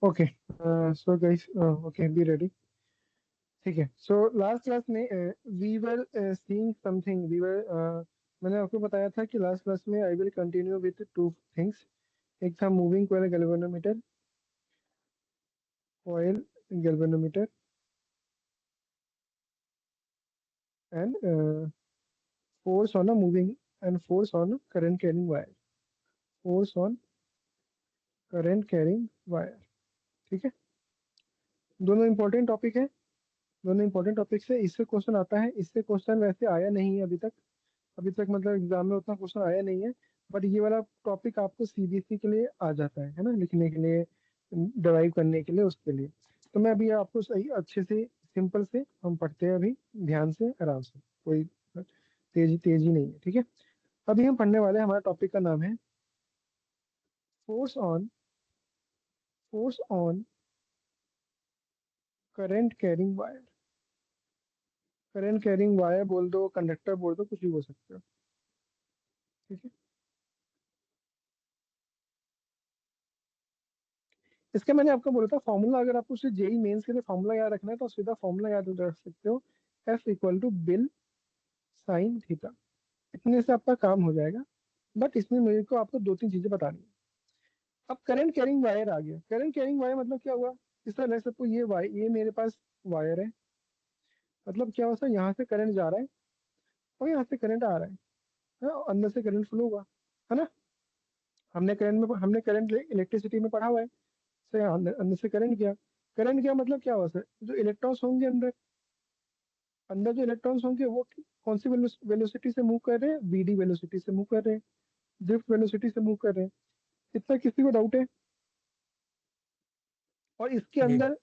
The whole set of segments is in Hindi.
Okay, so guys, okay, be ready. ठीक है, सो लास्ट क्लास में वी वर सीइंग समथिंग, मैंने आपको बताया था कि लास्ट क्लास में I will continue with two things. एक था moving coil galvanometer, coil galvanometer, and force on a moving and force on current carrying wire, force on current carrying wire. ठीक है, दोनों इंपॉर्टेंट टॉपिक है, दोनों इंपॉर्टेंट टॉपिक से इससे क्वेश्चन आता है। इससे क्वेश्चन वैसे आया नहीं है अभी तक मतलब एग्जाम में उतना क्वेश्चन आया नहीं है। बट ये वाला टॉपिक आपको सीबीएसई के लिए आ जाता है ना, लिखने के लिए, डिराइव करने के लिए, उसके लिए। तो मैं अभी आपको सही अच्छे से सिंपल से हम पढ़ते हैं, अभी ध्यान से आराम से, कोई तेजी तेजी नहीं है। ठीक है, अभी हम पढ़ने वाले हैं, हमारा टॉपिक का नाम है force on, force on current carrying wire. Current carrying wire बोल दो, कंडक्टर बोल दो, कुछ भी बोल सकते हो। ठीक है, इसका मैंने आपको बोला था फॉर्मूला, अगर आपको उसे जेई मेंस के लिए फॉर्मूला याद रखना है तो सीधा फॉर्मूला याद रख सकते हो, F equal to BIL sine theta. इतने से आपका काम हो जाएगा। बट इसमें मेरे को आपको दो तीन चीजें बतानी है। अब करंट कैरिंग वायर आ गया। करंट कैरिंग वायर मतलब क्या हुआ, इस तरह ले सकते, ये वायर, ये मेरे पास वायर है। मतलब क्या होता है, यहाँ से करंट जा रहा है और यहाँ से करंट आ रहा है, और अंदर से करंट फ्लो होगा, है ना। हमने करंट इलेक्ट्रिसिटी में पढ़ा हुआ है। सो यहाँ अंदर अंदर से करंट गया। करंट गया मतलब क्या हुआ सर, जो इलेक्ट्रॉन्स होंगे अंदर, अंदर जो इलेक्ट्रॉन्स होंगे वो कौन सी वेलोसिटी से मूव कर रहे हैं, वीडी वेलोसिटी से मूव कर रहे हैं, ड्रिफ्ट वेलोसिटी से मूव कर रहे हैं। इतना किसी को डाउट है। और इसके नहीं। अंदर,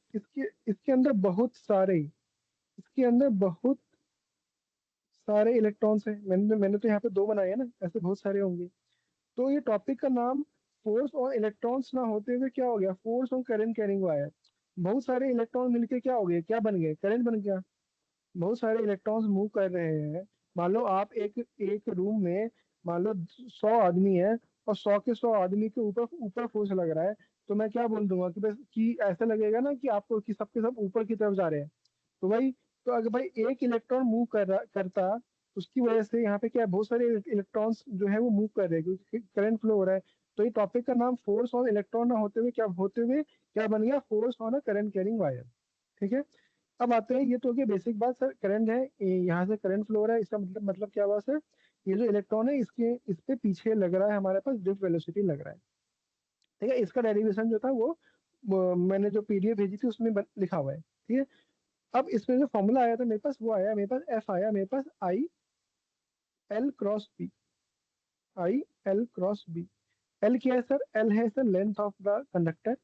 इसके अंदर बहुत सारे, इसके अंदर बहुत सारे इलेक्ट्रॉन्स हैं। मैंने मैंने तो यहाँ पे दो बनाए हैं ना, ऐसे बहुत सारे होंगे। तो ये टॉपिक का नाम फोर्स और इलेक्ट्रॉन्स ना होते हुए क्या हो गया, फोर्स और करंट कैरिंग वायर। बहुत सारे इलेक्ट्रॉन मिलके क्या हो गए, क्या बन गए, करंट बन गया। बहुत सारे इलेक्ट्रॉन्स मूव कर रहे हैं। मान लो आप एक एक रूम में, मान लो 100 आदमी है, और 100 के 100 आदमी के ऊपर ऊपर फोर्स लग रहा है। तो मैं क्या बोल दूंगा कि बस कि ऐसा लगेगा ना कि आपको कि सबके सब ऊपर की तरफ जा रहे हैं। तो भाई, तो अगर भाई एक इलेक्ट्रॉन मूव करता, उसकी वजह से यहाँ पे क्या है, बहुत सारे इलेक्ट्रॉन्स जो है वो मूव कर रहे हैं क्योंकि करंट फ्लो हो रहा है। तो ये टॉपिक का नाम फोर्स ऑन इलेक्ट्रॉन ना होते हुए क्या बन गया, force on a current carrying wire. ठीक है, अब आते हैं, ये तो हो गया बेसिक बात सर। करंट है, यहाँ से करंट फ्लो हो रहा है, इसका मतलब क्या हुआ सर, ये जो इलेक्ट्रॉन है इसके इस पे पीछे लग रहा है हमारे पास ड्रिफ्ट वेलोसिटी लग रहा है। ठीक है, इसका डेरिवेशन जो था वो मैंने जो पीडीएफ भेजी थी उसमें लिखा हुआ है। ठीक है, अब इसमें जो फॉर्मूला आया था मेरे पास, वो आया मेरे पास, एफ आया मेरे पास, I L cross B, I L cross B. L क्या है सर, एल है sir length of the conductor.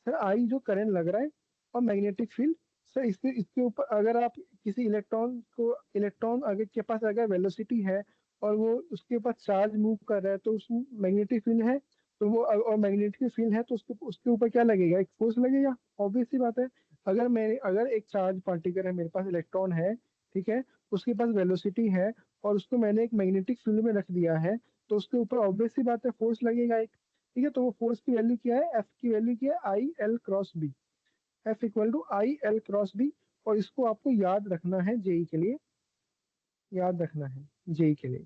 Sir I जो करंट लग रहा है, और मैग्नेटिक फील्ड। सर इसके इसके ऊपर अगर आप किसी इलेक्ट्रॉन अगर के पास अगर वेलोसिटी है, और वो उसके पास चार्ज मूव कर रहा है, तो उसमें मैग्नेटिक फील्ड है। तो वो और मैग्नेटिक फील्ड है तो उसके उसके ऊपर क्या लगेगा, एक फोर्स लगेगा। ऑब्वियस सी बात है। अगर एक चार्ज पार्टिकल है, मेरे पास इलेक्ट्रॉन है, ठीक है, उसके पास वेलोसिटी है, और उसको मैंने एक मैग्नेटिक फील्ड में रख दिया है, तो उसके ऊपर ऑब्वियस सी बात है फोर्स लगेगा एक। ठीक है, तो वो फोर्स की वैल्यू क्या है, एफ की वैल्यू क्या है, I L cross B. F equal to I L cross B. और इसको आपको याद रखना है जेई के लिए, याद रखना है जेई के लिए।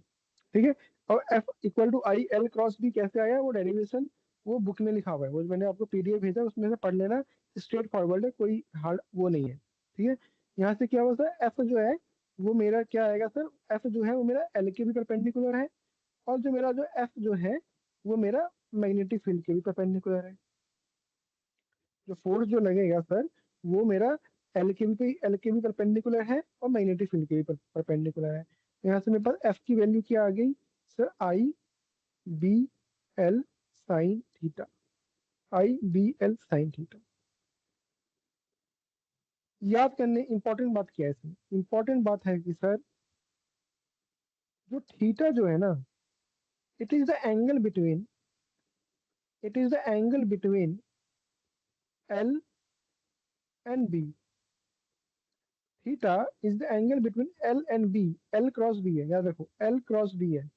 ठीक है, और F equal to I L cross B कैसे आया, वो डेरिवेशन वो बुक में लिखा हुआ है, वो मैंने आपको पीडीएफ भेजा, उसमें से पढ़ लेना। स्ट्रेट फॉरवर्ड है, कोई हार्ड वो नहीं है। ठीक है, यहाँ से क्या हुआ सर, एफ जो है वो मेरा क्या आएगा सर, एफ जो है वो मेरा एल के भी परपेंडिकुलर है, और जो मेरा जो एफ जो है वो मेरा मैग्नेटिक फील्ड के भी परपेंडिकुलर है। जो फोर्स जो लगेगा सर, वो मेरा एल के भी परपेंडिकुलर है, और मैग्नेटिक फील्ड के भी परपेंडिकुलर है। तो यहाँ से मेरे पास एफ की वैल्यू क्या आ गई सर, आई बी एल साइन थीटा, आई बी एल साइन थीटा। याद करने इंपॉर्टेंट बात क्या है इसमें, इंपॉर्टेंट बात है कि सर, जो थीटा जो है ना, it is the angle between, it is the angle between L and B. Theta is the angle between L and B. L cross B है, याद रखो, एल क्रॉस बी है।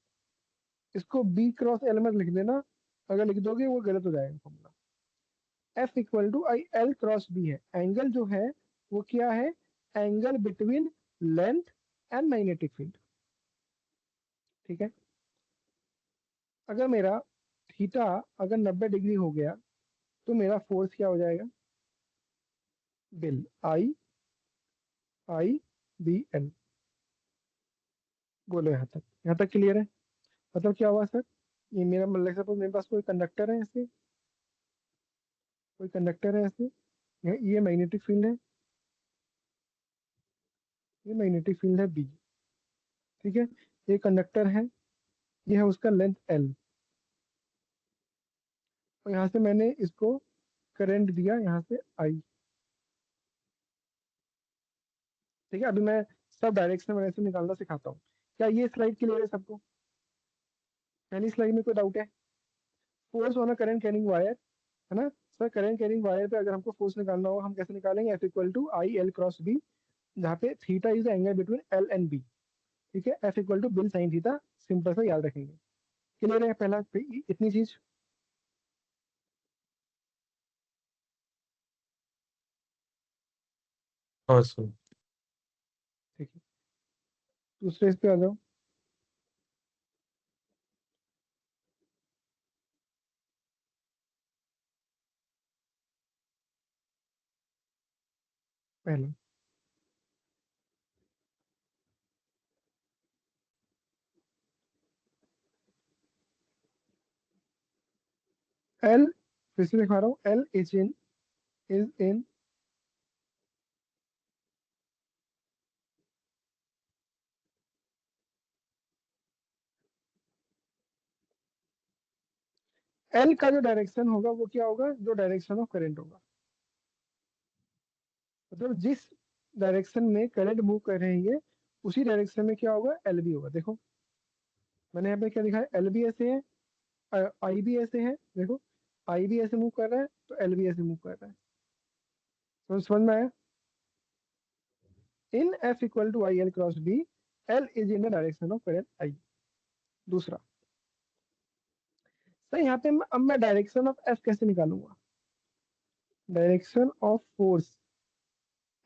इसको बी क्रॉस एल मत लिख देना, अगर लिख दोगे वो गलत हो जाएगा formula. F equal to I L cross B है। एंगल जो है वो क्या है? Angle between length and magnetic field. ठीक है। अगर मेरा थीटा अगर 90 डिग्री हो गया तो मेरा फोर्स क्या हो जाएगा? बिल आई आई बी एल। बोलो यहाँ तक क्लियर है? मतलब क्या हुआ सर? ये मेरा मतलब सपोज मेरे पास कोई कंडक्टर है ऐसे, कोई कंडक्टर है ऐसे, ये मैग्नेटिक फील्ड है, ये मैग्नेटिक फील्ड है बी। ठीक है। ये कंडक्टर है, ये है उसका लेंथ एल, और यहाँ से मैंने इसको करंट दिया यहाँ से आई। ठीक है। अभी मैं सब डायरेक्शन में ऐसे निकालना सिखाता हूँ। क्या ये स्लाइड क्लियर है सबको? पहली स्लाइड में कोई डाउट है? Force on a current carrying wire, है ना सर? करंट कैरिंग वायर पे अगर हमको फोर्स निकालना हो, हम कैसे निकालेंगे? F equal to I L cross B, जहाँ पे theta is the angle between L and B. ठीक है। F equal to BIL sine theta, simple सा याद रखेंगे। क्लियर है पहला इतनी चीज? हाँ सर। ठीक है। दूसरे इस पे आ जाओ। पहला एल, फिर से दिखा रहा हूँ, एल इज इन एल का जो डायरेक्शन होगा वो क्या होगा? जो डायरेक्शन ऑफ करंट होगा। मतलब जिस डायरेक्शन में करंट मूव कर रही है उसी डायरेक्शन में क्या होगा? एल भी होगा। देखो मैंने यहाँ पे क्या दिखाया, एल भी ऐसे है, आई भी ऐसे है। देखो आई भी ऐसे मूव कर रहा है तो एल भी ऐसे मूव कर रहा है। तो समझ में आया? In F equal to I L cross B, L is in the direction of current I. दूसरा सर, यहाँ पे अब मैं डायरेक्शन ऑफ एफ कैसे निकालूंगा? डायरेक्शन ऑफ फोर्स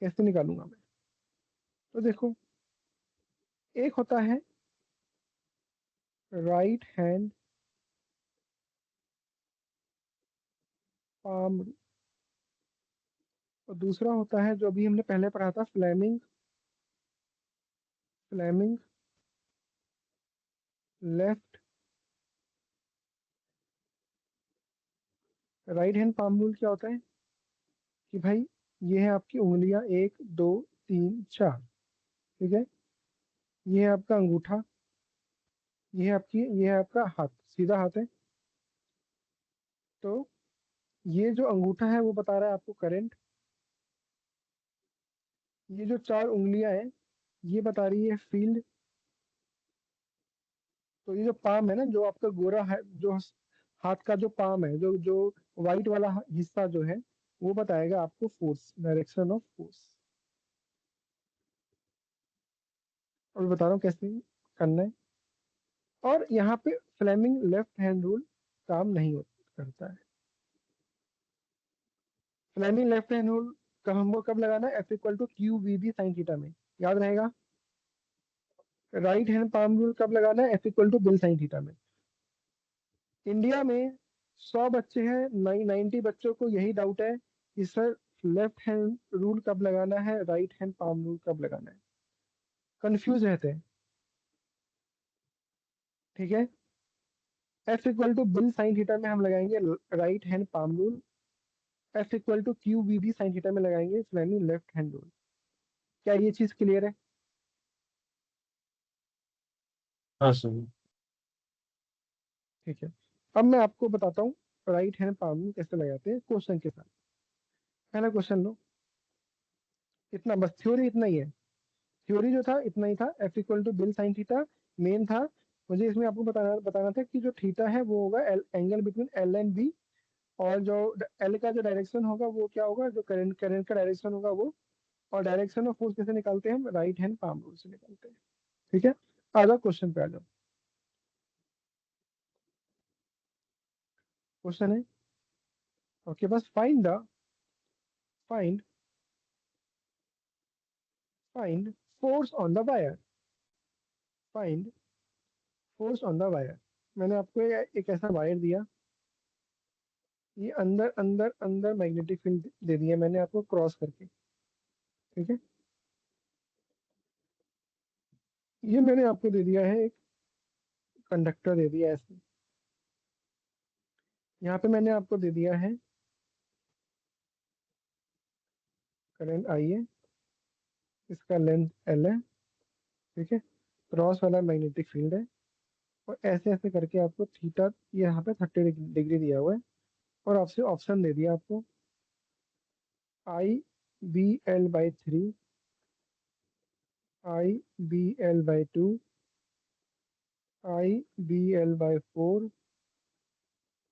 कैसे निकालूंगा मैं? तो देखो, एक होता है राइट हैंड पाम, और दूसरा होता है जो अभी हमने पहले पढ़ा था, Fleming Fleming left. Right hand palm rule क्या होता है कि भाई ये है आपकी उंगलियां, 1 2 3 4। ठीक है। ये है आपका अंगूठा, ये है आपका हाथ, सीधा हाथ है। तो ये जो अंगूठा है वो बता रहा है आपको करंट, ये जो 4 उंगलियां हैं ये बता रही है फील्ड। तो ये जो पाम है ना, जो आपका गोरा है, जो हाथ का जो पाम है, जो जो वाइट वाला हिस्सा जो है, वो बताएगा आपको फोर्स, डायरेक्शन ऑफ फोर्स। और बता रहा हूँ कैसे करना है। और यहाँ पे फ्लेमिंग लेफ्ट हैंड रूल काम नहीं करता है। फ्लेमिंग लेफ्ट हैंड रूल कब हमको कब लगाना है? F equal to Q V B sine theta में, याद रहेगा। राइट हैंड पाम रूल कब लगाना है? F equal to BIL sine theta में। इंडिया में 100 बच्चे हैं, 90 बच्चों को यही डाउट है कि सर लेफ्ट हैंड रूल कब लगाना है, राइट हैंड पाम रूल कब लगाना है, कंफ्यूज रहते हैं। ठीक है। F equal to BIL sine theta में हम लगाएंगे right hand palm rule, F equal to Q V B sine theta में लगाएंगे फ्लेमिंग लेफ्ट हैंड रूल। क्या ये चीज क्लियर है? हाँ सर। ठीक है। अब मैं आपको बताता हूँ राइट हैंड पाम रूल कैसे लगाते हैं क्वेश्चन के साथ। पहला क्वेश्चन लो, इतना बस थ्योरी इतना ही है। थ्योरी जो था इतना ही था, F equal to BIL sine theta मेन था। मुझे इसमें आपको बताना बताना था कि जो थीटा है वो होगा angle between L and B, और जो एल का जो डायरेक्शन होगा वो क्या होगा? जो करंट का डायरेक्शन होगा वो। और डायरेक्शन ऑफ फोर्स कैसे निकालते हैं हम? राइट हैंड पाम रूल से निकालते हैं। ठीक है। आ जाओ क्वेश्चन पे आ जाओ। क्वेश्चन है, ओके, बस find find force on the wire, find force on the wire. मैंने आपको एक ऐसा वायर दिया, ये अंदर अंदर अंदर मैग्नेटिक फील्ड दे दिया मैंने आपको क्रॉस करके, ठीक है। ये मैंने आपको दे दिया है एक कंडक्टर दे दिया ऐसे, यहाँ पे मैंने आपको दे दिया है करंट आई है, इसका लेंथ एल है, ठीक है। क्रॉस वाला मैग्नेटिक फील्ड है, और ऐसे ऐसे करके आपको थीटा यहाँ पे 30 डिग्री दिया हुआ है, और आपसे ऑप्शन दे दिया आपको I BL/3, I BL/2, I BL/4,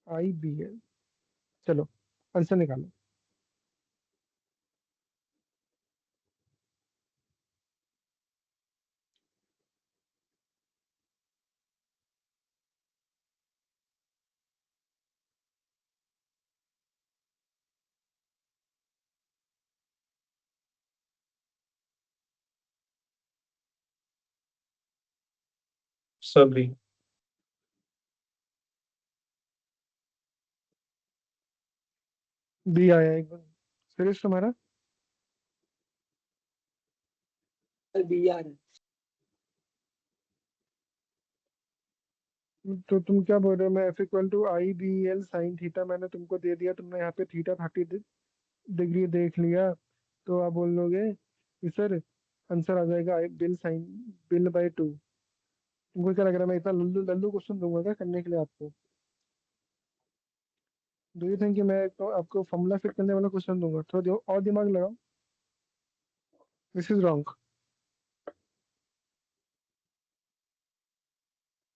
IBL। चलो आंसर निकालो। सभी। बी आया एक बार, सुरेश तुम्हारा। बी आ रहा है। तो तुम क्या बोल रहे हो, मैं F=IBL साइन थीटा मैंने तुमको दे दिया, तुमने यहाँ पे थीटा 30 डिग्री देख लिया, तो आप बोल लोगे कि सर आंसर आ जाएगा बिल/2। तुमको क्या लग रहा है मैं इतना लल्लू लल्लू क्वेश्चन दूंगा क्या करने के लिए आपको? डू यू थिंक कि मैं तो आपको फॉर्मूला फिट करने वाला क्वेश्चन दूंगा? थोड़ा और दिमाग लगाओ। This is wrong.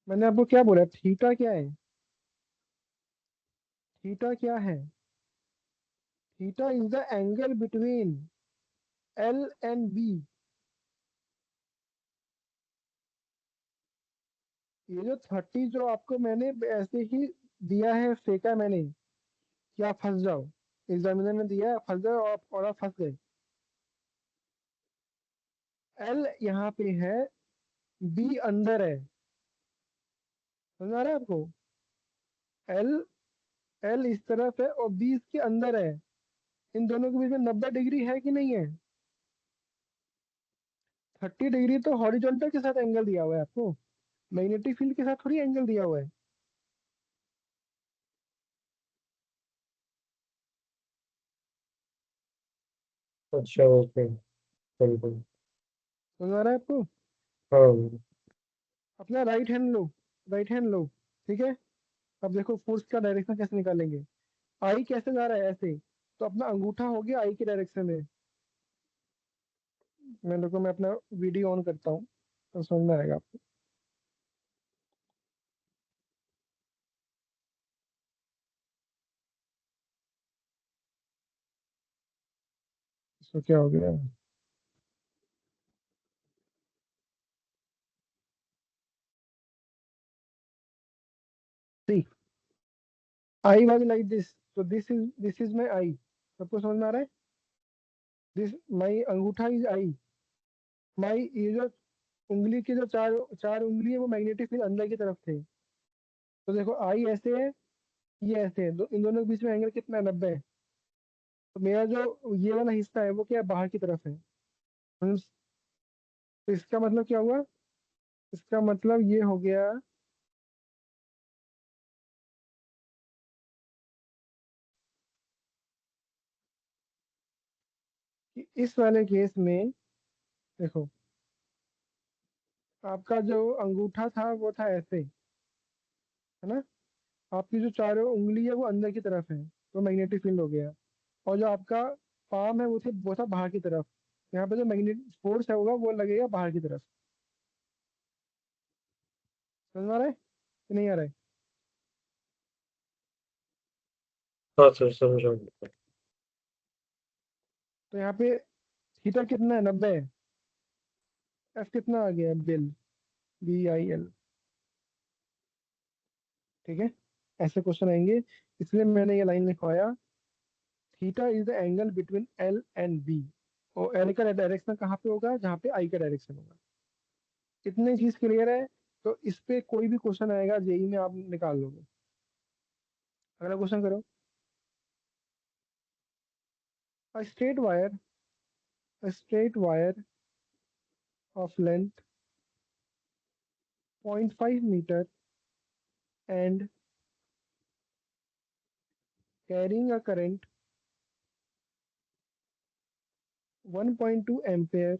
मैंने आपको क्या बोला, थीटा क्या है? थीटा क्या है? Theta is the angle between L and B. ये जो 30 जो आपको मैंने ऐसे ही दिया है, फेंका मैंने कि आप फंस जाओ, एग्जामिनर ने दिया है फंस जाओ और आप फंस गए। एल यहाँ पे है, बी अंदर है, समझ आ रहा है आपको? एल एल इस तरफ है और बी इसके अंदर है, इन दोनों के बीच में 90 डिग्री है कि नहीं है? 30 डिग्री तो हॉरिजॉन्टल के साथ एंगल दिया हुआ है आपको, मैग्नेटिक फील्ड के साथ थोड़ी एंगल दिया हुआ है। अच्छा, ओके, बिल्कुल। समझ आ रहा है आपको? हाँ। अपना राइट हैंड लो, राइट हैंड लो, ठीक है। अब देखो फोर्स का डायरेक्शन कैसे निकालेंगे। आई कैसे जा रहा है, ऐसे, तो अपना अंगूठा हो गया आई के डायरेक्शन में। मैं अपना वीडियो ऑन करता हूँ तो समझ में आएगा आपको। इसको क्या हो गया, सी आई वाज लाइक दिस, तो दिस इज माई आई। सबको समझ में आ रहा है? दिस माई अंगूठा इज आई, माई ये जो उंगली की जो चार चार उंगली है वो मैग्नेटिक फील्ड अंदर की तरफ थे। तो देखो आई ऐसे है, ये ऐसे है, इन दोनों के बीच में एंगल कितना है, 90। तो मेरा जो ये वाला हिस्सा है वो क्या है, बाहर की तरफ है। हम्म, तो इसका मतलब क्या हुआ, इसका मतलब ये हो गया कि इस वाले केस में देखो, आपका जो अंगूठा था वो था ऐसे, है ना। आपकी जो चारों उंगली है वो अंदर की तरफ है, तो मैग्नेटिक फील्ड हो गया। और जो आपका पाम है वो था बाहर की तरफ। यहाँ पे जो मैग्नेटिक फोर्स है होगा वो लगेगा बाहर की तरफ। समझ में आ रहा है कि नहीं आ रहा है? हाँ सर, समझ रहा हूँ। तो यहाँ पे थीटा कितना है, 90 है। एफ कितना आ गया, BIL, ठीक है। ऐसे क्वेश्चन आएंगे, इसलिए मैंने ये लाइन लिखवाया theta is the angle between L and B, और एल का डायरेक्शन कहाँ पे होगा, जहाँ पे आई का डायरेक्शन होगा। इतनी चीज क्लियर है, तो इस पे कोई भी क्वेश्चन आएगा जेई में आप निकाल लोगे। अगला क्वेश्चन करो। A straight wire of length 0.5 meter and carrying a current 1.2 ampere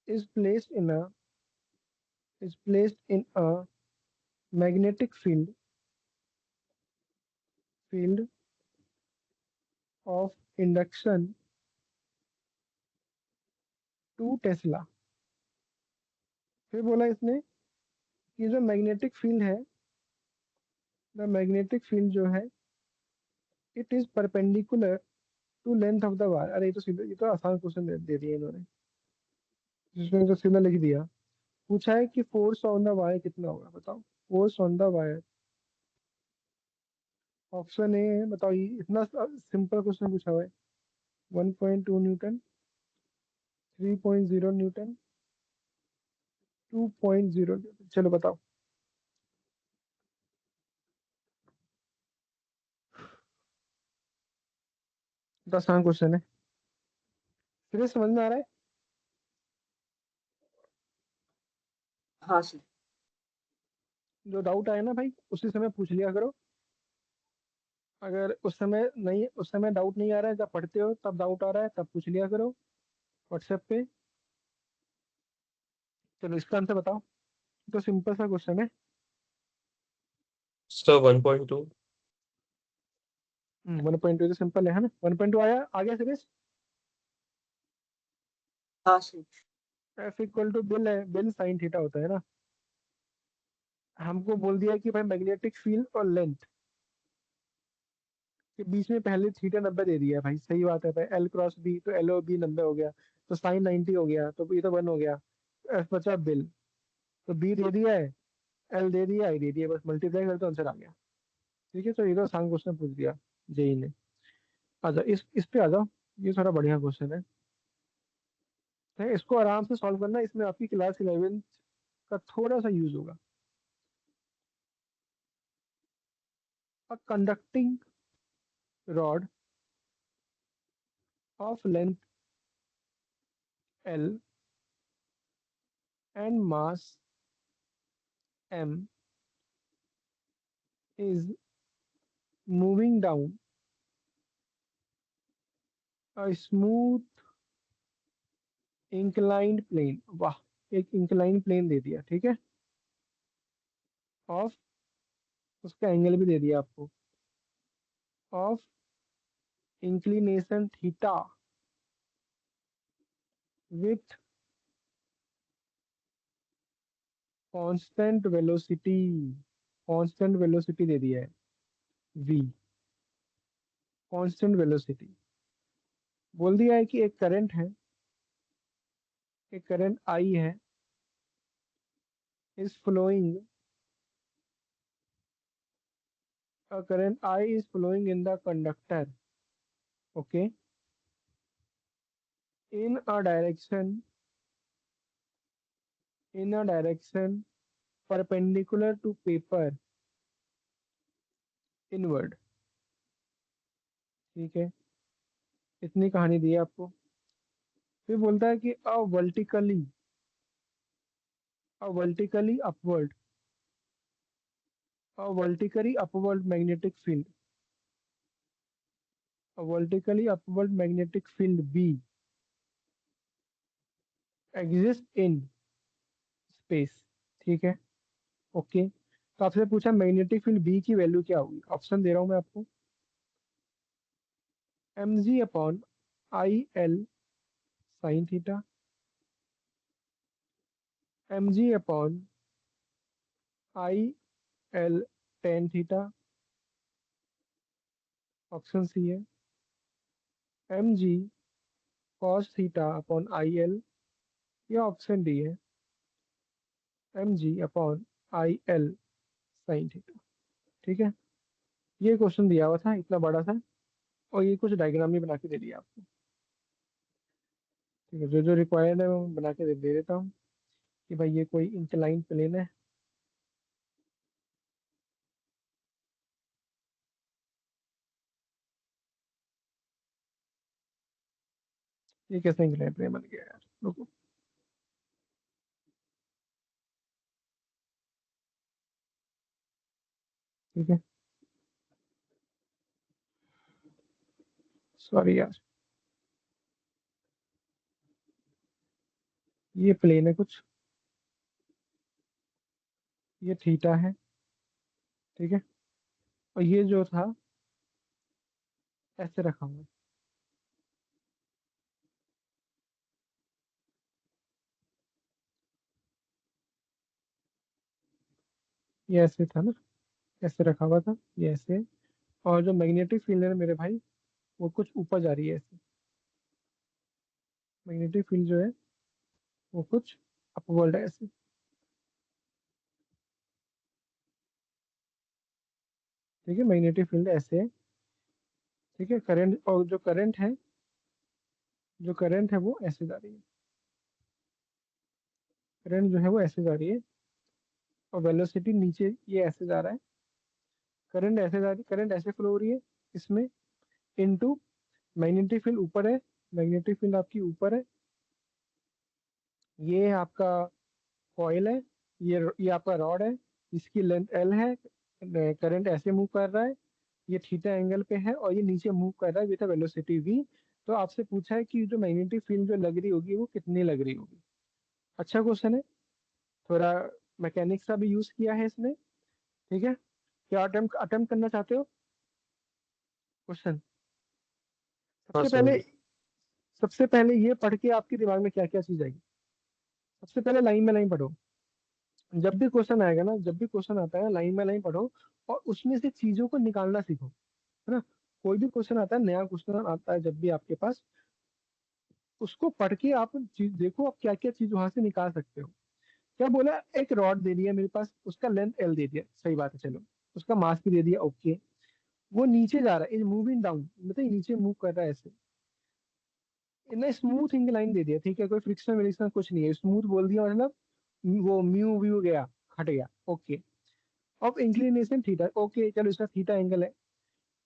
is placed in a magnetic field of induction 2 tesla. फिर बोला इसने कि जो मैग्नेटिक फील्ड है, द मैग्नेटिक फील्ड जो है, it is perpendicular to length of the wire. अरे ये तो आसान क्वेश्चन दे दिया इन्होंने, जिसमें तो सीधा लिख दिया। पूछा है कि फोर्स ऑन द वायर कितना होगा, बताओ force on the wire. Option A है, बताओ, ये इतना सिंपल क्वेश्चन पूछा हुआ है। 1.2 न्यूटन, 3.0 न्यूटन, 2.0 न्यूटन, चलो बताओ। तो आसान क्वेश्चन है, फिर समझ में आ रहा है। हाँ सर। जो डाउट आए ना भाई, उसी समय पूछ लिया करो। अगर उस समय डाउट नहीं आ रहा है, जब पढ़ते हो तब डाउट आ रहा है, तब पूछ लिया करो व्हाट्सएप पे। चलो इसका आंसर बताओ, तो सिंपल सा क्वेश्चन है। सर 1.2। 1.2 तो सिंपल है ना। 1.2 आया, आ गया सीरीज। हाँ sir. F equal to BIL है, बिल साइन थीटा होता है ना। हमको बोल दिया कि भाई मैग्नेटिक फील्ड और लेंथ के बीच में पहले थीटा 90 दे दिया है भाई, सही बात है भाई। एल क्रॉस बी, तो एल ओ बी 90 हो गया, तो साइन 90 हो गया, तो ये तो 1 हो गया। एफ बचा बिल, तो बी दे दिया है, एल दे दिया, आई दे दिया, बस मल्टीप्लाई कर तो आंसर आ गया। ठीक है, तो ये तो आसान क्वेश्चन पूछ दिया जेई ने। आ जाओ इस पे आ जाओ, ये थोड़ा बढ़िया क्वेश्चन है। तो इसको आराम से सॉल्व करना, इसमें आपकी क्लास 11 का थोड़ा सा यूज होगा। A conducting rod of length L and mass M is moving down a smooth inclined plane। वाह, एक इंक्लाइन प्लेन दे दिया, ठीक है। ऑफ, उसका एंगल भी दे दिया आपको, of inclination theta with constant velocity. Constant velocity दे दिया है v, कांस्टेंट वेलोसिटी। बोल दिया है कि एक करंट है, एक करंट I है, is flowing, a current I is flowing in the conductor, okay, in a direction perpendicular to paper inward। ठीक है, इतनी कहानी दी है आपको। फिर बोलता है कि a vertically upward magnetic field B exists in space। ठीक है, ओके। तो आपसे पूछा मैग्नेटिक फील्ड बी की वैल्यू क्या होगी। ऑप्शन दे रहा हूं मैं आपको, mg upon I L sine theta, mg upon I L tan theta, option C है mg cos theta upon I L, या ऑप्शन डी है mg upon I L sine theta. ठीक है, ये क्वेश्चन दिया हुआ था इतना बड़ा सा, और ये कुछ डायग्राम भी बना के दे दिया आपको। ठीक है, जो जो रिक्वायर्ड है वो बना के दे देता हूँ कि भाई ये कोई इंक्लाइन प्लेन है। ये कैसे इंक्लाइन प्लेन बन गया यार, रुको। ठीक है, सॉरी यार, ये प्लेन है कुछ, ये थीटा है। ठीक है, और ये जो था ऐसे रखा हुआ है। ये ऐसे था ना, ऐसे रखा हुआ था, ये ऐसे। और जो मैग्नेटिक फील्ड है ना मेरे भाई, वो कुछ ऊपर जा रही है ऐसे। मैग्नेटिक फील्ड जो है वो कुछ अपवर्ड है ऐसे। ठीक है, मैग्नेटिक फील्ड ऐसे है। ठीक है, करंट, और जो करंट है, जो करंट है वो ऐसे जा रही है। करंट जो है वो ऐसे जा रही है, और वेलोसिटी नीचे ये ऐसे जा रहा है। करंट ऐसे जा रही, करंट ऐसे फ्लो हो रही है इसमें, इनटू मैग्नेटिक फील्ड ऊपर है। मैग्नेटिक फील्ड आपकी ऊपर है। ये आपका कॉइल है, ये आपका रॉड है, इसकी लेंथ एल है। करंट ऐसे मूव कर रहा है, ये थीटा एंगल पे है, और ये नीचे मूव कर रहा है विद वेलोसिटी v। तो आपसे पूछा है कि जो मैग्नेटिक फील्ड जो लग रही होगी वो कितनी लग रही होगी। अच्छा क्वेश्चन है, थोड़ा मैकेनिक्स का भी यूज किया है इसने। ठीक है, क्या अटेम्प्ट अटेम्प्ट करना चाहते हो क्वेश्चन? हाँ सबसे सर। पहले, सबसे पहले ये पढ़ के आपके दिमाग में क्या क्या चीज आएगी। सबसे पहले लाइन में लाइन पढ़ो। जब भी क्वेश्चन आएगा ना, जब भी क्वेश्चन आता है लाइन में लाइन पढ़ो, और उसमें से चीजों को निकालना सीखो, है ना। कोई भी क्वेश्चन आता है, नया क्वेश्चन आता है जब भी आपके पास, उसको पढ़ के आप चीज देखो, आप क्या क्या चीज वहां से निकाल सकते हो। क्या बोला, एक रॉड दे दिया मेरे पास, उसका लेंथ एल दे दिया, सही बात है, चलो। उसका मास भी दे दिया, ओके। वो नीचे जा रहा है, इज मूविंग डाउन, मतलब नीचे मूव कर रहा है ऐसे। इन्हें स्मूथ इंक्लाइन दे दिया, ठीक है, कोई फ्रिक्शन विरिक्शन कुछ नहीं है, स्मूथ बोल दिया मतलब वो म्यू व्यू गया, हट गया, okay. Of inclination theta, okay, चलो इसका थीटा एंगल है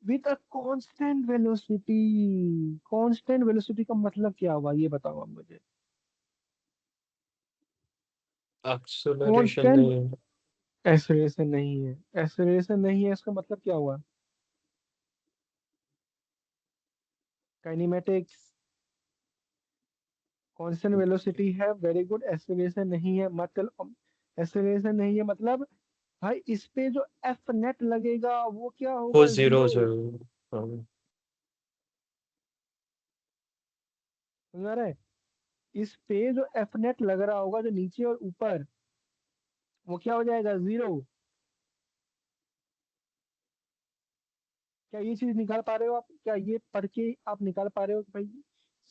with a constant velocity. Constant velocity का मतलब क्या हुआ, ये बताओ आप मुझे। एक्सेलरेशन कांस्टेंट, नहीं है। एक्सेलरेशन नहीं है, एक्सेलरेशन नहीं है, इसका मतलब क्या हुआ? काइनेमेटिक्स। कांस्टेंट वेलोसिटी है, वेरी गुड। एक्सेलरेशन नहीं है मतलब, एक्सेलरेशन नहीं है मतलब भाई इस पे जो एफ नेट लगेगा वो क्या वो होगा, जीरो जीरो। जरूर। हाँ। समझ रहे हैं? इस पे जो एफ नेट लग रहा होगा, जो नीचे और ऊपर, वो क्या हो जाएगा, जीरो। क्या ये चीज निकाल पा रहे हो आप? क्या ये पढ़ के आप निकाल पा रहे हो कि भाई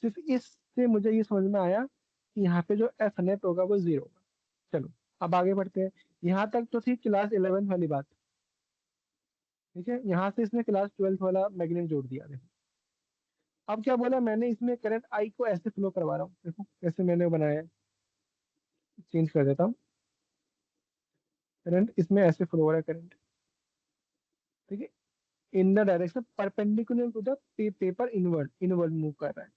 सिर्फ इससे मुझे ये समझ में आया कि यहाँ पे जो एफ नेट होगा वो जीरो होगा। चलो, अब आगे बढ़ते हैं। यहाँ तक तो थी क्लास 11 वाली बात। ठीक है, यहाँ से इसने क्लास 12 वाला मैग्नेट जोड़ दिया, देखो। अब क्या बोला मैंने, इसमें करंट आई को ऐसे फ्लो करवा रहा हूँ, देखो कैसे मैंने बनाया है। चेंज कर देता हूँ, करंट इसमें ऐसे फ्लो हो रहा है करंट। ठीक है, in the direction perpendicular to the paper, inward, inward move कर रहा है।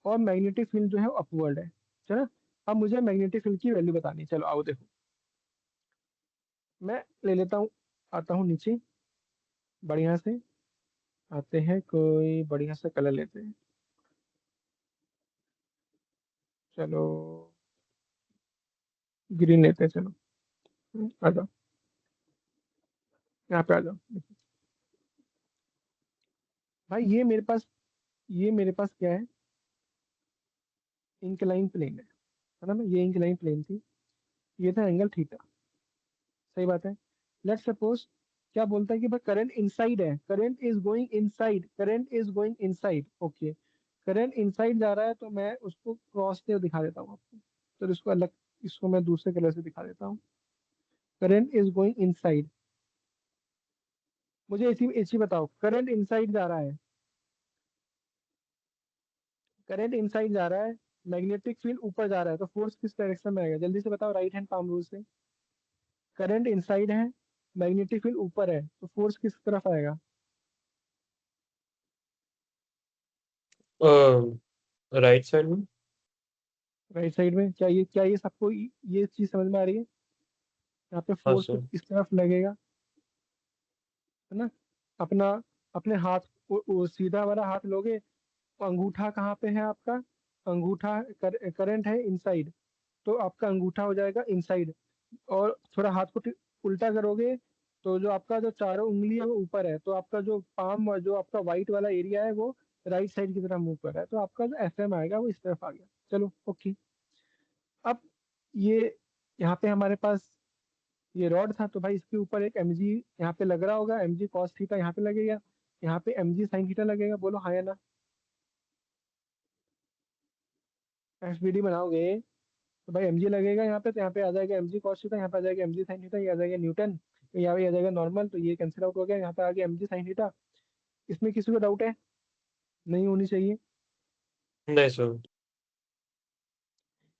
और मैग्नेटिक फील्ड जो है वो अपवर्ड है। चलो, अब मुझे मैग्नेटिक फील्ड की वैल्यू बतानी है। चलो आओ देखो, मैं ले लेता हूँ, आता हूँ नीचे, बढ़िया से आते हैं, कोई बढ़िया सा कलर लेते हैं। चलो, ग्रीन लेते हैं, चलो। आ जाओ, यहाँ पे आ जाओ। भाई ये मेरे पास क्या है, इंक्लाइन प्लेन है ना। ये इंक्लाइन प्लेन थी, ये था एंगल थीटा, सही बात है। लेट सपोज, क्या बोलता है कि भाई करंट इनसाइड है, current is going inside, current is going inside, okay. Current inside जा रहा है, तो मैं उसको क्रॉस से दिखा देता हूँ आपको। तो इसको अलग, इसको मैं दूसरे कलर से दिखा देता हूँ। करंट इज गोइंग इनसाइड, मुझे इसी इसी बताओ, करंट इनसाइड जा रहा है, करंट इनसाइड जा रहा है, मैग्नेटिक फील्ड ऊपर जा रहा है, तो फोर्स किस डायरेक्शन में आएगा? जल्दी से बताओ राइट हैंड पाम रूल से। करंट इनसाइड है, मैग्नेटिक फील्ड ऊपर है, तो फोर्स किस तरफ आएगा? राइट साइड में। राइट साइड में। क्या ये सबको ये चीज समझ में आ रही है? यहाँ पे हाँ फोर्स सर। इस तरफ लगेगा, है ना? अपना अपने हाथ वो सीधा वाला हाथ लोगे, अंगूठा कहाँ पे है आपका? अंगूठा करंट है इनसाइड, तो आपका अंगूठा हो जाएगा इनसाइड। और थोड़ा हाथ को उल्टा करोगे, तो जो आपका जो चारों उंगली है वो ऊपर है, तो आपका जो पाम जो आपका व्हाइट वाला एरिया है वो राइट साइड की तरफ मूव कर रहा है, तो आपका जो एफ एम आएगा वो इस तरफ आ गया। चलो ओके। अब ये यहाँ पे हमारे पास ये रॉड था, तो भाई इसके ऊपर एक एम जी यहाँ पे लग रहा होगा, एम जी कॉस थीटा यहाँ पे लगेगा, यहाँ पे एम जी साइन थीटा लगेगा। बोलो हाँ या ना? एफ बी डी बनाओगे तो भाई एम जी लगेगा यहाँ पे, तो यहाँ पे आ जाएगा एम जी कॉस थीटा, यहाँ पे आ जाएगा एम जी साइन थीटा, ये आ जाएगा न्यूटन, तो यहाँ पे आ जाएगा नॉर्मल, तो ये कैंसिल आउट हो गया, यहाँ पे आ गया एम जी साइन थीटा। इसमें किसी को डाउट है? नहीं होनी चाहिए। नहीं सर।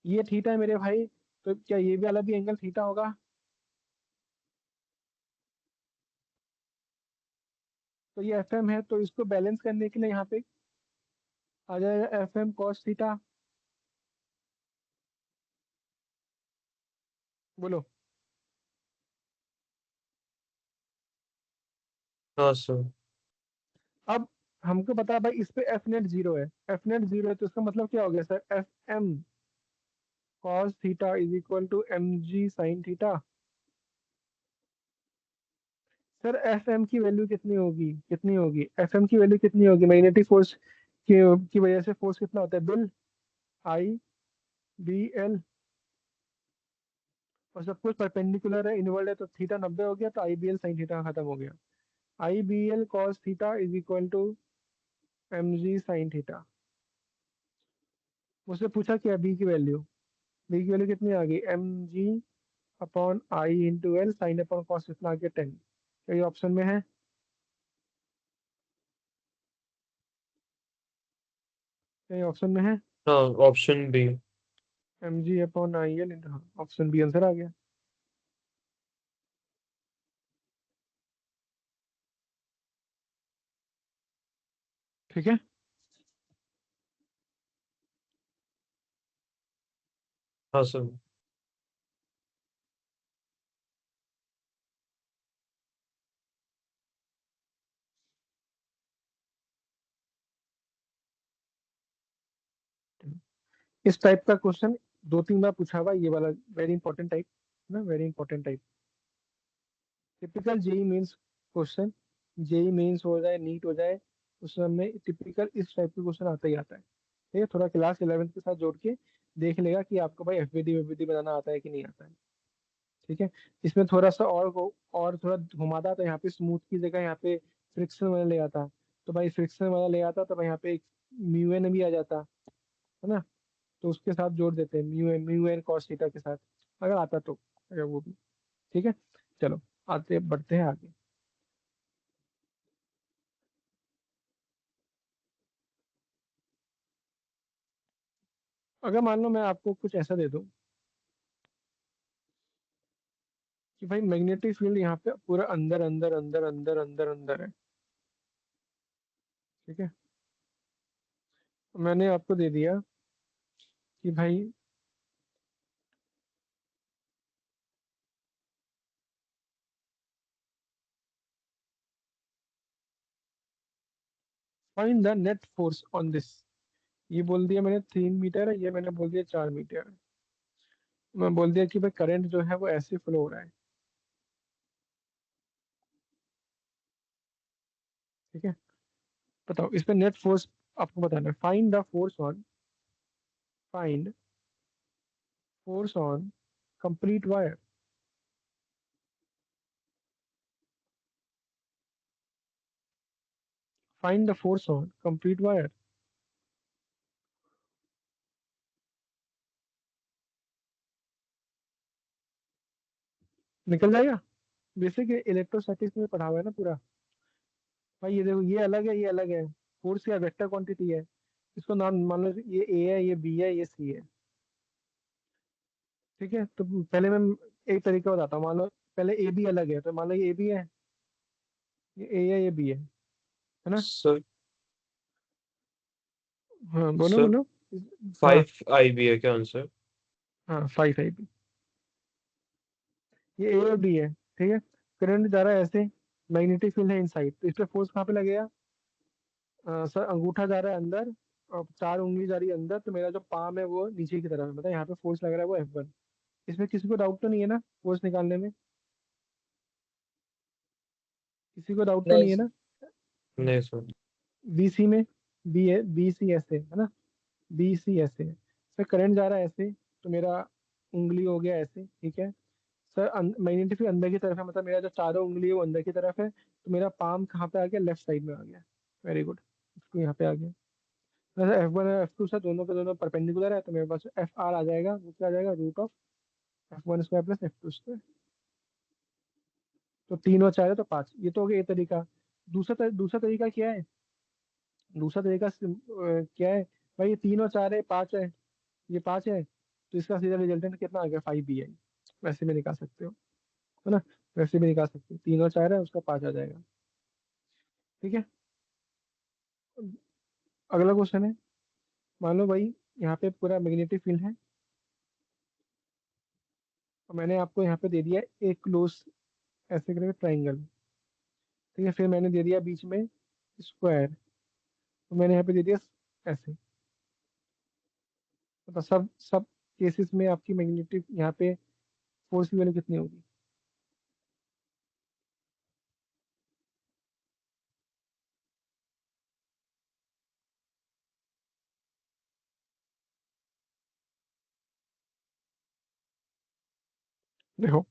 ये थीटा है मेरे भाई, तो क्या ये वाला भी एंगल थीटा होगा? तो ये एफ एम है, तो इसको बैलेंस करने के लिए यहाँ पे आ जाएगा एफ एम कॉस थीटा। बोलो। हाँ सर। अब हमको पता है भाई इस पे एफ नेट जीरो है, एफ नेट जीरो है, तो इसका मतलब क्या हो गया sir? F M cos theta is equal to M G sine theta. Sir F M की वैल्यू कितनी होगी? कितनी होगी एफ एम की वैल्यू? कितनी होगी? मैग्नेटिक फोर्स की वजह से फोर्स कितना होता है? बिल आई बी एल, और सब कुछ परपेंडिकुलर है, इनवर्ड है, तो थीटा 90 हो गया, तो I B L sine theta खत्म हो गया। I B L cos theta is equal to M G sine theta. मुझसे पूछा क्या बी की वैल्यू? बी की वैल्यू कितनी आ गई? M G upon I into L sine upon cos कितना आ गया? 10। क्या ये ऑप्शन में है? क्या ये ऑप्शन में है? हाँ, option B. M G upon I L into, हाँ ऑप्शन बी आंसर आ गया। ठीक है। हाँ सर। इस टाइप का क्वेश्चन 2-3 बार पूछा हुआ है, ये वाला वेरी इंपॉर्टेंट टाइप ना, very important type. Typical JEE Mains question, JEE Mains हो जाए नीट हो जाए, उस समय टिपिकल इस टाइप के क्वेश्चन आता ही आता है। ठीक है, थोड़ा क्लास 11th के साथ जोड़ के देख लेगा कि आपको भाई एफबीडी वेफबीडी बनाना आता है कि नहीं आता है। ठीक है। इसमें थोड़ा सा और थोड़ा घुमाता, तो यहाँ पे स्मूथ की जगह यहाँ पे फ्रिक्शन वाला ले आता, तो भाई फ्रिक्शन वाला ले आता, तो भाई यहाँ पे एक म्यू एन भी आ जाता, है ना? तो उसके साथ जोड़ देते हैं म्यू एन कॉस थीटा के साथ, अगर आता तो, अगर वो भी। ठीक है। चलो आते बढ़ते हैं आगे। अगर मान लो मैं आपको कुछ ऐसा दे दूं कि भाई मैग्नेटिक फील्ड यहाँ पे पूरा अंदर अंदर अंदर अंदर अंदर अंदर है। ठीक है। मैंने आपको दे दिया कि भाई find the net force on this. ये बोल दिया मैंने 3 मीटर है, ये मैंने बोल दिया 4 मीटर है। मैं बोल दिया कि भाई करंट जो है वो ऐसे फ्लो हो रहा है। ठीक है। बताओ इस पे नेट फोर्स आपको बताना है। Find force on complete wire. Find the force on complete wire. निकल जाएगा। बेसिक इलेक्ट्रोस्टैटिक्स में पढ़ा हुआ है ना पूरा। भाई ये देखो, ये अलग है, ये अलग है। फोर्स क्या वेक्टर क्वांटिटी है, इसको नाम मान लो, ये ए है, ये बी है, ये सी है। ठीक है, तो पहले मैं एक तरीका बताता हूँ। मान लो पहले ए बी अलग है, तो मान लो ये ए बी है, ये ए है, ये बी है ना? सर हाँ बोलो सर बोलो। हाँ 5 IB है क्या आंसर? हाँ, 5 IB। ये ए और बी है, ठीक है। करंट जा रहा है ऐसे, मैग्नेटिक फील्ड है इनसाइड, तो इस पे फोर्स कहाँ पे लगेगा? सर अंगूठा जा रहा है अंदर और 4 उंगली जा रही है अंदर, तो मेरा जो पाम है वो नीचे की तरफ है, मतलब यहाँ पे फोर्स लग रहा है वो F1। इसमें किसी को डाउट तो नहीं है ना फोर्स निकालने में? किसी को डाउट तो नहीं नहीं है सर। ना? नहीं सर। बी सी में, बी है, बी सी ऐसे है ना, बी सी ऐसे है सर, करंट जा रहा है ऐसे, तो मेरा उंगली हो गया ऐसे, ठीक है सर। मैग्नेटिक फील्ड अंदर की तरफ है, मतलब मेरा जो 4 उंगली है वो अंदर की तरफ है, तो मेरा पाम कहाँ पे आ गया? लेफ्ट साइड में आ गया। वेरी गुड, इसको यहाँ पे आ गया। वैसे F1 और F2 सर दोनों के दोनों परपेंडिकुलर है, तो मेरे पास FR आ जाएगा, वो क्या आ जाएगा? √Of F1² + F2²। तो 3 और 4 है तो 5, ये तो हो गया ये तरीका। दूसरा तरीका क्या है? दूसरा तरीका क्या है? भाई ये 3 और 4 है, 5 है, ये 5 है, तो इसका सीधा रिजल्टेंट कितना आ गया? 5BI। वैसे भी निकाल सकते हो, है ना? वैसे भी निकाल सकते हो, 3 और 4 है, उसका 5 आ जाएगा। ठीक है, अगला क्वेश्चन है। मान लो भाई यहाँ पे पूरा मैग्नेटिक फील्ड है, और मैंने आपको यहाँ पे दे दिया एक क्लोज ऐसे करके ट्राइंगल। ठीक है, फिर मैंने दे दिया बीच में स्क्वायर, तो मैंने यहाँ पे दे दिया ऐसे। तो सब सब केसेस में आपकी मैग्नेटिक यहाँ पे फोर्स की वैल्यू कितनी होगी? देखो,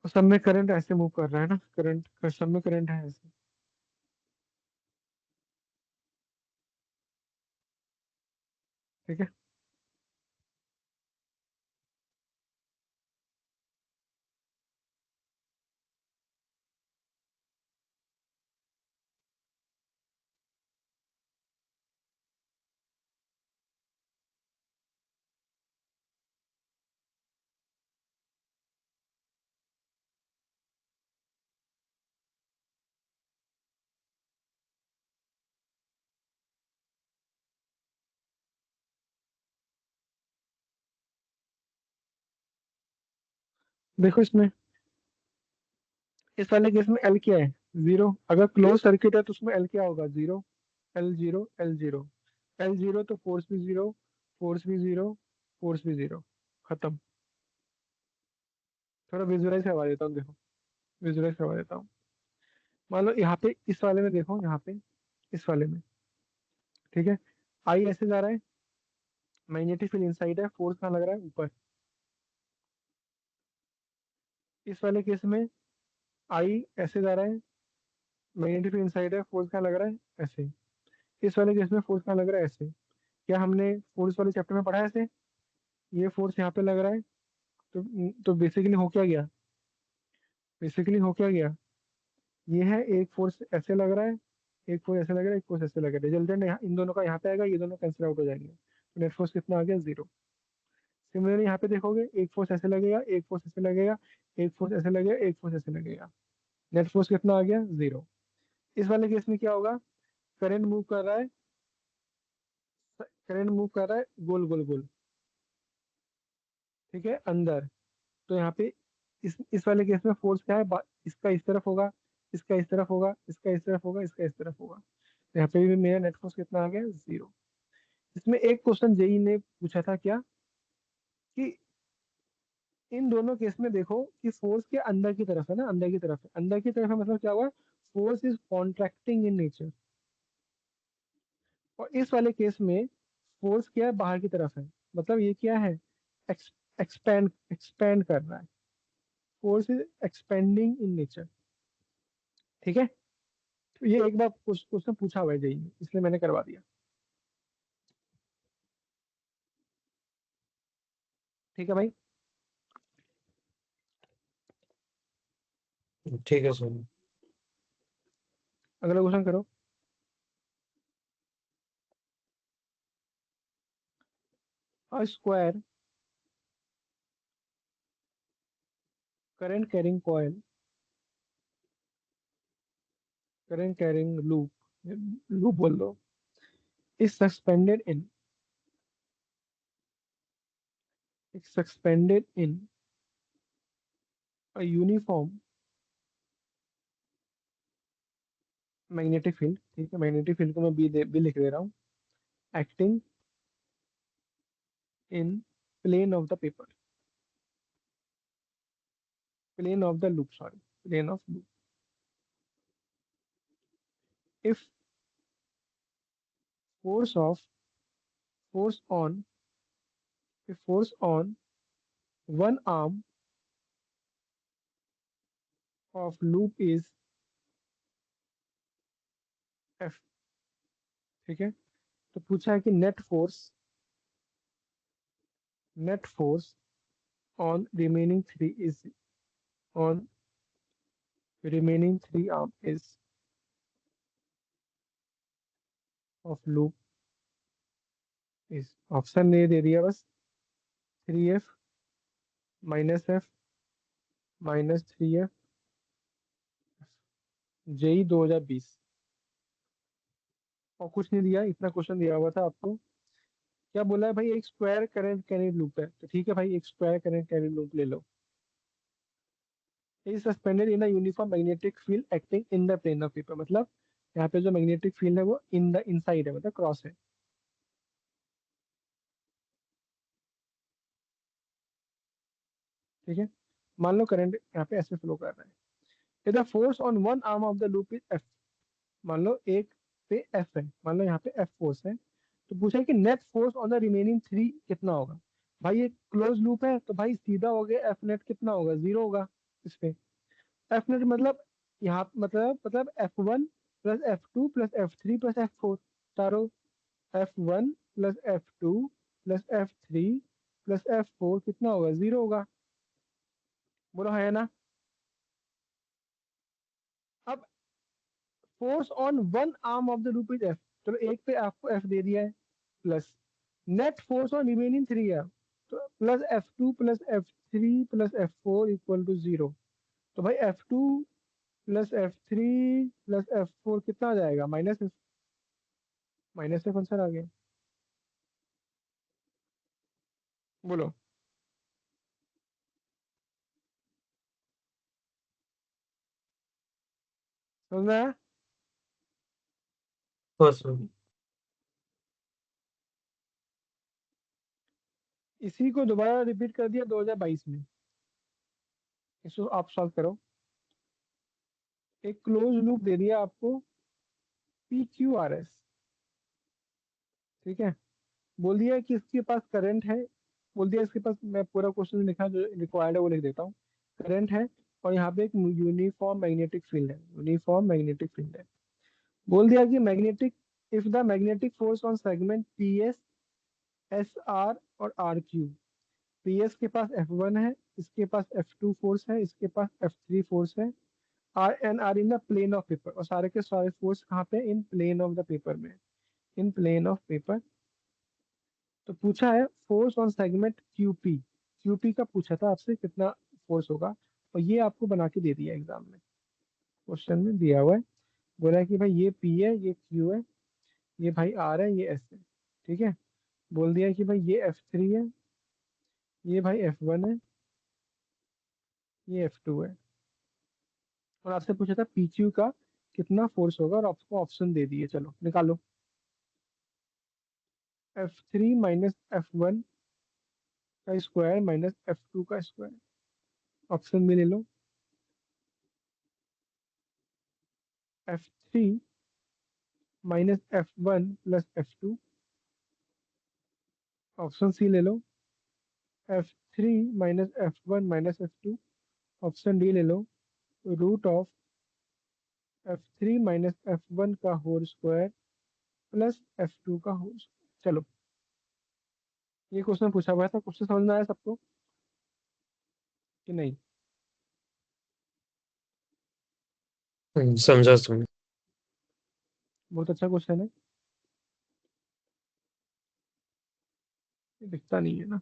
सब में करंट ऐसे मूव कर रहा है ना, करंट सब में करंट है ऐसे। ठीक है, देखो इसमें, इस वाले केस में एल क्या है? 0। अगर क्लोज सर्किट है तो उसमें एल क्या होगा? 0। L0 L0, L0 तो फोर्स भी 0, फोर्स भी 0, फोर्स भी 0, खत्म। थोड़ा विजुअलाइज करवा देता हूँ, देखो विजुअलाइज करवा देता हूँ। मान लो यहाँ पे इस वाले में देखो, यहाँ पे इस वाले में, ठीक है, आई ऐसे जा रहा है, मैग्नेटिक फील्ड इनसाइड है, फोर्स कहाँ लग रहा है? ऊपर। इस वाले केस में आई ऐसे जा रहा है, मैग्नेटिक फील्ड इनसाइड है, फोर्स कहाँ लग रहा है? ऐसे। इस वाले केस में फोर्स कहाँ लग रहा है? ऐसे। क्या हमने फोर्स वाले चैप्टर में पढ़ा है ऐसे? ये फोर्स यहाँ पे लग रहा है, तो बेसिकली हो क्या गया? बेसिकली हो क्या गया? ये है एक फोर्स ऐसे लग रहा है, एक फोर्स ऐसे लग रहा है, एक फोर्स ऐसे लग रहा है, रिजल्टेंट इन दोनों का यहाँ पे आएगा, ये दोनों कैंसिल आउट हो जाएंगे, तो नेट फोर्स कितना आ गया? 0। सिमिलरली यहाँ पे देखोगे, एक फोर्स ऐसे लगेगा, एक फोर्स ऐसे लगेगा, एक फोर्स ऐसे लगेगा, एक फोर्स ऐसे लगेगा, नेट फोर्स कितना आ गया? 0। इस वाले केस में क्या होगा? करंट मूव कर रहा है, करंट मूव कर रहा है गोल गोल गोल, ठीक है, अंदर। तो यहाँ पे इस वाले केस में फोर्स क्या है? इसका इस तरफ होगा, इसका इस तरफ होगा, इसका इस तरफ होगा, इसका इस तरफ होगा, तो यहाँ पे भी मेरा नेट फोर्स कितना आ गया? 0। इसमें एक क्वेश्चन जेई ने पूछा था क्या, कि इन दोनों केस में देखो कि फोर्स के अंदर की तरफ है ना, अंदर की तरफ है, अंदर की तरफ है, मतलब क्या हुआ? Force is contracting in nature. और इस वाले केस में फोर्स क्या है? बाहर की तरफ है, मतलब ये क्या है? एक्सपेंड एक्सपेंड कर रहा है, force is expanding in nature. ठीक है, तो ये एक बार क्वेश्चन पूछा हुआ है जेई में, इसलिए मैंने करवा दिया। ठीक है भाई, ठीक है सर। अगला क्वेश्चन करो। a square current carrying coil, current carrying loop बोल दो, is suspended in a uniform magnetic field, ठीक है, मैग्नेटिक फील्ड को मैं बी लिख दे रहा हूँ, acting in plane of the paper, plane of the loop, sorry, plane of loop. If force on if force on one arm of loop is F, ठीक है, तो पूछा है कि net force on remaining three arm is of loop is, option ने दे दिया बस 3F -F -3F जेई 2020, और कुछ नहीं दिया, इतना क्वेश्चन दिया हुआ था आपको। क्या बोला है भाई, एक स्क्वायर करंट कैरी लूप है, तो ठीक है भाई, एक स्क्वायर करंट कैरी लूप ले लो। Is suspended in a uniform magnetic field acting in the plane of paper, मतलब यहाँ पे जो मैग्नेटिक फील्ड है वो इनसाइड है, मतलब क्रॉस है। ठीक है, मान लो करंट यहाँ पे ऐसे फ्लो कर रहा है, इधर force on one arm of the loop is F, मान लो एक पे एफ है, मान लो यहाँ पे एफ फोर्स है, तो पूछा है कि net force on the remaining three कितना होगा। भाई ये क्लोज लूप है, तो भाई सीधा हो गया, एफ नेट कितना होगा, 0 होगा इस पे। एफ नेट मतलब यहाँ मतलब F1 plus F2 plus F3 plus F4, चारों, F1 plus F2 plus F3 plus F4 कितना होगा, 0 होगा। बोलो है ना। अब force on one arm of the loop is F, चलो एक पे आपको F दे दिया है, plus net force on remaining three है, तो plus F2 plus F3 plus F4 equal to 0। तो भाई F2 plus F3 plus F4 कितना आ जाएगा, माइनस एफ आंसर आ गया। बोलो, समझ में आया? First one. इसी को दोबारा रिपीट कर दिया 2022 में, इसको आप सॉल्व करो। एक क्लोज लूप दे दिया आपको PQRS, ठीक है, बोल दिया कि इसके पास करंट है, बोल दिया इसके पास, मैं पूरा क्वेश्चन लिखा जो रिक्वायर्ड है वो लिख देता हूँ, करंट है और यहाँ पे एक यूनिफॉर्म मैग्नेटिक फील्ड है, यूनिफॉर्म मैग्नेटिक फील्ड है। बोल दिया कि magnetic, if the magnetic force on segment PS SR और RQ, PS के पास F1 है, इसके पास F2 फोर्स है, इसके पास F3 फोर्स है, are in the plane of paper, और सारे के सारे फोर्स कहाँ पे, in plane of the paper में, इन प्लेन ऑफ पेपर। तो पूछा है फोर्स ऑन सेगमेंट QP का पूछा था आपसे कितना फोर्स होगा, और ये आपको बना के दे दिया एग्जाम में, क्वेश्चन में दिया हुआ है। बोला है कि भाई ये P है, ये Q है, ये भाई R है, ये S है, ठीक है। बोल दिया कि भाई ये F3 है, ये भाई F1 है, ये F2 है, और आपसे पूछा था PQ का कितना फोर्स होगा, और आपको ऑप्शन दे दिए, चलो निकालो। F3 माइनस F1 का स्क्वायर माइनस F2 का स्क्वायर, ऑप्शन में ले लो। F3 minus F1 plus F2, option C ले लो। F3 minus F1 minus F2, option D ले लो। Root of F3 minus F1 का होल स्क्वायर प्लस F2 का होल स्क्वायर। चलो, ये क्वेश्चन पूछा हुआ था, क्वेश्चन समझ में आया सबको कि नहीं? समझा समझा। बहुत अच्छा क्वेश्चन है, दिखता नहीं है ना।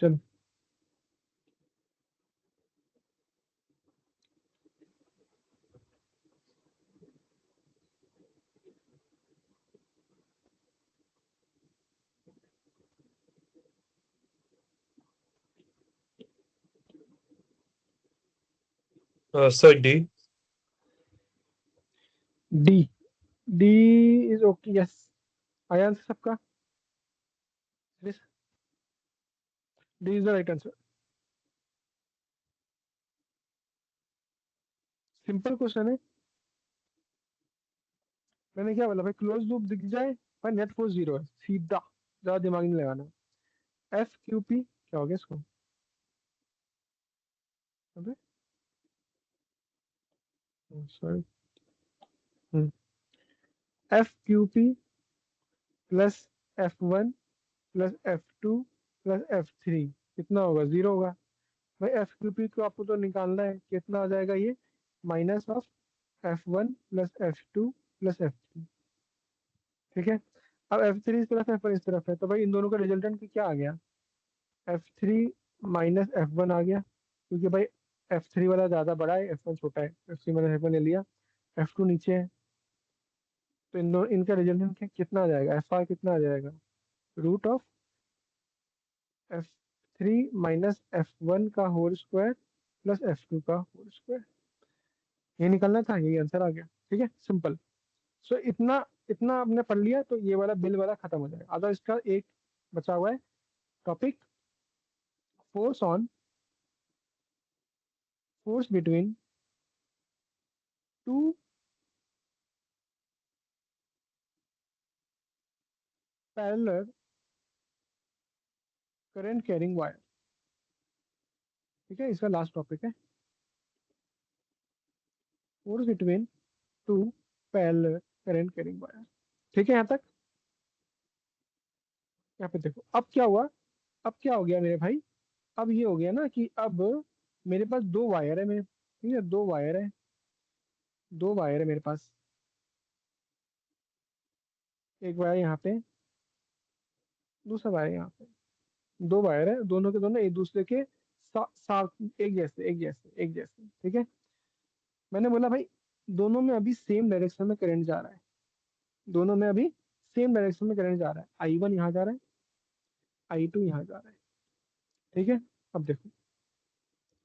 चलो sir D. D. D is okay, yes. आया आंसर सबका? D is the right answer. Simple question है। मैंने क्या बोला भाई, क्लोज लूप दिख जाए भाई, नेट फोर्स जीरो है सीधा, ज्यादा दिमाग नहीं लगाना। एफ क्यू पी क्या हो गया इसको? अबे sorry. F Q P plus F one plus F two plus F three कितना होगा? जीरो होगा। भाई एफ क्यू पी को आपको तो निकालना है, कितना आ जाएगा ये? Minus of F one plus F two plus F three. ठीक है। अब एफ थ्री इस तरफ है, एफ वन इस तरफ है, तो भाई इन दोनों का रिजल्टेंट क्या आ गया? F three minus F one आ गया, क्योंकि भाई एफ थ्री वाला ज़्यादा बड़ा है, एफ वन छोटा है, F three minus F one ले लिया। एफ टू नीचे है, तो इन दोनों इनका रिजल्टेंट कितना आ जाएगा? एफ आर कितना आ जाएगा? Root of F three minus F one का whole square plus F two का होल स्क्वायर। ये निकलना था, यही आंसर आ गया। ठीक है, सिंपल। सो इतना इतना आपने पढ़ लिया तो ये वाला बिल वाला खत्म हो जाएगा। अगर इसका एक बचा हुआ है topic, force on, force between two parallel current carrying wire. ठीक है, इसका लास्ट टॉपिक है, force between two parallel current carrying wire. ठीक है यहाँ तक? यहाँ पे देखो अब क्या हुआ, अब क्या हो गया मेरे भाई। अब ये हो गया ना कि अब मेरे पास दो वायर है मेरे, ठीक है, दो वायर है, दो वायर है मेरे पास। एक वायर यहाँ पे, दूसरा वायर यहाँ पे। दो वायर है, दोनों के दोनों एक दूसरे के साथ, एक जैसे एक जैसे एक जैसे। ठीक है। मैंने बोला भाई दोनों में अभी सेम डायरेक्शन में करंट जा रहा है, दोनों में अभी सेम डायरेक्शन में करंट जा रहा है। आई वन यहाँ जा रहा है, आई टू यहाँ जा रहा है। ठीक है। अब देखो,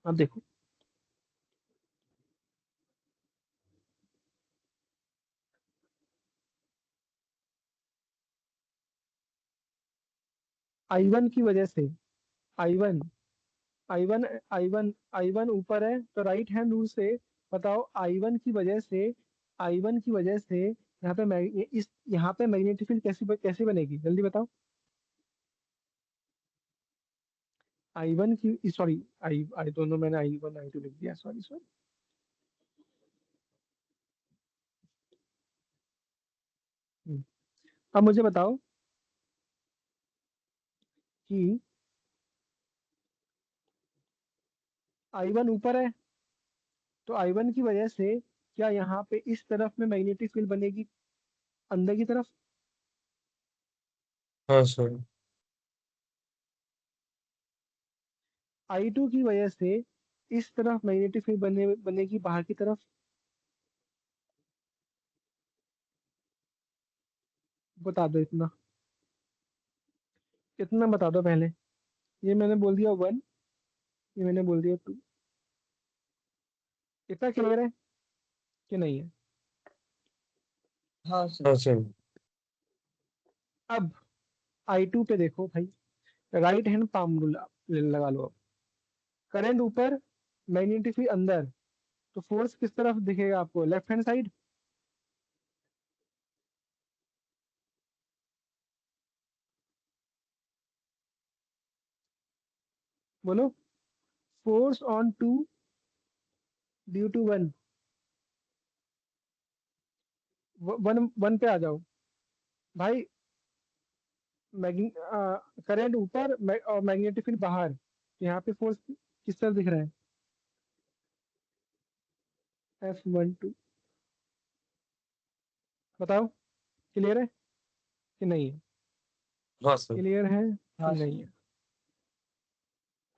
अब देखो, आई वन की वजह से, I one I one I one I one ऊपर है, तो राइट हैंड रूल से बताओ, आई वन की वजह से, आई वन की वजह से यहाँ पे इस यहाँ पे मैग्नेटिक फील्ड कैसी बनेगी, जल्दी बताओ। आई वन की, सॉरी, आई आई दोनों मैंने आई वन आई टू लिख दिया, सॉरी सॉरी। अब मुझे बताओ कि आई वन ऊपर है, तो आई वन की वजह से क्या यहाँ पे इस तरफ में मैग्नेटिक फील्ड बनेगी, अंदर की तरफ? हाँ सर। आई टू की वजह से इस तरफ मैग्नेटिक फील्ड बनेगी बाहर की तरफ। बता दो इतना, इतना बता दो पहले। ये मैंने बोल दिया वन, ये मैंने बोल दिया टू। इतना क्लियर है कि नहीं है? हाँ हाँ सर। सर। अब आई टू पे देखो भाई, राइट हैंड पाम रूल लगा लो। अब करंट ऊपर, मैग्नेटिक फील्ड अंदर, तो फोर्स किस तरफ दिखेगा आपको? Left hand side. बोलो। Force on two due to one, one one पे आ जाओ भाई। करंट ऊपर और मैग्नेटिक फील्ड बाहर, यहाँ पे फोर्स किस तरफ दिख रहा है? F12 बताओ, क्लियर है कि नहीं है? हाँ सर। क्लियर है हाँ कि सर। नहीं है?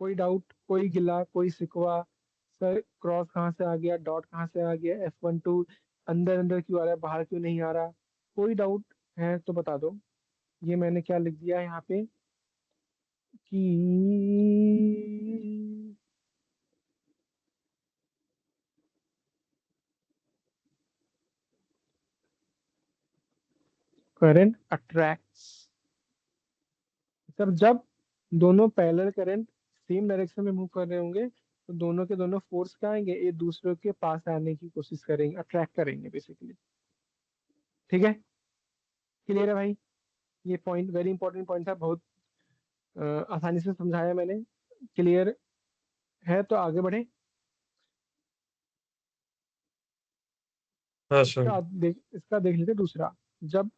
कोई डाउट, कोई गिला, कोई शिकवा? सर क्रॉस कहाँ से आ गया, डॉट कहाँ से आ गया, F12 अंदर अंदर क्यों आ रहा है, बाहर क्यों नहीं आ रहा? कोई डाउट है तो बता दो। ये मैंने क्या लिख दिया है यहाँ पे कि करंट अट्रैक्ट्स। सर जब दोनों पैरेलल करंट सेम डायरेक्शन में मूव कर रहे होंगे तो दोनों के दोनों फोर्स क्या आएंगे, एक दूसरे के पास आने की कोशिश करेंगे, अट्रैक्ट करेंगे बेसिकली। ठीक है, क्लियर है भाई? ये पॉइंट वेरी इंपॉर्टेंट पॉइंट था, बहुत आसानी से समझाया मैंने। क्लियर है तो आगे बढ़े। हाँ सर। इसका देख लेते हैं दूसरा। जब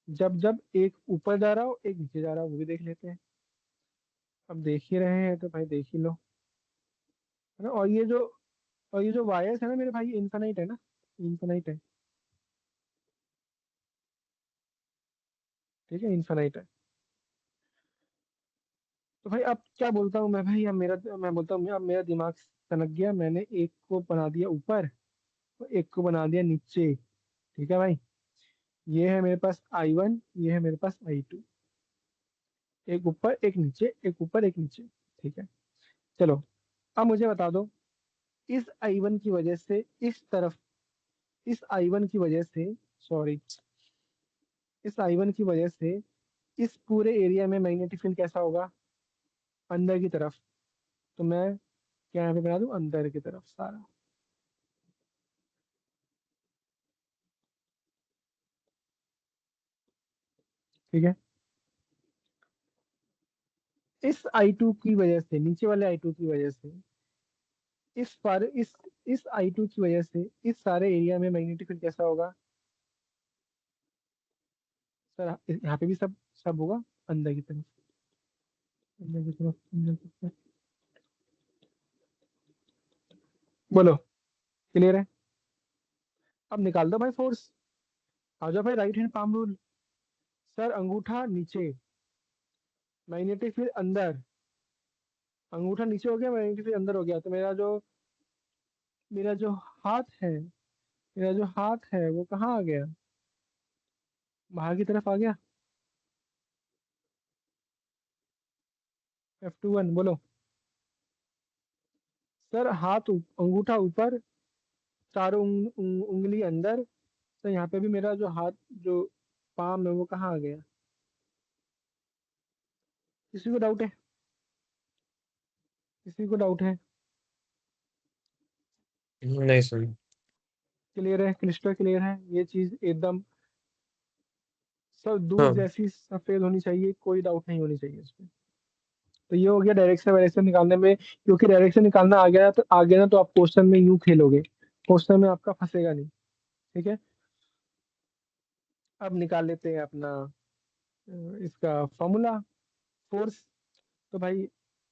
जब जब एक ऊपर जा रहा हो एक नीचे जा रहा हो, वो भी देख लेते हैं। अब देख ही रहे हैं तो भाई देख ही लो, है ना? और ये जो वायर्स है ना मेरे भाई, इनफाइनाइट है ना, इनफाइनाइट है। ठीक है, इनफाइनाइट है। तो भाई अब क्या बोलता हूँ मैं भाई, अब मैं बोलता हूँ अब मेरा दिमाग सनक गया, मैंने एक को बना दिया ऊपर और एक को बना दिया नीचे। ठीक है भाई, ये है मेरे पास I1, ये है मेरे पास I2। एक ऊपर एक नीचे, एक ऊपर एक नीचे। ठीक है, चलो अब मुझे बता दो, इस I1 की वजह से इस तरफ, इस I1 की वजह से, सॉरी, इस I1 की वजह से इस पूरे एरिया में मैग्नेटिक फील्ड कैसा होगा? अंदर की तरफ। तो मैं क्या यहाँ पे बना दूं, अंदर की तरफ सारा। ठीक है, इस I2 की वजह से, नीचे वाले I2 की वजह से, इस I2 की वजह से इस सारे एरिया में मैग्नेटिक फील्ड कैसा होगा? सर यहाँ पे भी सब सब होगा, अंदर की तरफ, अंदर की तरफ, अंदर की तरफ। बोलो, क्लियर है? अब निकाल दो भाई फोर्स। आ जाओ भाई, right hand palm rule. Sir अंगूठा नीचे, मैग्नेटिक फील्ड अंदर। अंगूठा नीचे हो गया, मैग्नेटिक फील्ड अंदर हो गया, तो मेरा जो हाथ है, मेरा जो हाथ है वो कहाँ आ गया? बाहर की तरफ आ गया। F21 बोलो। सर अंगूठा ऊपर, चारों उंगली अंदर। तो यहाँ पे भी मेरा जो हाथ, जो पाम है वो कहाँ आ गया? किसी को डाउट है? किसी को डाउट है? नहीं सर। क्लियर है, क्रिस्टल क्लियर है ये चीज एकदम। सब दूध हाँ जैसी सफेद होनी चाहिए, कोई डाउट नहीं होनी चाहिए इसमें। तो ये हो गया डायरेक्शन वायरेक्शन निकालने में, क्योंकि डायरेक्शन निकालना आ गया ना तो आप क्वेश्चन में यूं खेलोगे, क्वेश्चन में आपका फंसेगा नहीं। ठीक है, अब निकाल लेते हैं अपना इसका फॉर्मूला, फोर्स। तो भाई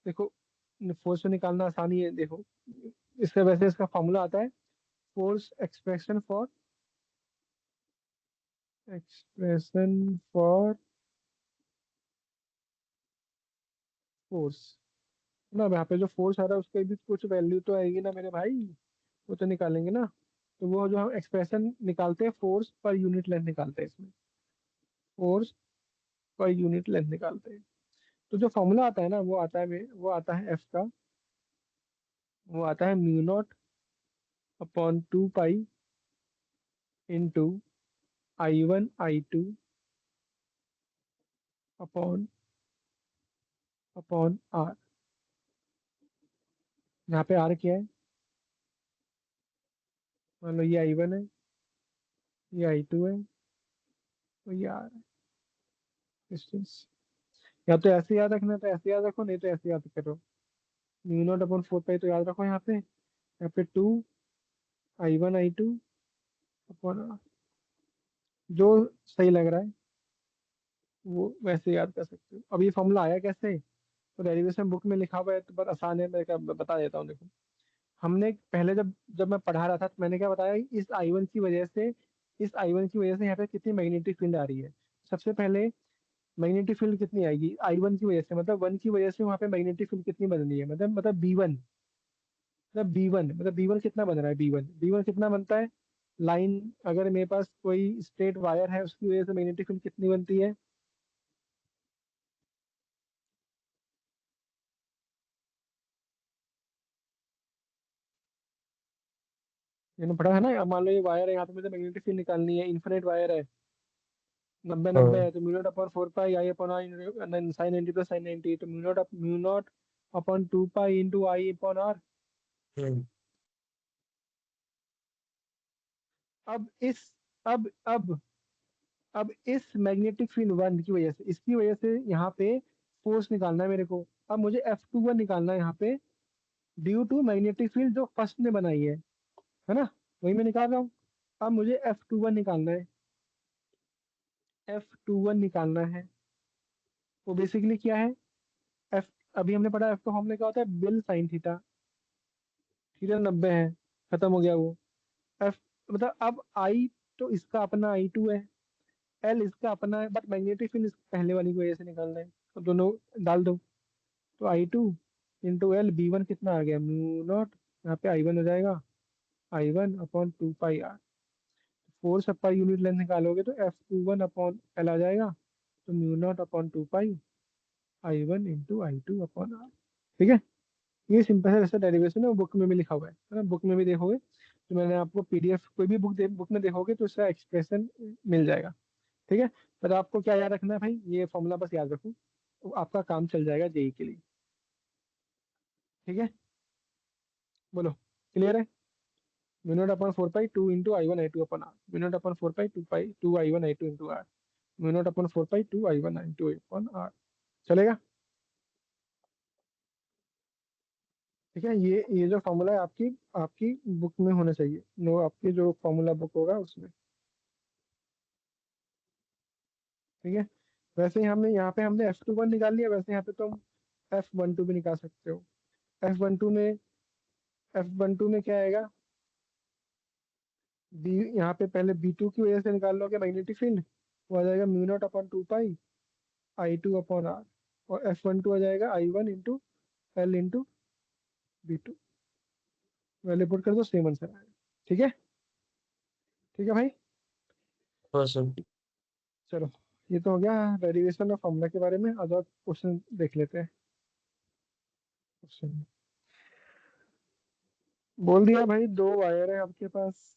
देखो, फोर्स को निकालना आसानी है, देखो इसका वैसे इसका फॉर्मूला आता है, फोर्स एक्सप्रेशन फॉर फोर्स। ना अब यहाँ पे जो फोर्स आ रहा है उसकी भी कुछ वैल्यू तो आएगी ना मेरे भाई, वो तो निकालेंगे ना। तो वो जो हम एक्सप्रेशन निकालते हैं, फोर्स पर यूनिट लेंथ निकालते हैं इसमें, फोर्स पर यूनिट लेंथ निकालते हैं। तो जो फॉर्मूला आता है ना वो आता है एफ का, वो आता है μ0/2 pi into I1 I2 upon upon R. यहाँ पे आर क्या है? मान लो ये I1 है, ये I2 है और ये आर है, डिस्टेंस। या तो ऐसे याद रखना है तो ऐसे याद रखो, नहीं तो ऐसे याद करो। μ0/4 पाई तो याद रखो यहाँ पे 2 I1 I2 अपॉन आर। जो सही लग रहा है वो वैसे याद कर सकते हो। अब ये फॉर्मूला आया कैसे? तो डेरिवेशन बुक में लिखा हुआ है तो बहुत आसान है, मैं क्या बता देता हूँ। देखो, हमने पहले जब जब मैं पढ़ा रहा था तो मैंने क्या बताया, इस आई वन की वजह से, इस आई वन की वजह से यहाँ पे कितनी मैग्नेटिक फील्ड आ रही है। सबसे पहले मैग्नेटिक फील्ड कितनी आएगी आई वन की वजह से, मतलब वन की वजह से वहाँ पे मैग्नेटिक फील्ड कितनी बन रही है, मतलब बी वन, मतलब बी वन कितना बन रहा है, बी वन कितना बनता है। लाइन, अगर मेरे पास कोई स्ट्रेट वायर है उसकी वजह से मैग्नेटिक फील्ड कितनी बनती है। मैंने पढ़ा है ना, अब मान लो ये वायर है, यहाँ पे मुझे मैग्नेटिक फील्ड निकालनी है, इन्फिनिट वायर है, 90 90 हाँ। है, तो mu naught upon 4 pi I upon I sine 90 plus sine 90, तो mu naught upon 2 pi into I upon R. Hmm. अब इस अब अब इस मैग्नेटिक फील्ड वन की वजह से, इसकी वजह से यहाँ पे फोर्स निकालना है मेरे को। अब मुझे F21 निकालना है यहाँ पे, ड्यू टू मैग्नेटिक फील्ड जो फर्स्ट ने बनाई है ना, वही मैं निकाल रहा हूँ। अब मुझे F21 निकालना है, F21 निकालना है। वो बेसिकली क्या है, एफ, अभी हमने पढ़ा एफ का फॉर्मूला क्या होता है, बिल साइन थीटा, थीटा 90 है, खत्म हो गया वो। एफ, मतलब अब आई, तो इसका अपना I2 है, एल इसका अपना है, बट मैग्नेटिक फील्ड पहले वाली की वजह से निकालना है, तो दोनों डाल दो। तो I2 into L, B one कितना आ गया, म्यू नॉट, यहाँ पे I1 हो जाएगा, I1 upon 2 pi R. Force per unit length निकालोगे तो F21 अपॉन एल आ जाएगा, तो mu naught upon 2 pi I1 into I2 upon R. ठीक है, ये सिंपल है, वैसे डेरिवेशन है, वो बुक में भी लिखा हुआ है ना, बुक में भी देखोगे तो मैंने आपको पीडीएफ, कोई भी बुक में देखोगे तो इसका एक्सप्रेशन मिल जाएगा। ठीक है, पर आपको क्या याद रखना है भाई, ये फॉर्मूला बस याद रखो, तो आपका काम चल जाएगा जेई के लिए। ठीक है, बोलो, क्लियर है। Mu naught upon 4 pi 2 into I1 I2 upon R, mu naught upon 4 pi 2 pi 2 I1 I2 into R, mu naught upon 4 pi 2 I1 I2 upon R. चलेगा। ठीक है, ये जो फॉर्मूला है आपकी आपकी बुक में होना चाहिए, नो, आपकी जो फॉर्मूला बुक होगा उसमें। ठीक है, वैसे ही हमने यहाँ पे हमने F21 निकाल लिया, वैसे यहाँ पे तुम F12 भी निकाल सकते हो। F12 में F12 में क्या आएगा, बी, यहाँ पे पहले B2 की वजह से निकाल लोगे मैग्नेटिक फील्ड, वो आ जाएगा mu naught upon 2 pi I2 upon R, और F12 आ जाएगा I1 into L into B2, value put कर दो, सेम आंसर आएगा। ठीक है, ठीक है भाई। हाँ सर। चलो, ये तो हो गया डेरिवेशन और फॉर्मूला के बारे में, आज और क्वेश्चन देख लेते हैं। क्वेश्चन बोल दिया भाई, दो वायर है आपके पास।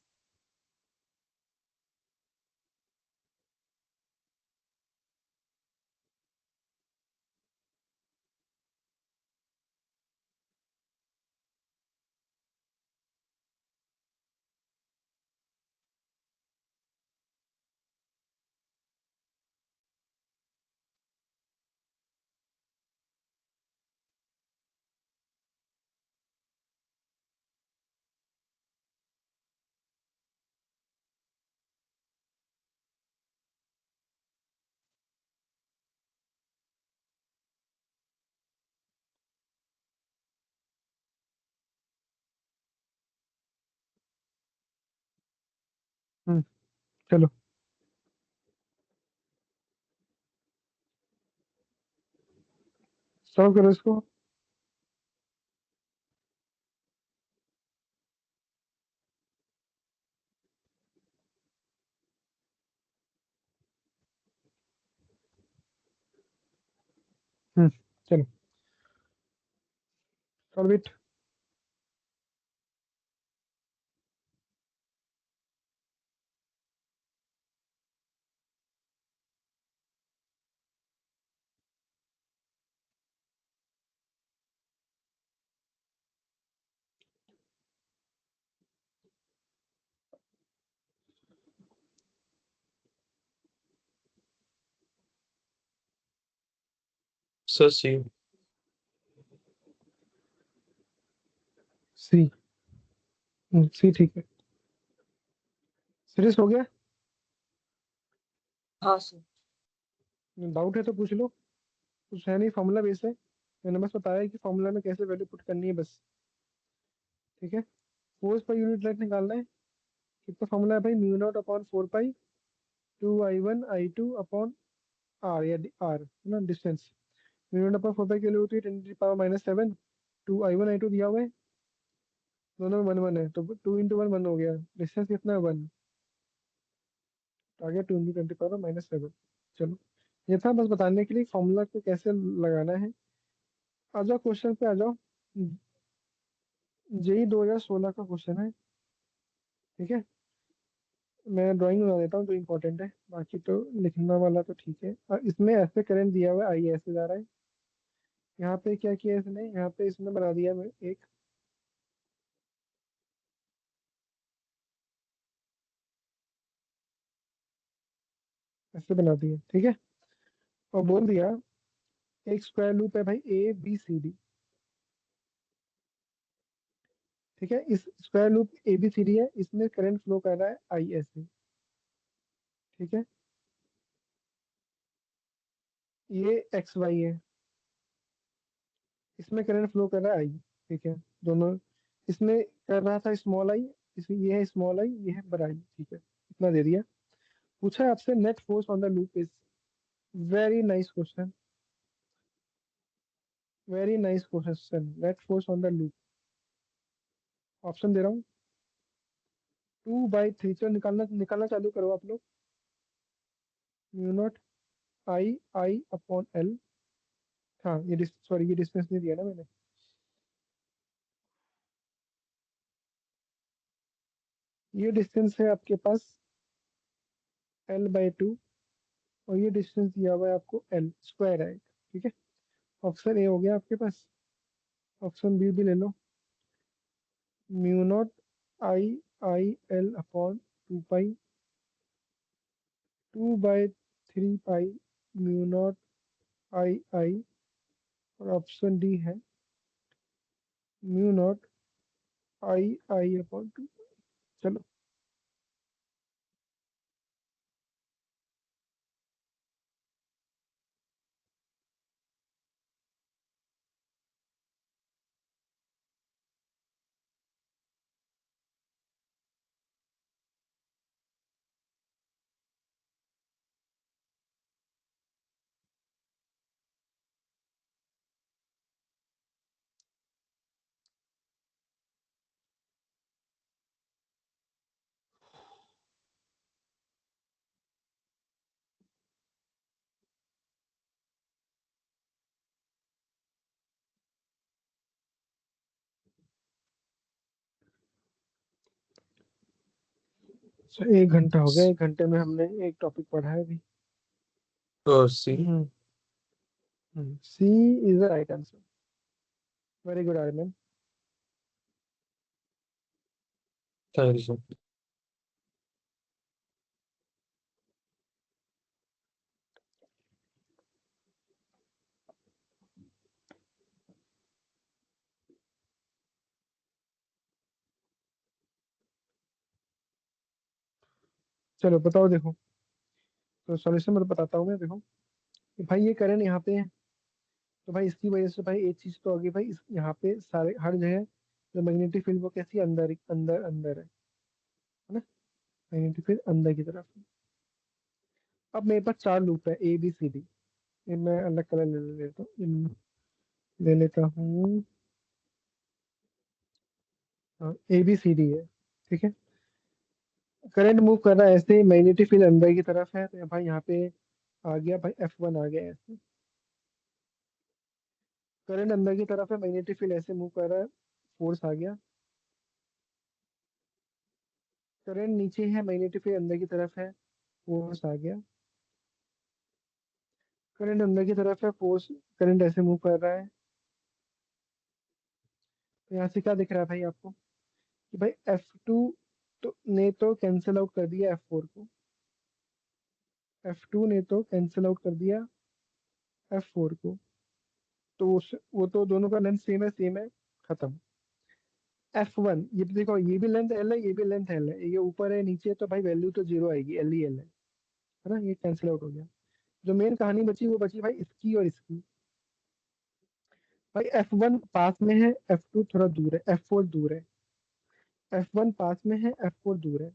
हम्म, चलो सॉल्व करो इसको। हम्म, चलो सॉल्व इट। सर सी। सी, सी ठीक है। सीरियस हो गया, हाँ सर। डाउट है तो पूछ लो, कुछ है नहीं, फॉर्मूला बेस है। मैंने बस बताया कि फॉर्मूला में कैसे वैल्यू पुट करनी है बस। ठीक है, फोर्स पर यूनिट लेंथ निकालना है। कितना फॉर्मूला है भाई, mu naught upon 4 pi 2I1 I2 upon R, या आर है ना distance. Mu naught upon 4 pi के लिए होती है 10⁻⁷ 2I1 I2 दिया हुआ है, दोनों में 1 1 है तो 2 × 1 1 हो गया। डिस्टेंस कितना है 1, आ गया 2 × 10⁻⁷। चलो, ये था बस बताने के लिए फॉर्मूला को कैसे लगाना है। आ जाओ क्वेश्चन पे आ जाओ। जेई 2016 का क्वेश्चन है। ठीक है, मैं ड्राइंग बना देता हूँ जो इम्पोर्टेंट है, बाकी तो लिखना वाला तो ठीक है। और इसमें ऐसे करंट दिया हुआ है, आई ऐसे जा रहा है। यहाँ पे क्या किया इसने, यहाँ पे इसने बना दिया एक, ऐसे बना दिया। ठीक है, और बोल दिया एक स्क्वायर लूप है भाई ABCD। ठीक है, इस स्क्वायर लूप ABCD है, इसमें करंट फ्लो कर रहा है आई ऐसे। ठीक है, ये XY है, इसमें करंट फ्लो कर रहा है आई। ठीक है, दोनों इसमें कर रहा था स्मॉल आई, इसमें ये है स्मॉल आई, ये है बड़ा आई। ठीक है, इतना दे दिया। पूछा है आपसे net force on the loop is, very nice question, very nice question. Net force on the loop, option दे रहा हूँ 2/3। चलो निकालना निकालना चालू करो आप लोग। Mu naught I upon L। हाँ ये सॉरी ये डिस्टेंस नहीं दिया ना मैंने। ये डिस्टेंस है आपके पास L/2, और ये डिस्टेंस दिया हुआ है आपको L स्क्वायर है। ठीक है, ऑप्शन ए हो गया आपके पास। ऑप्शन बी भी ले लो, mu naught I L upon 2 pi 2/3 pi mu naught I। और ऑप्शन डी है म्यू नॉट I अपॉन 2। चलो, so 1 घंटा हो गया, 1 घंटे में हमने एक टॉपिक पढ़ा है अभी। C. C is the right answer, very good Aryan. Thank you sir. चलो बताओ, देखो तो सॉल्यूशन मैं बताता हूँ मैं। देखो कि भाई ये करंट यहाँ पे है, तो भाई इसकी वजह से भाई एक चीज तो होगी भाई, इस यहाँ पे सारे हर जगह जो मैग्नेटिक फील्ड वो कैसी अंदर अंदर अंदर है ना, मैग्नेटिक फील्ड अंदर की तरफ है। अब मेरे पास 4 लूप है ABCD, ये मैं अलग कलर ले लेता हूँ, ले लेता हूँ। ABCD है। ठीक है, करंट मूव कर रहा है ऐसे, मैग्नेटिक फील्ड अंदर की तरफ है, तो भाई यहाँ पे आ गया भाई F1 आ गया ऐसे। करंट अंदर की तरफ है, मैग्नेटिक फील्ड ऐसे मूव कर रहा है, फोर्स आ गया। करंट नीचे है, मैग्नेटिक फील्ड अंदर की तरफ है, फोर्स आ गया। करंट अंदर की तरफ है, फोर्स, करंट ऐसे मूव कर रहा है। तो यहाँ से क्या दिख रहा है भाई आपको कि भाई F2 तो ने तो कैंसिल आउट कर दिया F4 को, F2 ने तो कैंसिल आउट कर दिया F4 को, तो वो तो दोनों का लेंथ सेम है, सेम है, खत्म। F1 ये भी देखो, ये भी लेंथ L है, ये भी लेंथ L है, ये ऊपर है नीचे, तो भाई वैल्यू तो जीरो आएगी, L ही L है ना, ये कैंसिल आउट हो गया। जो मेन कहानी बची वो बची भाई इसकी और इसकी। भाई F1 पास में है, F2 थोड़ा दूर है, F4 दूर है। F1 पास में है, F4 दूर है।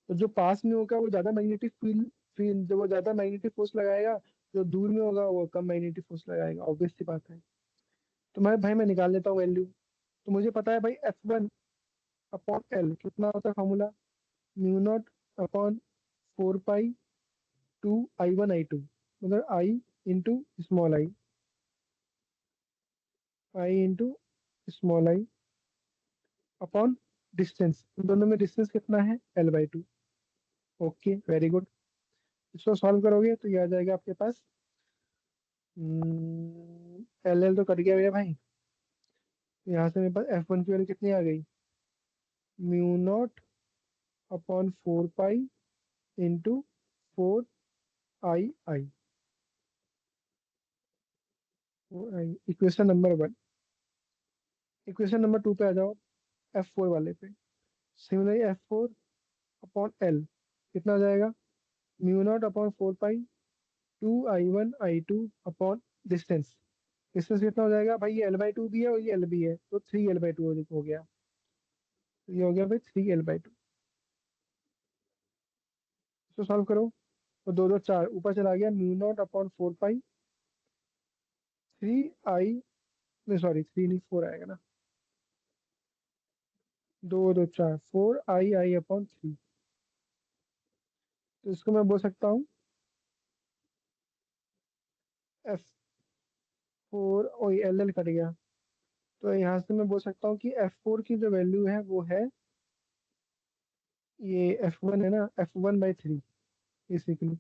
तो जो पास में होगा वो ज्यादा मैग्नेटिक फील्ड फील्ड जो वो ज्यादा मैग्नेटिक फोर्स लगाएगा, जो दूर में होगा वो कम मैग्नेटिक फोर्स लगाएगा, ऑब्वियस सी बात है। तो मैं भाई मैं निकाल लेता हूँ वैल्यू। तो मुझे पता है भाई F1 अपॉन एल कितना होता है formula, mu naught upon 4 pi 2 I1 I2, मतलब I into small I into small I upon distance, इन दोनों में डिस्टेंस कितना है, L/2। Okay very good. इसको सॉल्व करोगे तो ये आ जाएगा आपके पास, एल एल तो कट गया मेरा भाई। यहाँ से मेरे पास F1 की वैल्यू कितनी आ गई, mu naught upon 4 pi into 4 I। Equation number 1। Equation number 2 पे आ जाओ, F4 वाले पे। सिमिलरली F4 अपॉन एल कितना हो जाएगा, mu naught upon 4 pi 2 I1 I2 upon distance. Distance कितना हो जाएगा भाई, ये L/2 भी है और ये L भी है, तो 3L/2 हो गया। तो ये हो गया भाई 3L/2। इसको सॉल्व करो तो 2 2 4 ऊपर चला गया, mu naught upon 4 pi 3 I, नहीं सॉरी 3 नहीं 4 आएगा ना, 2 2 4 4 I अपॉन 3। तो इसको मैं बोल सकता हूँ F4, O L L cut गया। तो यहाँ से मैं बोल सकता हूँ कि F4 की जो वैल्यू है वो है, ये F1 है ना, F1/3 basically.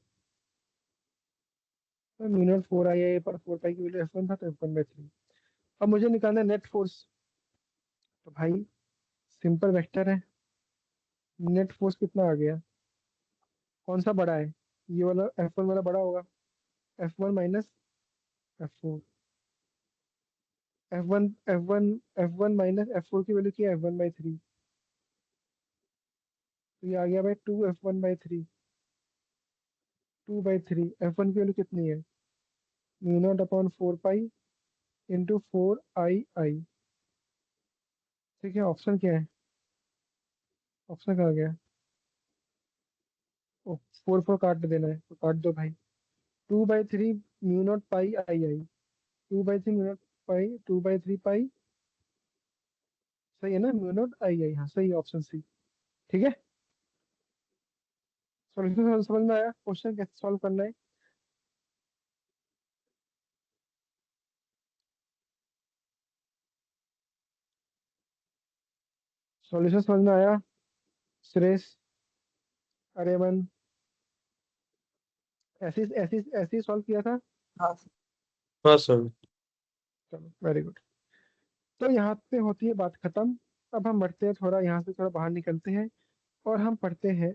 Mu naught 4 I पर 4 पाई की वैल्यू F1 था, तो F1/3। अब मुझे निकालना है नेट फोर्स। तो भाई सिंपल वेक्टर है, नेट फोर्स कितना आ गया, कौन सा बड़ा है, ये वाला F1 वाला बड़ा होगा, F1 minus F4। F1 minus F4 की वैल्यू क्या है, F1/3। तो ये आ गया भाई 2 F1/3। 2/3 F1 की वैल्यू कितनी है, mu naught upon 4 pi into 4 I। ठीक है, ऑप्शन क्या है, ऑप्शन कहाँ गया, ओ 4 4 काट देना है तो काट दो भाई। 2/3 म्यू नॉट पाई आई। 2/3 म्यू नॉट पाई 2/3 पाई, सही है ना, म्यू नॉट आई, हाँ सही, ऑप्शन सी। ठीक है, सॉल्यूशन समझ में आया, क्वेश्चन कैसे सॉल्व करना है। सॉल्यूशन समझ में आया सुरेश, अरेमन, ऐसे ऐसे ऐसे ही सॉल्व किया था। हाँ सर। हाँ सर। चलो वेरी गुड। तो यहाँ पे होती है बात खत्म। अब हम बढ़ते हैं, थोड़ा यहाँ से थोड़ा बाहर निकलते हैं और हम पढ़ते हैं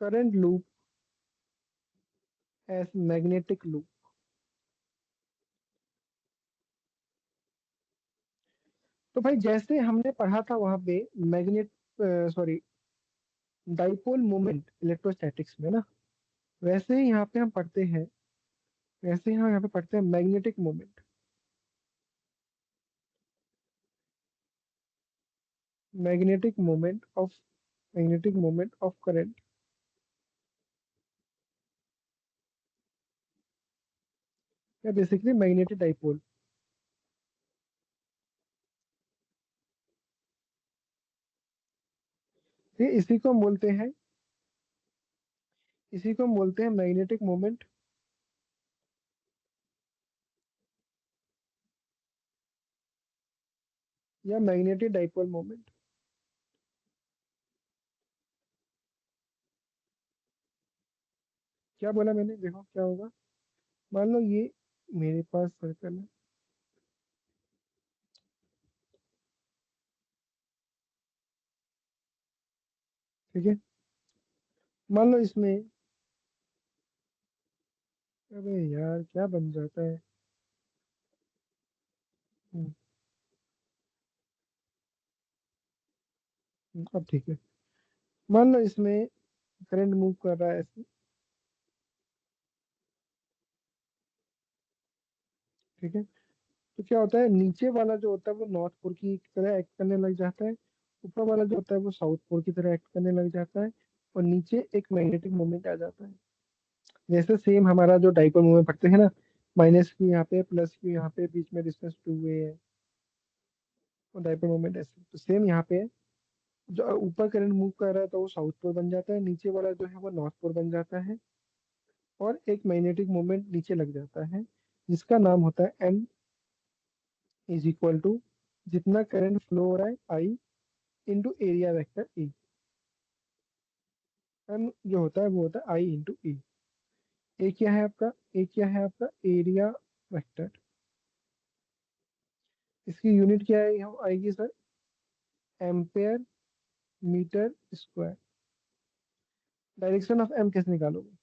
current loop as magnetic loop. तो भाई जैसे हमने पढ़ा था वहां पे magnet, sorry, dipole moment electrostatics में ना, वैसे ही यहाँ पे हम पढ़ते हैं, वैसे ही हम यहाँ पे पढ़ते हैं magnetic moment. Magnetic moment of magnetic moment of current, या बेसिकली मैग्नेटिक डाइपोल। ये इसी को हम बोलते हैं मैग्नेटिक मोमेंट या मैग्नेटिक डाइपोल मोमेंट। क्या बोला मैंने, देखो क्या होगा। मान लो ये मेरे पास सर्कल है, ठीक है। मान लो इसमें, अबे यार क्या बन जाता है। हम्म, अब ठीक है। मान लो इसमें करंट मूव कर रहा है ऐसे, ठीक है, तो क्या होता है, नीचे वाला जो होता है वो नॉर्थ पोल की तरह एक्ट करने लग जाता है, ऊपर वाला जो होता है वो साउथ पोल की तरह एक्ट करने लग जाता है, और नीचे एक मैग्नेटिक मोमेंट आ जाता है। जैसे सेम हमारा जो डाइपोल मोमेंट पढ़ते हैं ना, माइनस क्यू यहाँ पे, प्लस क्यू यहाँ पे, बीच में डिस्टेंस 2a है, और डाइपोल मोमेंट ऐसे, तो सेम यहाँ पे है। जो ऊपर करंट मूव कर रहा है तो वो साउथ पोल बन जाता है, नीचे वाला जो है वो नॉर्थ पोल बन जाता है, और एक मैग्नेटिक मोमेंट नीचे लग जाता है, जिसका नाम होता है M इज इक्वल टू जितना करंट फ्लो हो रहा है I into area vector E। M जो होता है वो होता है I इंटू E। ए क्या है आपका, ए क्या है आपका एरिया वेक्टर। इसकी यूनिट क्या है, हम आएगी sir, ampere metre square. Direction of M कैसे निकालोगे?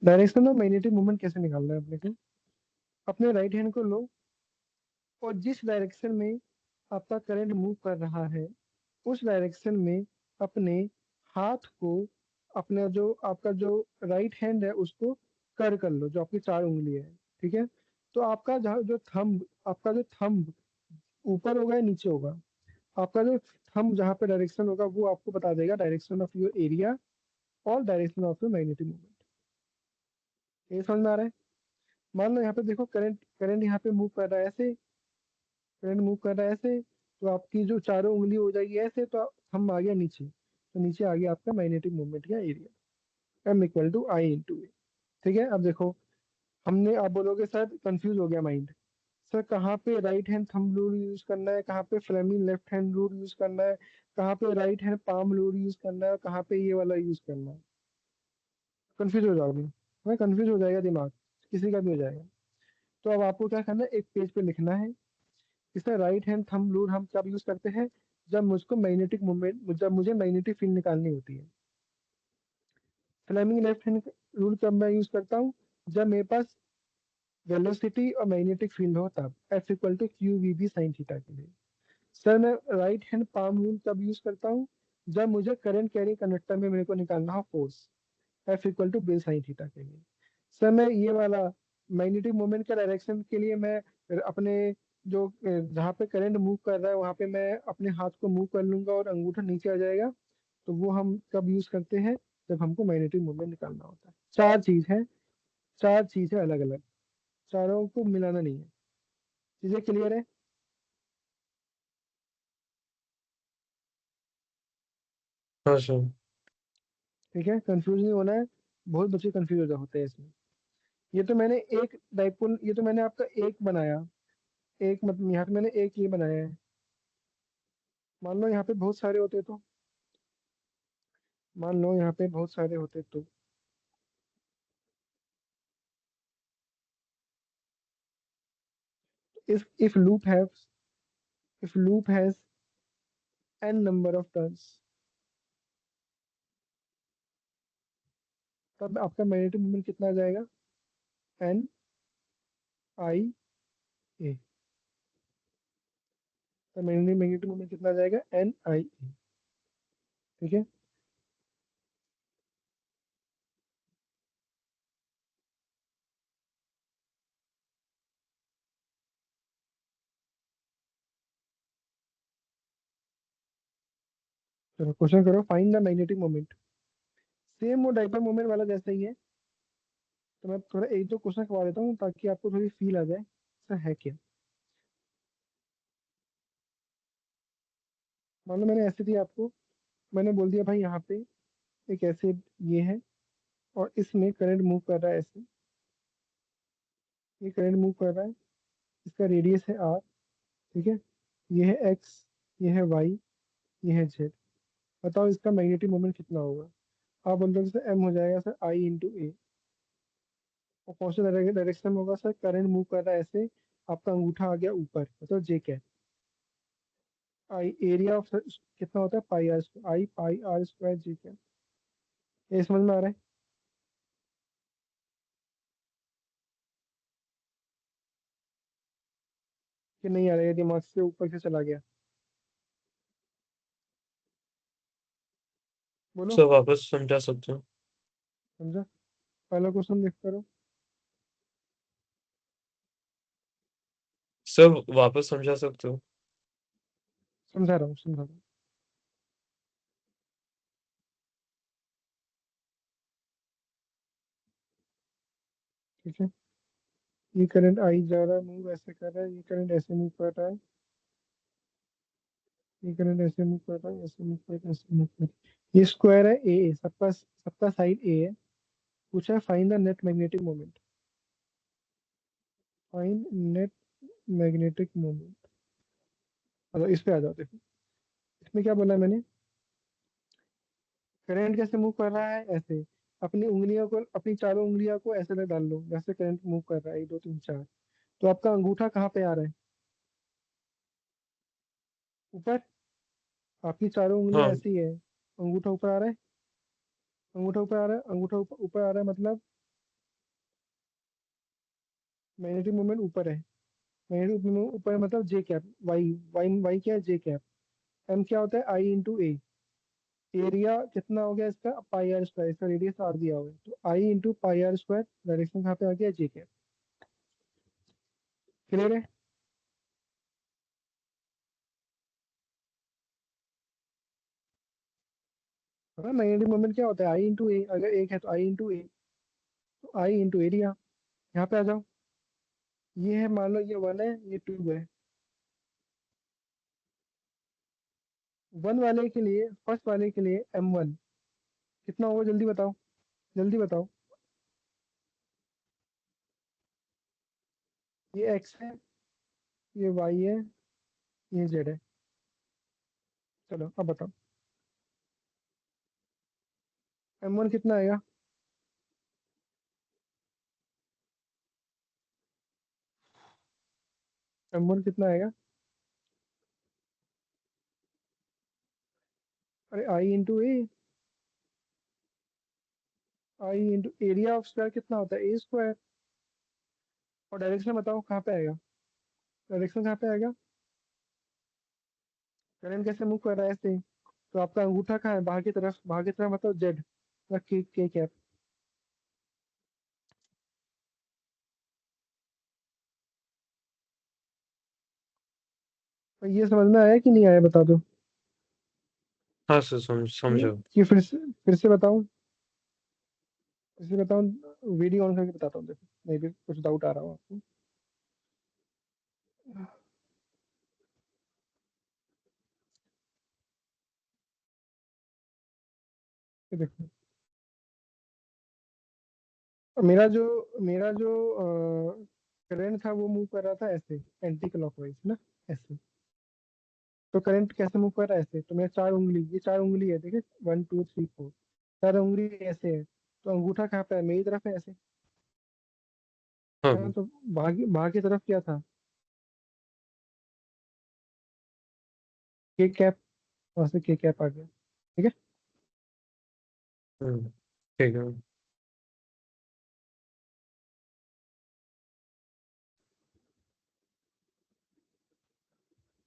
डायरेक्शन ऑफ मैग्नेटिक मोमेंट कैसे निकालना है अपने को? अपने राइट हैंड को लो, और जिस डायरेक्शन में आपका करंट मूव कर रहा है उस डायरेक्शन में अपने हाथ को, अपना जो आपका जो राइट हैंड है उसको कर लो, जो आपकी 4 उंगली है। ठीक है, तो आपका जहाँ जो थंब, आपका जो थंब ऊपर होगा या नीचे होगा, आपका जो थंब जहाँ पे डायरेक्शन होगा वो आपको बता देगा डायरेक्शन ऑफ योर एरिया और direction of your magnetic moment. ये समझ में आ रहा है? मान लो यहाँ पे देखो, करंट करंट यहाँ पे मूव कर रहा है ऐसे, करंट मूव कर रहा है ऐसे, तो आपकी जो 4 उंगली हो जाएगी ऐसे, तो थंब आ गया नीचे, तो नीचे आ गया आपका मैग्नेटिक मोमेंट का area, M equal to I into A. ठीक है, अब देखो, हमने, आप बोलोगे सर कंफ्यूज हो गया माइंड, सर कहाँ पे right hand thumb rule use करना है, कहाँ पे Fleming left hand rule use करना है, कहाँ पे right hand palm rule use करना है, और कहाँ पे ये वाला यूज करना है? कंफ्यूज हो जाओगे, मैं कंफ्यूज हो जाएगा दिमाग, किसी का भी हो जाएगा। तो अब आपको क्या करना है, एक पेज पे लिखना है, इसमें राइट हैंड थंब रूल हम कब यूज करते हैं, जब मुझको मैग्नेटिक मूवमेंट, जब मुझे मैग्नेटिक फील्ड निकालनी होती है। फ्लेमिंग लेफ्ट हैंड रूल कब मैं यूज करता हूँ, जब मेरे पास वेलोसिटी और मैग्नेटिक फील्ड हो, तब F equal to Q V B sine theta के लिए। सर मैं राइट हैंड पाम रूल कब यूज करता हूँ, जब मुझे करंट कैरी कंडक्टर में मेरे को निकालना हो फोर्स, F इक्वल टू बेल साइन थीटा के लिए। सर मैं ये वाला मैग्नेटिक मोमेंट का डायरेक्शन के लिए मैं अपने जो जहाँ पे करंट मूव कर रहा है वहां पे मैं अपने हाथ को मूव कर लूंगा और अंगूठा नीचे आ जाएगा। तो वो हम कब यूज करते हैं, जब हमको मैग्नेटिक मोमेंट निकालना होता है। 4 चीज है, 4 चीज है अलग अलग, चारों को मिलाना नहीं है। चीजें क्लियर है? हाँ सर। ठीक है, कंफ्यूज नहीं होना है, बहुत बच्चे कंफ्यूज होते हैं इसमें। ये तो मैंने एक डाइपोल, ये तो मैंने आपका एक बनाया, एक मतलब यहाँ पे मैंने एक ये बनाया है। मान लो यहाँ पे बहुत सारे होते तो, मान लो यहाँ पे बहुत सारे होते तो, if loop has n number of turns, तब आपका मैग्नेटिक मोमेंट कितना आ जाएगा, N I A। तो मैग्नेटिक मोमेंट कितना आ जाएगा, N I A। ठीक है, चलो क्वेश्चन करो, find the magnetic moment. Same वो डाइपोल मोमेंट वाला जैसा ही है, तो मैं थोड़ा एक दो क्वेश्चन करवा देता हूँ ताकि आपको थोड़ी फील आ जाए सर है क्या। मान लो मैंने ऐसे दिया आपको, मैंने बोल दिया भाई यहाँ पे एक ऐसे ये है और इसमें करंट मूव कर रहा है ऐसे, ये करंट मूव कर रहा है, इसका रेडियस है आर, ठीक है, ये है एक्स, ये है वाई, ये है जेड। बताओ इसका मैग्नेटिक मोमेंट कितना होगा। आप बोल दो सर एम हो जाएगा सर आई इंटू ए, और कौन से डायरेक्शन में होगा सर, करंट मूव कर रहा है ऐसे, आपका अंगूठा आ गया ऊपर, मतलब जे क्या है, आई एरिया ऑफ कितना होता है pi R square, I pi R square J क्या, ये समझ में आ रहा है। कि नहीं आ रहा है, दिमाग से ऊपर से चला गया, बोलो। सर वापस समझा सकते हो? समझा, पहला क्वेश्चन लिख करो। सर वापस समझा सकते हो? समझा रहा हूँ, समझा रहा हूँ। ठीक है, ये करंट आई जा रहा है, मूव ऐसे कर रहा है, ये करंट ऐसे मूव कर रहा है, ये करंट ऐसे मूव कर रहा है, ऐसे मूव कर रहा है, ऐसे मूव कर रहा है। ये स्क्वायर है ए, सबका सबका साइड ए है। पूछा है find the net magnetic moment, find net magnetic moment. मतलब इस पे आ जाओ, देखो इसमें क्या बोला है मैंने, करंट कैसे मूव कर रहा है ऐसे, अपनी उंगलियों को, अपनी चारों उंगलियों को ऐसे ले डाल लो जैसे करंट मूव कर रहा है, 1 2 3 4। तो आपका अंगूठा कहाँ पे आ रहा है, ऊपर। आपकी चारों उंगलियां हाँ। ऐसी है, अंगूठा ऊपर आ रहा है, अंगूठा ऊपर आ रहा है, अंगूठा ऊपर ऊपर आ रहा है, मतलब मैग्नेटिक मोमेंट ऊपर है। मैग्नेटिक मोमेंट ऊपर है, मतलब जे कैप वाई, वाई वाई क्या है, जे कैप। एम क्या होता है, आई इंटू ए, एरिया कितना हो गया इसका पाई आर स्क्वायर, इसका रेडियस आर दिया हुआ है, तो I into pi R square, direction कहाँ पे आ गया, जे कैप। क्लियर है। पता मैग्नेटिक मोमेंट क्या होता है, आई इंटू ए, अगर एक है तो आई इंटू ए, तो आई इंटू एरिया। यहाँ पे आ जाओ, ये है मान लो ये 1 है, ये 2 है। 1 वाले के लिए, फर्स्ट वाले के लिए M1 कितना होगा, जल्दी बताओ, जल्दी बताओ। ये एक्स है, ये वाई है, ये जेड है। चलो अब बताओ M1 कितना आएगा। M1 कितना आएगा, अरे I into A, I into area of square कितना होता है, ए स्क्वायर। और डायरेक्शन बताओ कहाँ पे आएगा, डायरेक्शन कहाँ पे आएगा, करंट कैसे मूव कर रहा है ऐसे, तो आपका अंगूठा कहाँ है, बाहर की तरफ, बाहर की तरफ मतलब जेड, के कैप। तो ये समझ में आया कि नहीं आया, बता दो। हाँ सर समझा। कि फिर से बताऊं, फिर से बताऊं, वीडियो ऑन करके बताता हूँ, देखो नहीं भी कुछ डाउट आ रहा हो आपको। ये देखो, मेरा जो करंट था वो मूव कर रहा था ऐसे, एंटी क्लॉकवाइज ना, ऐसे। तो करंट कैसे मूव कर रहा है ऐसे, तो मेरा चार उंगली, ये चार उंगली है, देखिए 1 2 3 4, चार उंगली ऐसे है, तो अंगूठा कहाँ पे है, मेरी तरफ है ऐसे, है ना। हाँ। तो बाहर की तरफ क्या था, के कैप, वहां से के कैप आ गया, ठीक है। हम्म, ठीक है।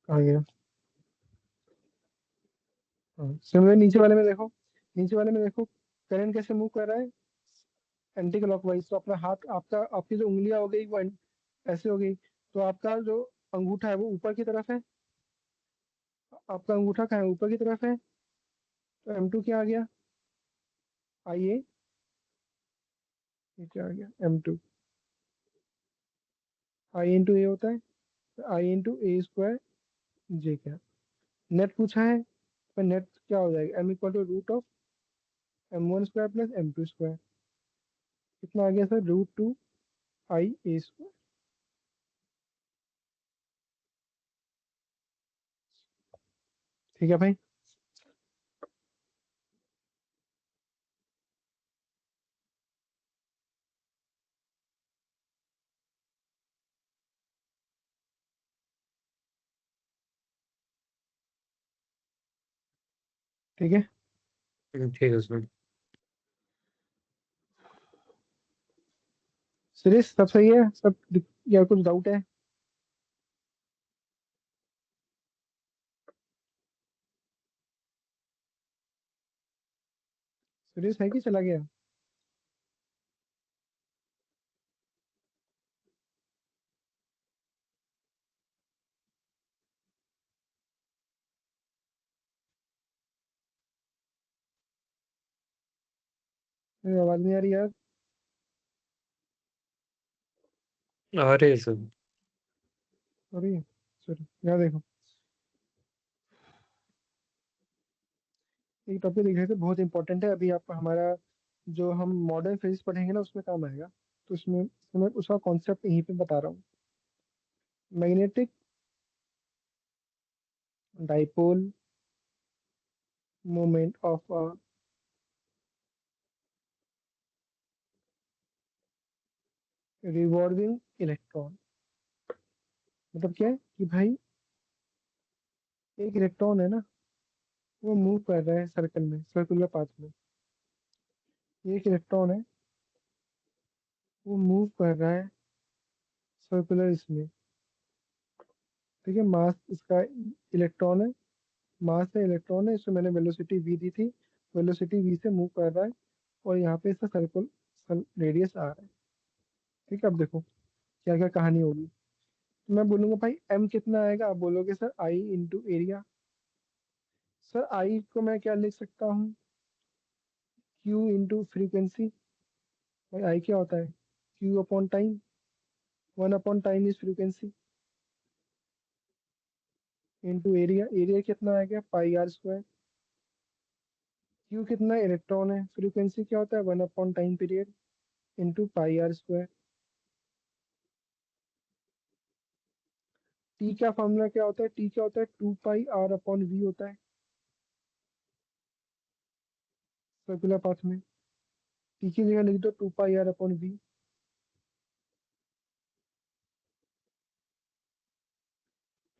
आ गया। हाँ सिमिलर नीचे वाले में देखो, नीचे वाले में देखो करंट कैसे मूव कर रहा है, एंटी क्लॉकवाइज। तो अपना हाथ, आपका आपकी जो उंगलियां हो गई वो ऐसे हो गई, तो आपका जो अंगूठा है वो ऊपर की तरफ है, आपका अंगूठा कहाँ है, ऊपर की तरफ है। तो M2 क्या आ गया, आई ए, ये क्या आ गया M2, आई इंटू ए होता है, तो I into A square J क्या। नेट पूछा है, पर नेट क्या हो जाएगा, m equal to root of m1 square plus m2 square, कितना आ गया सर, √2 i a स्क्वायर। ठीक है भाई। ठीक है ठीक है सर। सुरेश, सब सही है सब, या कुछ डाउट है? सुरेश है कि चला गया? मेरी आवाज नहीं आ रही यार। आ रहे हैं सर। सॉरी सॉरी, यहाँ देखो, एक टॉपिक देख रहे थे, बहुत इंपॉर्टेंट है, अभी आप हमारा जो हम मॉडर्न फिजिक्स पढ़ेंगे ना उसमें काम आएगा। तो उसमें मैं उसका कॉन्सेप्ट यहीं पे बता रहा हूँ। Magnetic dipole moment of a revolving electron. मतलब क्या है कि भाई एक इलेक्ट्रॉन है ना, वो मूव कर रहा है सर्कल में, सर्कुलर पाथ में। ये एक इलेक्ट्रॉन है, वो मूव कर रहा है सर्कुलर इसमें। ठीक है, मास इसका इलेक्ट्रॉन है, मास है, इलेक्ट्रॉन है, इसमें मैंने वेलोसिटी v दी थी, वेलोसिटी v से मूव कर रहा है, और यहाँ पे इसका सर्कल रेडियस आ रहा है। ठीक है, अब देखो क्या क्या कहानी होगी। तो मैं बोलूंगा भाई m कितना आएगा, आप बोलोगे sir I into area. Sir I को मैं क्या लिख सकता हूँ, q इंटू फ्रीक्वेंसी। भाई I क्या होता है, q अपॉन टाइम, 1/टाइम is frequency, into area. Area कितना आ गया, πr²। q कितना इलेक्ट्रॉन है, फ्रीक्वेंसी क्या होता है, 1/टाइम पीरियड, इंटू πr²। टी का फॉर्मूला क्या होता है, टी क्या होता है, 2πr/v होता है सर्कुलर पाथ में। टी की जगह लिख दो 2πr/v।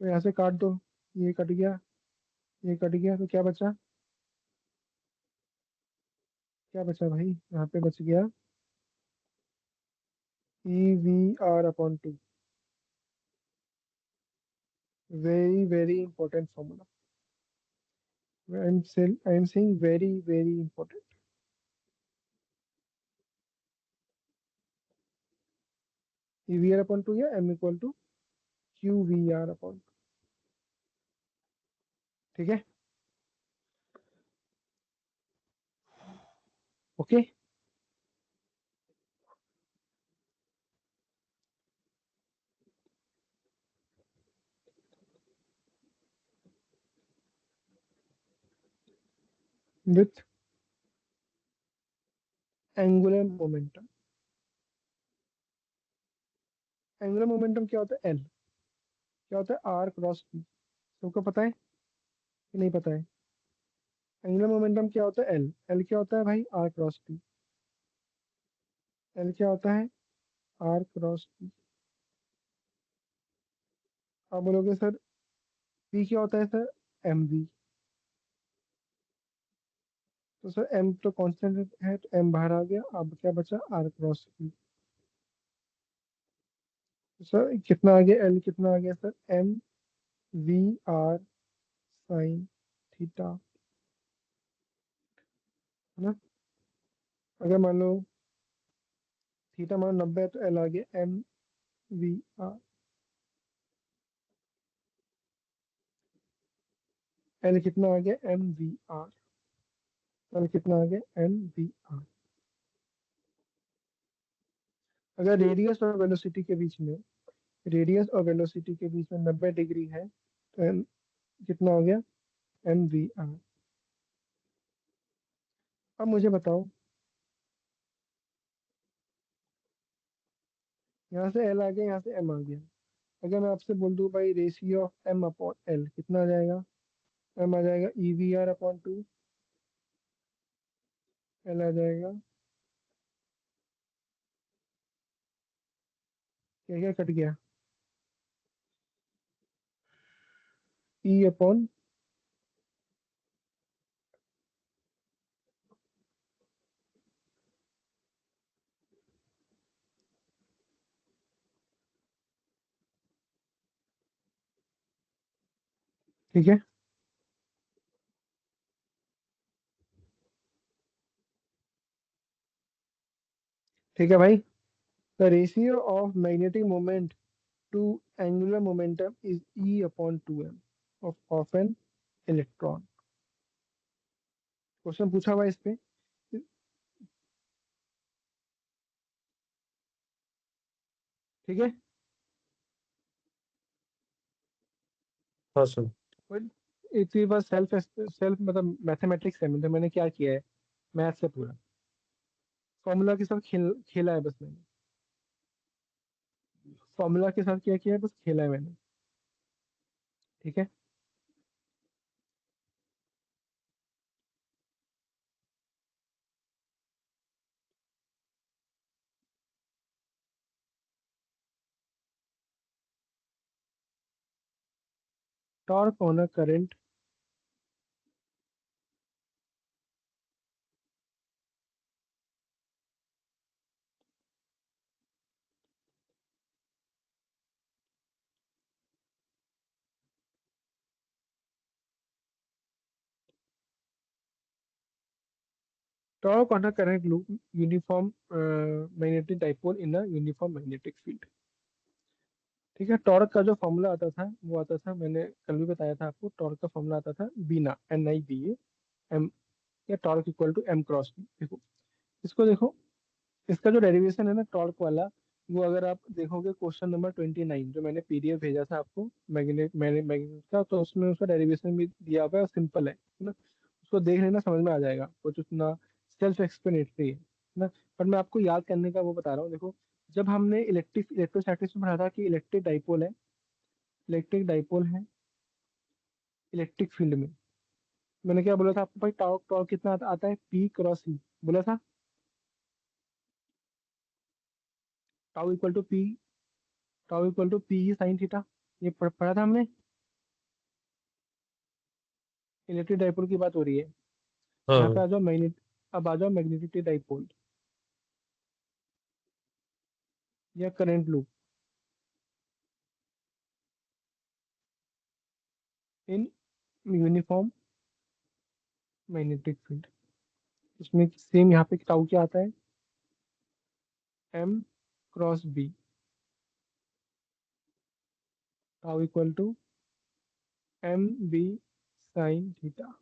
तो यहाँ से काट दो, ये कट गया, ये कट गया, तो क्या बचा, क्या बचा भाई, यहाँ पे बच गया EV/2। Very very important formula, I am saying very very important. EV/2 या M इक्वल टू QVR/2। ठीक है, okay. With angular momentum, angular momentum क्या होता है, L क्या होता है, R×P। सबको पता है कि नहीं पता है? एंगुलर मोमेंटम क्या होता है, एल क्या होता है भाई, R×P। एल क्या होता है, R×P। आप बोलोगे सर P क्या होता है, सर MV। तो सर M तो कांस्टेंट है, तो M बाहर आ गया, अब क्या बचा, R×P। तो सर कितना आ गया, L कितना आ गया सर, MVR sin थीटा, है ना। अगर मान लो थीटा मान 90 है, तो L आ गया MVR। L कितना आ गया, MVR। L कितना आ गया, MVR। अगर रेडियस और वेलोसिटी के बीच में, रेडियस और वेलोसिटी के बीच में 90 डिग्री है, तो L कितना हो गया, MVR। अब मुझे बताओ, यहाँ से L आ गया, यहाँ से M आ गया। अगर मैं आपसे बोल दूं भाई ratio of M upon L कितना आ जाएगा? M आ जाएगा EVR अपॉन 2, L आ जाएगा, क्या क्या कट गया, E अपॉन, ठीक है। ठीक है भाई, the ratio of magnetic moment to angular momentum is E upon 2m of an electron. Question पूछा हुआ है इस पे। ठीक है, हाँ सर। बट इतनी बार सेल्फ सेल्फ मतलब मैथमेटिक्स है, मतलब मैंने क्या किया है, मैथ से पूरा फॉर्मूला के साथ खेला है बस मैंने, फॉर्मूला के साथ क्या किया है, बस खेला है मैंने। ठीक है, torque on a current torque on a current loop uniform magnetic dipole in a uniform magnetic field. ठीक है, टॉर्क का जो फॉर्मूला आता था वो आता था, मैंने कल भी बताया था आपको, टॉर्क का फॉर्मूला आता था बीना, NIBA, एम, या torque equal to M cross B. देखो इसको देखो, इसका जो डेरिवेशन है ना टॉर्क वाला, वो अगर आप देखोगे क्वेश्चन नंबर 29 जो मैंने PDF भेजा था आपको मैग्नेट का, तो उसमें उसका डेरिवेशन भी दिया हुआ है और सिंपल है ना, उसको देख लेना, समझ में आ जाएगा, कुछ उतना सेल्फ एक्सप्लेनेटरी है ना। पर मैं आपको याद करने का वो बता रहा हूँ। देखो, जब हमने इलेक्ट्रोस्टैटिक्स में पढ़ा था कि इलेक्ट्रिक डाइपोल है इलेक्ट्रिक फील्ड में, मैंने क्या बोला था आपको भाई, टॉर्क टॉर्क कितना आता है, P क्रॉस E बोला था, tau equal to P tau equal to P sine theta, ये पढ़ा था हमने। इलेक्ट्रिक डाइपोल की बात हो रही है। यहाँ पे हाँ आ जाओ अब आ जाओ मैग्नेटिक डाइपोल या current loop in uniform magnetic field. इसमें सेम यहाँ पे टाउ क्या आता है, M cross B, tau equal to MB sine theta.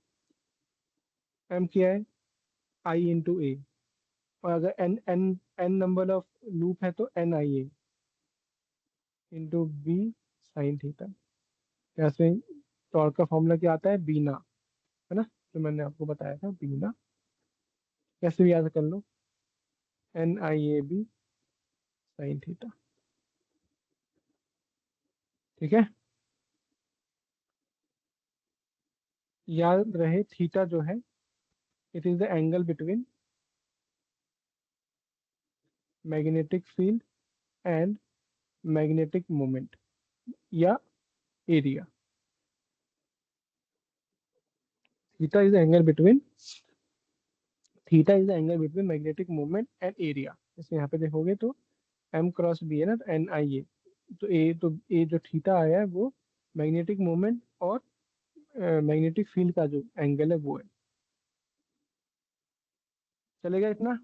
M क्या है, I/A, और अगर n n n number of loop है तो NIA into B sine theta. ऐसे टॉर्क का फॉर्मूला क्या आता है, बीना, है ना, जो मैंने आपको बताया था बीना, कैसे भी याद कर लो, NIAB साइन थीटा। ठीक है, याद रहे थीटा जो है, it is the angle between magnetic field and magnetic moment या area. Theta is the angle between theta is the angle between magnetic moment and area. जैसे यहाँ पे देखोगे तो M क्रॉस B है ना, तो NIA, तो ए जो थीटा आया है वो मैग्नेटिक मोमेंट और मैग्नेटिक फील्ड का जो एंगल है वो है। चलेगा इतना,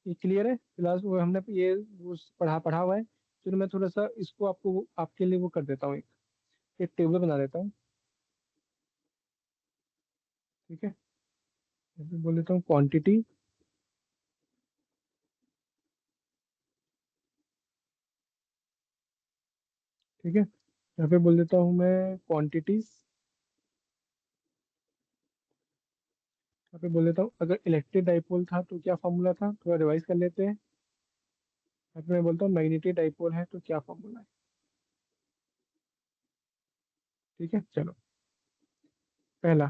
ये क्लियर है फिलहाल, वो हमने ये वो पढ़ा पढ़ा हुआ है। फिर मैं थोड़ा सा इसको आपको आपके लिए वो कर देता हूँ, एक टेबल बना देता हूँ। ठीक है, यहाँ पे बोल देता हूँ क्वांटिटी, ठीक है, यहाँ पे बोल देता हूँ मैं क्वांटिटीज यहाँ पे बोल देता हूँ, अगर इलेक्ट्रिक डाइपोल था तो क्या फॉर्मूला था, थोड़ा रिवाइज कर लेते हैं। यहाँ पे मैं बोलता हूँ मैग्नेटिक डाइपोल है तो क्या फॉर्मूला है। ठीक है, चलो। पहला,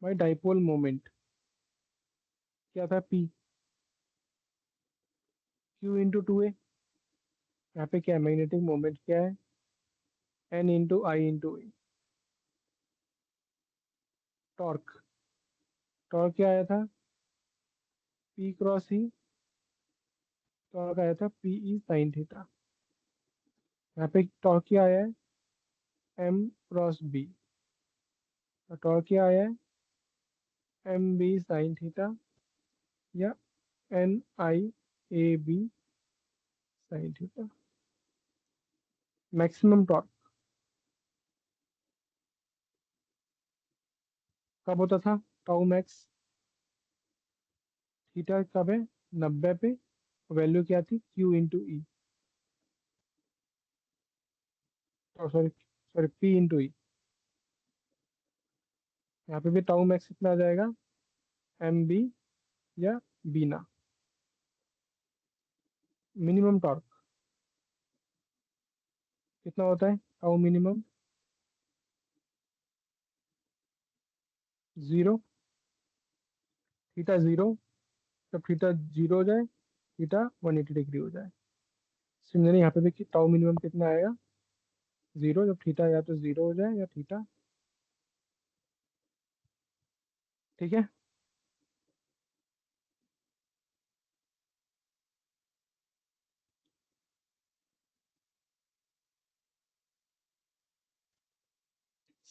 भाई डाइपोल मोमेंट क्या था, पी क्यू इंटू टू ए। यहाँ पे क्या है, मैग्नेटिक मोमेंट क्या है, एन इंटू आई इंटू ए। टॉर्क, टॉर्क क्या आया था, पी क्रॉस ई। टॉर्क आया था पी ई साइन थीटा। यहाँ पे टॉर्क क्या आया है, एम क्रॉस बी। टॉर्क क्या आया है, एम बी साइन थीटा या N I A B sine theta. Maximum torque कब होता था, टाउ मैक्स। थीटा कब है, 90 पे। वैल्यू क्या थी, क्यू इंटू ई, सॉरी सॉरी पी इंटू ई। यहाँ पे भी टाउ मैक्स कितना आ जाएगा, एम बी या बीना। मिनिमम टॉर्क कितना होता है, tau minimum, zero. Theta zero, जब थीटा जीरो हो जाए, थीटा 180 डिग्री हो जाए। सिमिलरली यहाँ पे भी टाउ मिनिमम कितना आएगा, जीरो, जब थीटा या तो जीरो हो जाए या थीटा। ठीक है,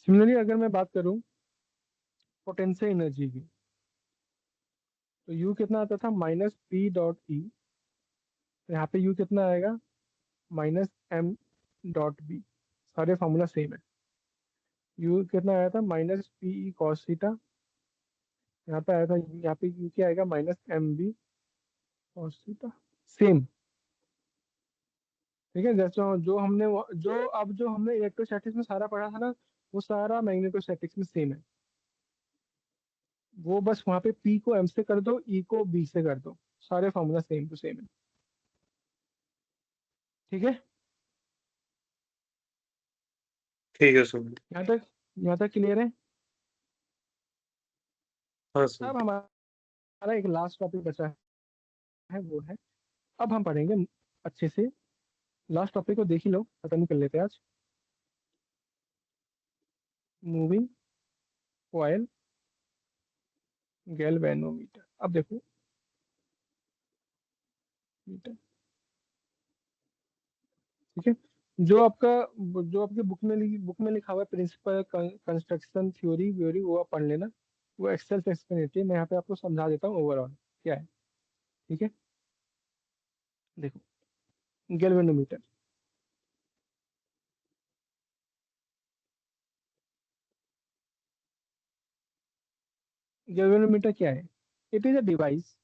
सिमिलरली अगर मैं बात करूं पोटेंशियल एनर्जी की, तो यू कितना आता था, माइनस पी डॉट ई। तो यहाँ पे यू कितना आएगा, माइनस एम डॉट बी। सारे फॉर्मूला सेम है। यू कितना आया था, minus P E cos theta. यहाँ पे आया था, यहाँ पे यू क्या आएगा, minus M B cos theta. Same. ठीक है, जैसे जो हमने इलेक्ट्रोस्टैटिक्स में सारा पढ़ा था ना, वो सारा मैग्नेटोस्टैटिक्स में सेम है। वो बस वहाँ पे पी को एम से कर दो, ई को बी से कर दो। सारे फॉर्मूला सेम टू सेम है। ठीक है, ठीक है सर। यहाँ तक, यहाँ तक क्लियर है। हाँ सर। अब हमारा एक लास्ट टॉपिक बचा है, वो है, अब हम पढ़ेंगे अच्छे से। लास्ट टॉपिक को देख ही लो, खत्म कर लेते हैं आज। Moving coil galvanometer. अब देखो, मीटर, ठीक है। जो आपका जो आपके बुक में लिखा हुआ है प्रिंसिपल कंस्ट्रक्शन थ्योरी व्योरी, वो आप पढ़ लेना। वो एक्सेल से एक्सप्लेनेटरी, मैं यहाँ पे आपको समझा देता हूँ ओवरऑल क्या है। ठीक है, देखो, गैल्वेनोमीटर। गैल्वेनोमीटर क्या है, it is a device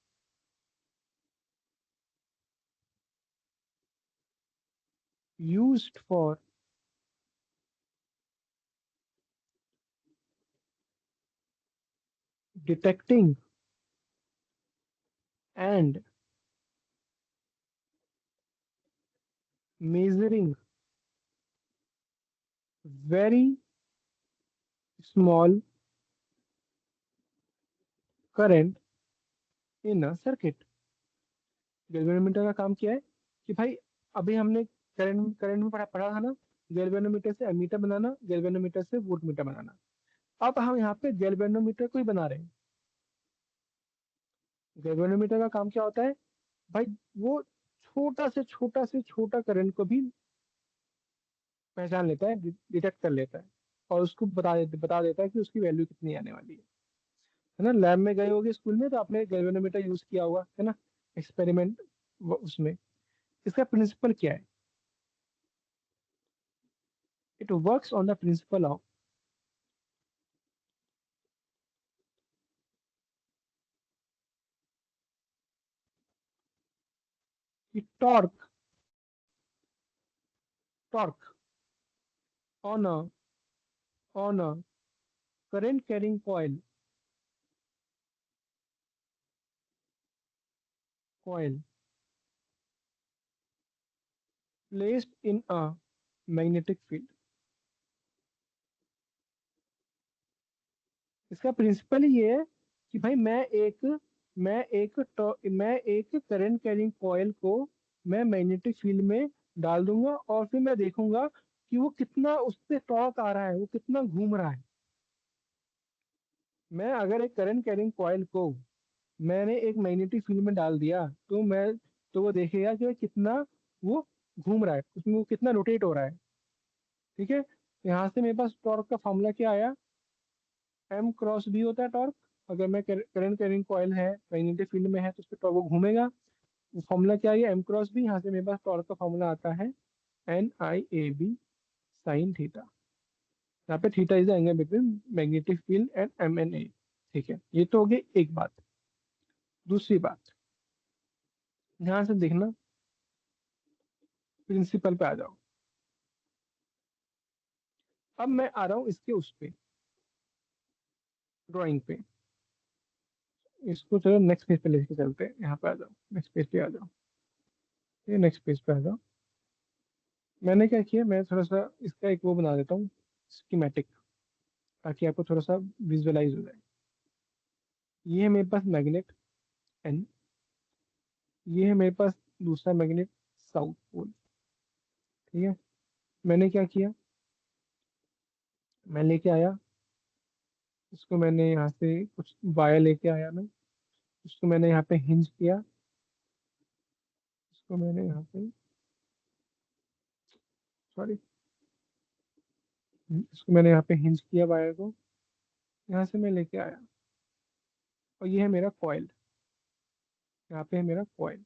used for detecting and measuring very small current in a circuit। Galvanometer का काम क्या है कि भाई, अभी हमने करंट करंट में पढ़ा था ना, गैल्वेनोमीटर से एमीटर बनाना, गैल्वेनोमीटर से वोल्टमीटर बनाना। अब हम यहाँ पे गैल्वेनोमीटर को ही बना रहे हैं। गैल्वेनोमीटर का काम क्या होता है भाई, वो छोटा से छोटा करंट को भी पहचान लेता है, डिटेक्ट कर लेता है, और उसको बता देता है कि उसकी वैल्यू कितनी आने वाली है ना। लैब में गए होगे स्कूल में तो आपने गैल्वेनोमीटर यूज किया होगा, है ना, एक्सपेरिमेंट उसमें। इसका प्रिंसिपल क्या है, it works on the principle of torque, torque on a current carrying coil placed in a magnetic field. इसका प्रिंसिपल ये है कि भाई मैं एक करंट कैरिंग कॉइल को मैं मैग्नेटिक फील्ड में डाल दूंगा और फिर मैं देखूंगा कि वो कितना उस पे टॉर्क आ रहा है, वो कितना घूम रहा है। मैं अगर एक करंट कैरिंग कॉइल को मैंने एक मैग्नेटिक फील्ड में डाल दिया तो वो देखेगा कि वो घूम रहा है, उसमें वो कितना रोटेट हो रहा है। ठीक है, यहाँ से मेरे पास टॉर्क का फॉर्मूला क्या आया, एम क्रॉस बी होता है टॉर्क। अगर मैं करंट कैरिंग कॉइल है, मैग्नेटिक फील्ड में है, तो उस पर वो घूमेगा। फॉर्मूला क्या है, एम क्रॉस बी। यहाँ से मेरे पास टॉर्क का फॉर्मूला आता है NIAB साइन थीटा। यहाँ पे theta is the angle between magnetic field and MNA। ठीक है, ये तो हो गई एक बात। दूसरी बात, ध्यान से देखना, प्रिंसिपल पे आ जाओ। अब मैं आ रहा हूँ इसके उस पे, ड्राइंग पे। इसको चलो नेक्स्ट पेज पे लेके चलते हैं। यहाँ पे आ जाओ, नेक्स्ट पेज पे आ जाओ, ये नेक्स्ट पेज पे आ जाओ। मैंने क्या किया, मैं थोड़ा सा इसका एक वो बना देता हूँ, स्कीमेटिक, ताकि आपको थोड़ा सा विजुअलाइज हो जाए। ये है मेरे पास मैग्नेट N, ये है मेरे पास दूसरा मैग्नेट साउथ पोल। ठीक है, मैंने क्या किया, मैं लेके आया इसको, मैंने यहाँ से कुछ वायर लेके आया, मैं उसको मैंने यहाँ पे हिंज किया, इसको मैंने यहाँ पे, सॉरी, इसको मैंने यहाँ पे हिंज किया वायर को, यहाँ से मैं लेके आया। और ये है मेरा कॉइल, यहाँ पे है मेरा कॉइल।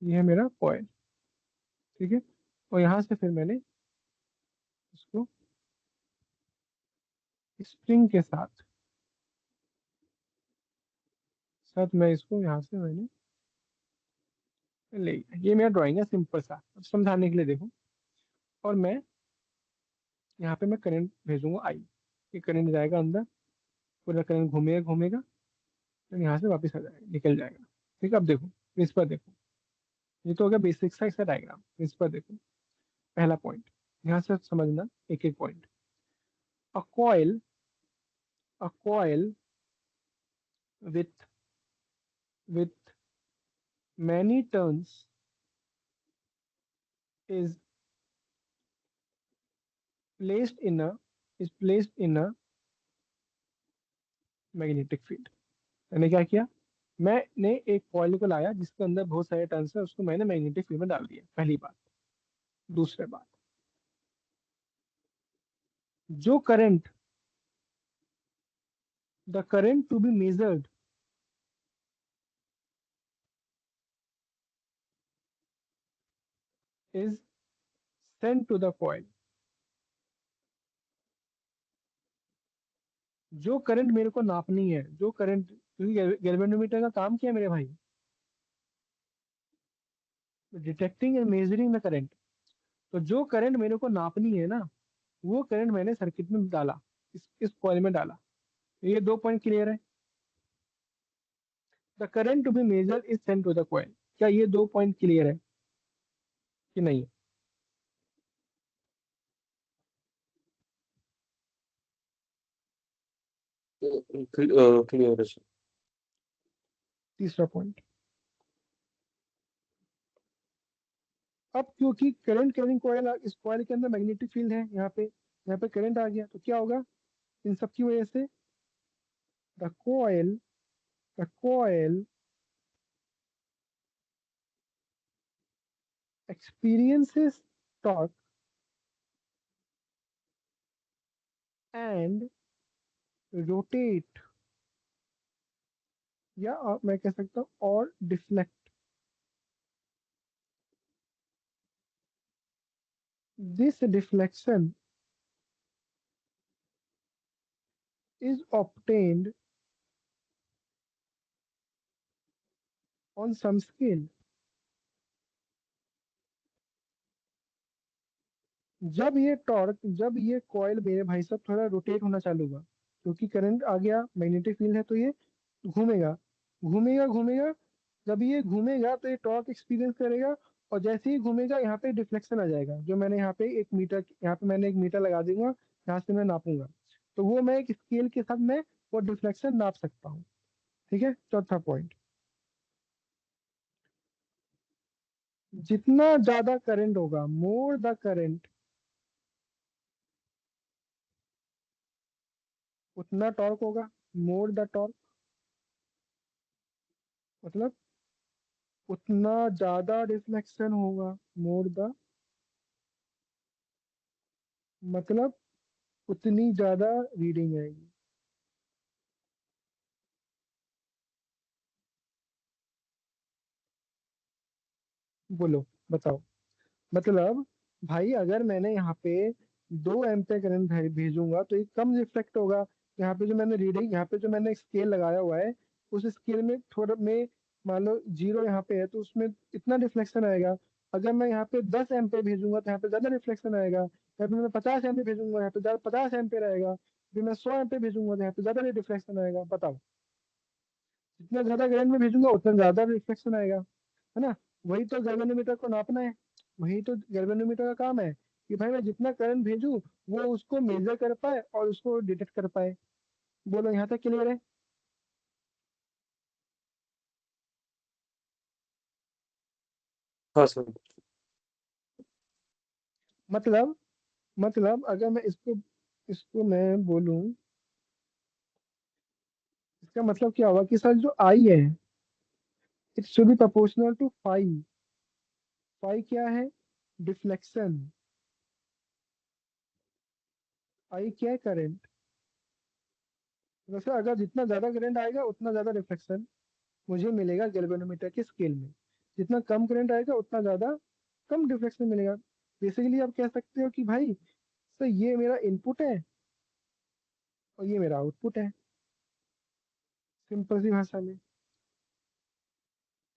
ये है मेरा कॉइल। ठीक है, और यहाँ से फिर मैंने इसको स्प्रिंग के साथ साथ मैं इसको यहाँ से मैंने ले लिया। ये मेरा ड्राइंग है सिंपल सा, अब समझाने के लिए देखो। और मैं यहाँ पे मैं करंट भेजूंगा आई, ये करंट जाएगा अंदर, पूरा करंट घूमेगा घूमेगा, फिर यहाँ से वापस आ जाएगा, निकल जाएगा। ठीक है, अब देखो प्रिंसिपल देखो, ये तो हो गया बेसिक सा इसका डायग्राम। प्रिंसिपल देखो, पहला पॉइंट, यहाँ से समझना एक एक point. A coil a coil with with many turns is placed in a is placed in a magnetic field. मैंने क्या किया, मैंने एक कॉइल को लाया जिसके अंदर बहुत सारे टर्न्स है, उसको मैंने मैग्नेटिक फील्ड में डाल दिया, पहली बात। दूसरी बात, जो current the current to be measured is sent to the coil. जो करंट मेरे को नापनी है, जो करंट, क्योंकि गैल्वेनोमीटर का काम क्या है मेरे भाई, detecting and measuring the current. तो जो करंट मेरे को नापनी है ना, वो करंट मैंने सर्किट में डाला, इस कॉइल में डाला। ये दो पॉइंट क्लियर है। The current to be measure is sent to the coil. क्या ये दो पॉइंट क्लियर है कि नहीं? क्लियर है सर। तीसरा पॉइंट, अब क्योंकि करंट कैरिंग कॉइल, इस कॉइल के अंदर मैग्नेटिक फील्ड है, यहाँ पे करंट आ गया, तो क्या होगा, इन सब की वजह से the coil the coil experiences torque and rotate, या मैं कह सकता हूँ और deflect. This deflection is obtained on some scale, जब ये कॉइल मेरे भाई साहब थोड़ा रोटेट होना चालू हुआ, क्योंकि करंट आ गया, मैग्नेटिक फील्ड है, तो ये घूमेगा घूमेगा घूमेगा। जब ये घूमेगा तो ये टॉर्क एक्सपीरियंस करेगा, और जैसे ही घूमेगा यहाँ पे डिफ्लेक्शन आ जाएगा, जो मैंने यहाँ पे एक मीटर, यहाँ पे मैंने एक मीटर लगा दूंगा, यहाँ से मैं नापूंगा, तो वो मैं एक स्केल के साथ मैं वो डिफ्लेक्शन नाप सकता हूँ। ठीक है, चौथा पॉइंट, जितना ज्यादा करंट होगा, मोर द करंट, उतना टॉर्क होगा। मोर द टॉर्क मतलब उतना ज्यादा रिफ्लेक्शन होगा। मोर द मतलब उतनी ज्यादा रीडिंग आएगी। बोलो, बताओ। मतलब भाई अगर मैंने यहाँ पे 2 एम्पियर करंट भेजूंगा तो ये कम रिफ्लेक्ट होगा। यहाँ पे जो मैंने रीडिंग, यहाँ पे जो मैंने स्केल लगाया हुआ है, उस स्केल में थोड़ा में मान लो 0 यहाँ पे है, तो उसमें इतना रिफ्लेक्शन आएगा। अगर मैं यहाँ पे 10 एम्पियर भेजूंगा तो यहाँ पे ज्यादा रिफ्लेक्शन आएगा। यहाँ पे मैं 50 एम्पियर भेजूंगा, यहाँ पे ज्यादा 50 एम्पियर आएगा। फिर मैं 100 एम्पियर भेजूंगा तो यहाँ पे ज्यादा रिफ्लेक्शन आएगा। बताओ, जितना ज्यादा करंट में भेजूंगा उतना ज्यादा रिफ्लेक्शन आएगा, है ना। वही तो गैल्वेनोमीटर को नापना है। वही तो गैल्वेनोमीटर का काम है, कि भाई मैं जितना करंट भेजूं वो उसको मेजर कर पाए और उसको डिटेक्ट कर पाए। बोलो, यहाँ तक क्लियर है? हाँ सर। मतलब अगर मैं इसको इसको मैं बोलूं, इसका मतलब क्या होगा कि सर जो आई है, it should be proportional to phi. Phi क्या है? डिफ्लेक्शन। आई क्या है? करंट। वैसे अगर जितना ज्यादा करंट आएगा उतना ज्यादा रिफ्लेक्शन मुझे मिलेगा गैल्वेनोमीटर के स्केल में। जितना कम करंट आएगा उतना ज्यादा कम डिफ्लेक्शन मिलेगा। बेसिकली आप कह सकते हो कि भाई सर ये मेरा इनपुट है और ये मेरा आउटपुट है, सिंपल सी भाषा में।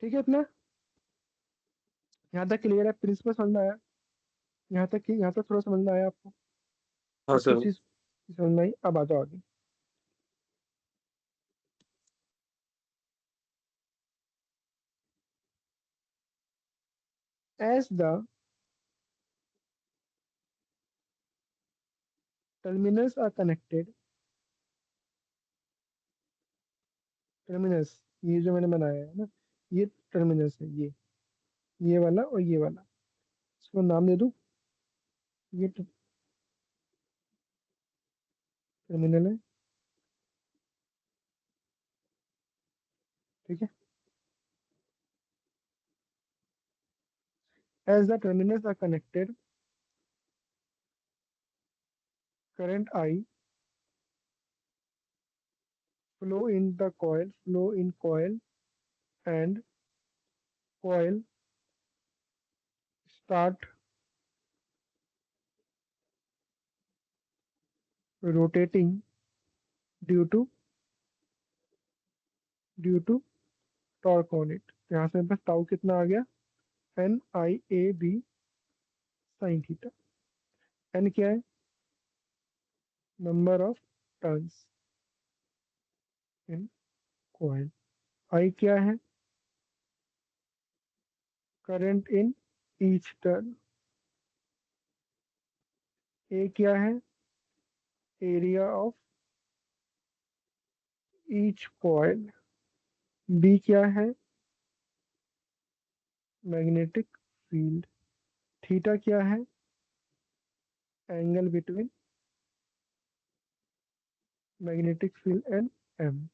ठीक है, इतना यहाँ तक क्लियर है? प्रिंसिपल समझ में आया? यहाँ तक थोड़ा समझ में आया आपको? हाँ कुछ कुछ सर। चीज समझ में आई? अब आ जाओ आगे। As the terminals are connected, terminals, ये जो मैंने बनाया है ना, ये टर्मिनल्स है, ये वाला और ये वाला, इसको नाम दे दूं, ये टर्मिनल है। ठीक है, as the terminals are connected, current I flow in coil, and coil start rotating due to torque on it। यहाँ से बस टाउ कितना आ गया? NIAB sin theta. N क्या है? Number of turns in coil. I क्या है? Current in each turn. A क्या है? Area of each coil. B क्या है? Magnetic field. थीटा क्या है? Angle between magnetic field and M,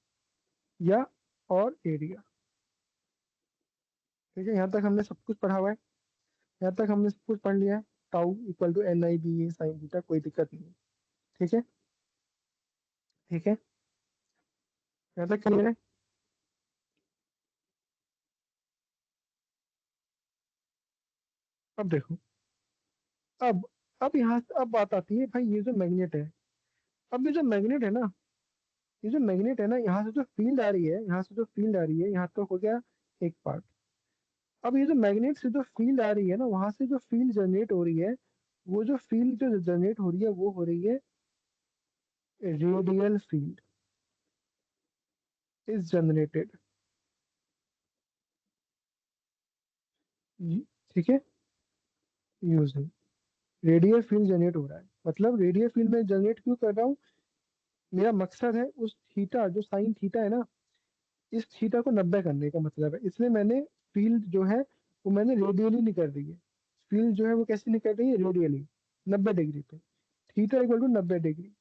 या और एरिया। ठीक है, यहाँ तक हमने सब कुछ पढ़ा हुआ है। यहाँ तक हमने सब कुछ पढ़ लिया है। Tau equal to NIBA sine theta, कोई दिक्कत नहीं है। ठीक है, ठीक है, यहाँ तक क्लियर है? अब देखो, अब यहाँ से अब बात आती है भाई, ये जो मैग्नेट है, अब ये जो मैग्नेट है ना, यहाँ से जो फील्ड आ रही है, यहाँ से जो फील्ड आ रही है, यहाँ तो हो गया एक पार्ट। अब ये जो मैग्नेट से जो फील्ड आ रही है ना, वहां से जो फील्ड जनरेट हो रही है, वो जो फील्ड जो जनरेट हो रही है वो हो रही है रेडियल फील्ड इज जनरेटेड। ठीक है, यूजिंग रेडियल फील्ड जनरेट हो रहा है। मतलब रेडियल फील्ड में जनरेट क्यों कर रहा हूँ, मेरा मकसद है उस थीटा जो साइन थीटा है ना, इस थीटा को 90 करने का मतलब है। इसलिए मैंने फील्ड जो है वो मैंने रेडियली निकल रही है। फील्ड जो है वो कैसे निकल रही है, रेडियली 90 डिग्री पे। Theta equal to 90 degree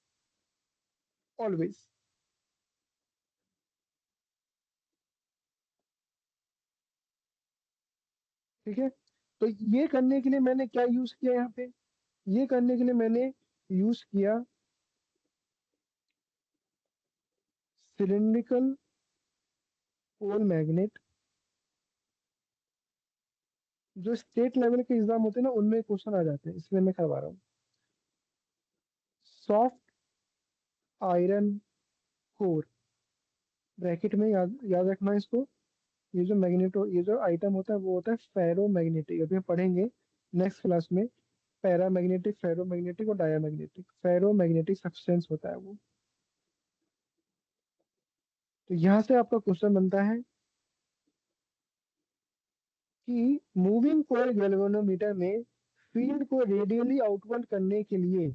always. ठीक है, तो ये करने के लिए मैंने क्या यूज किया यहाँ पे, ये करने के लिए मैंने यूज किया सिलिंड्रिकल पोल मैग्नेट। जो स्टेट लेवल के एग्जाम होते हैं ना, उनमें क्वेश्चन आ जाते हैं, इसलिए मैं करवा रहा हूँ। सॉफ्ट आयरन कोर, ब्रैकेट में याद याद रखना इसको। ये जो मैग्नेटो ये जो आइटम होता है वो होता है फेरो मैग्नेटिक। अभी हम पढ़ेंगे नेक्स्ट क्लास में पैरा मैग्नेटिक, फेरो मैग्नेटिक और डाया मैग्नेटिक। फेरो मैग्नेटिक सब्सटेंस होता है वो। तो यहाँ से आपका क्वेश्चन बनता है कि मूविंग कॉइल गैल्वेनोमीटर में फील्ड को रेडियली आउटवर्ड करने के लिए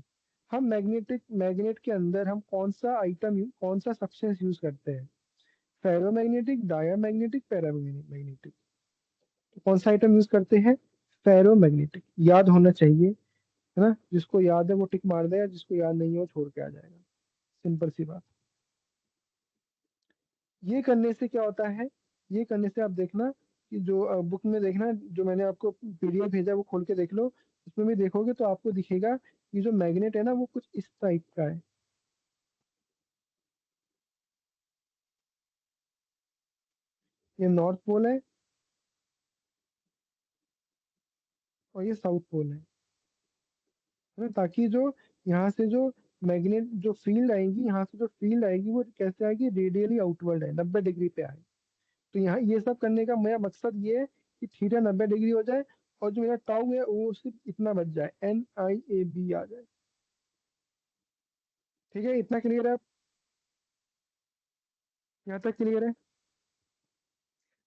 हम मैग्नेट के अंदर हम कौन सा सब्सटेंस यूज करते हैं, फेरोमैग्नेटिक, डायामैग्नेटिक, पैरामैग्नेटिक। तो कौन सा आइटम यूज करते हैं, फेरोमैग्नेटिक। याद होना चाहिए, है ना। जिसको याद है वो टिक मार देगा, जिसको याद नहीं है वो छोड़ के आ जाएगा। सिंपल सी बात। ये करने से क्या होता है, ये करने से आप देखना कि जो बुक में देखना, जो मैंने आपको पीडीएफ भेजा है वो खोल के देख लो। उसमें भी देखोगे तो आपको दिखेगा कि जो मैग्नेट है ना वो कुछ इस टाइप का है। ये नॉर्थ पोल और ये साउथ पोल है ना। ताकि जो यहाँ से जो मैग्नेट जो फील्ड आएगी, यहाँ से जो फील्ड आएगी वो कैसे आएगी, रेडियली आउटवर्ड है, 90 डिग्री पे आए। तो यहाँ ये सब करने का मेरा मकसद ये है कि थीटा 90 डिग्री हो जाए और जो मेरा टाउ है वो सिर्फ इतना बच जाए, NIAB आ जाए। ठीक है, इतना क्लियर है, यहाँ तक क्लियर है।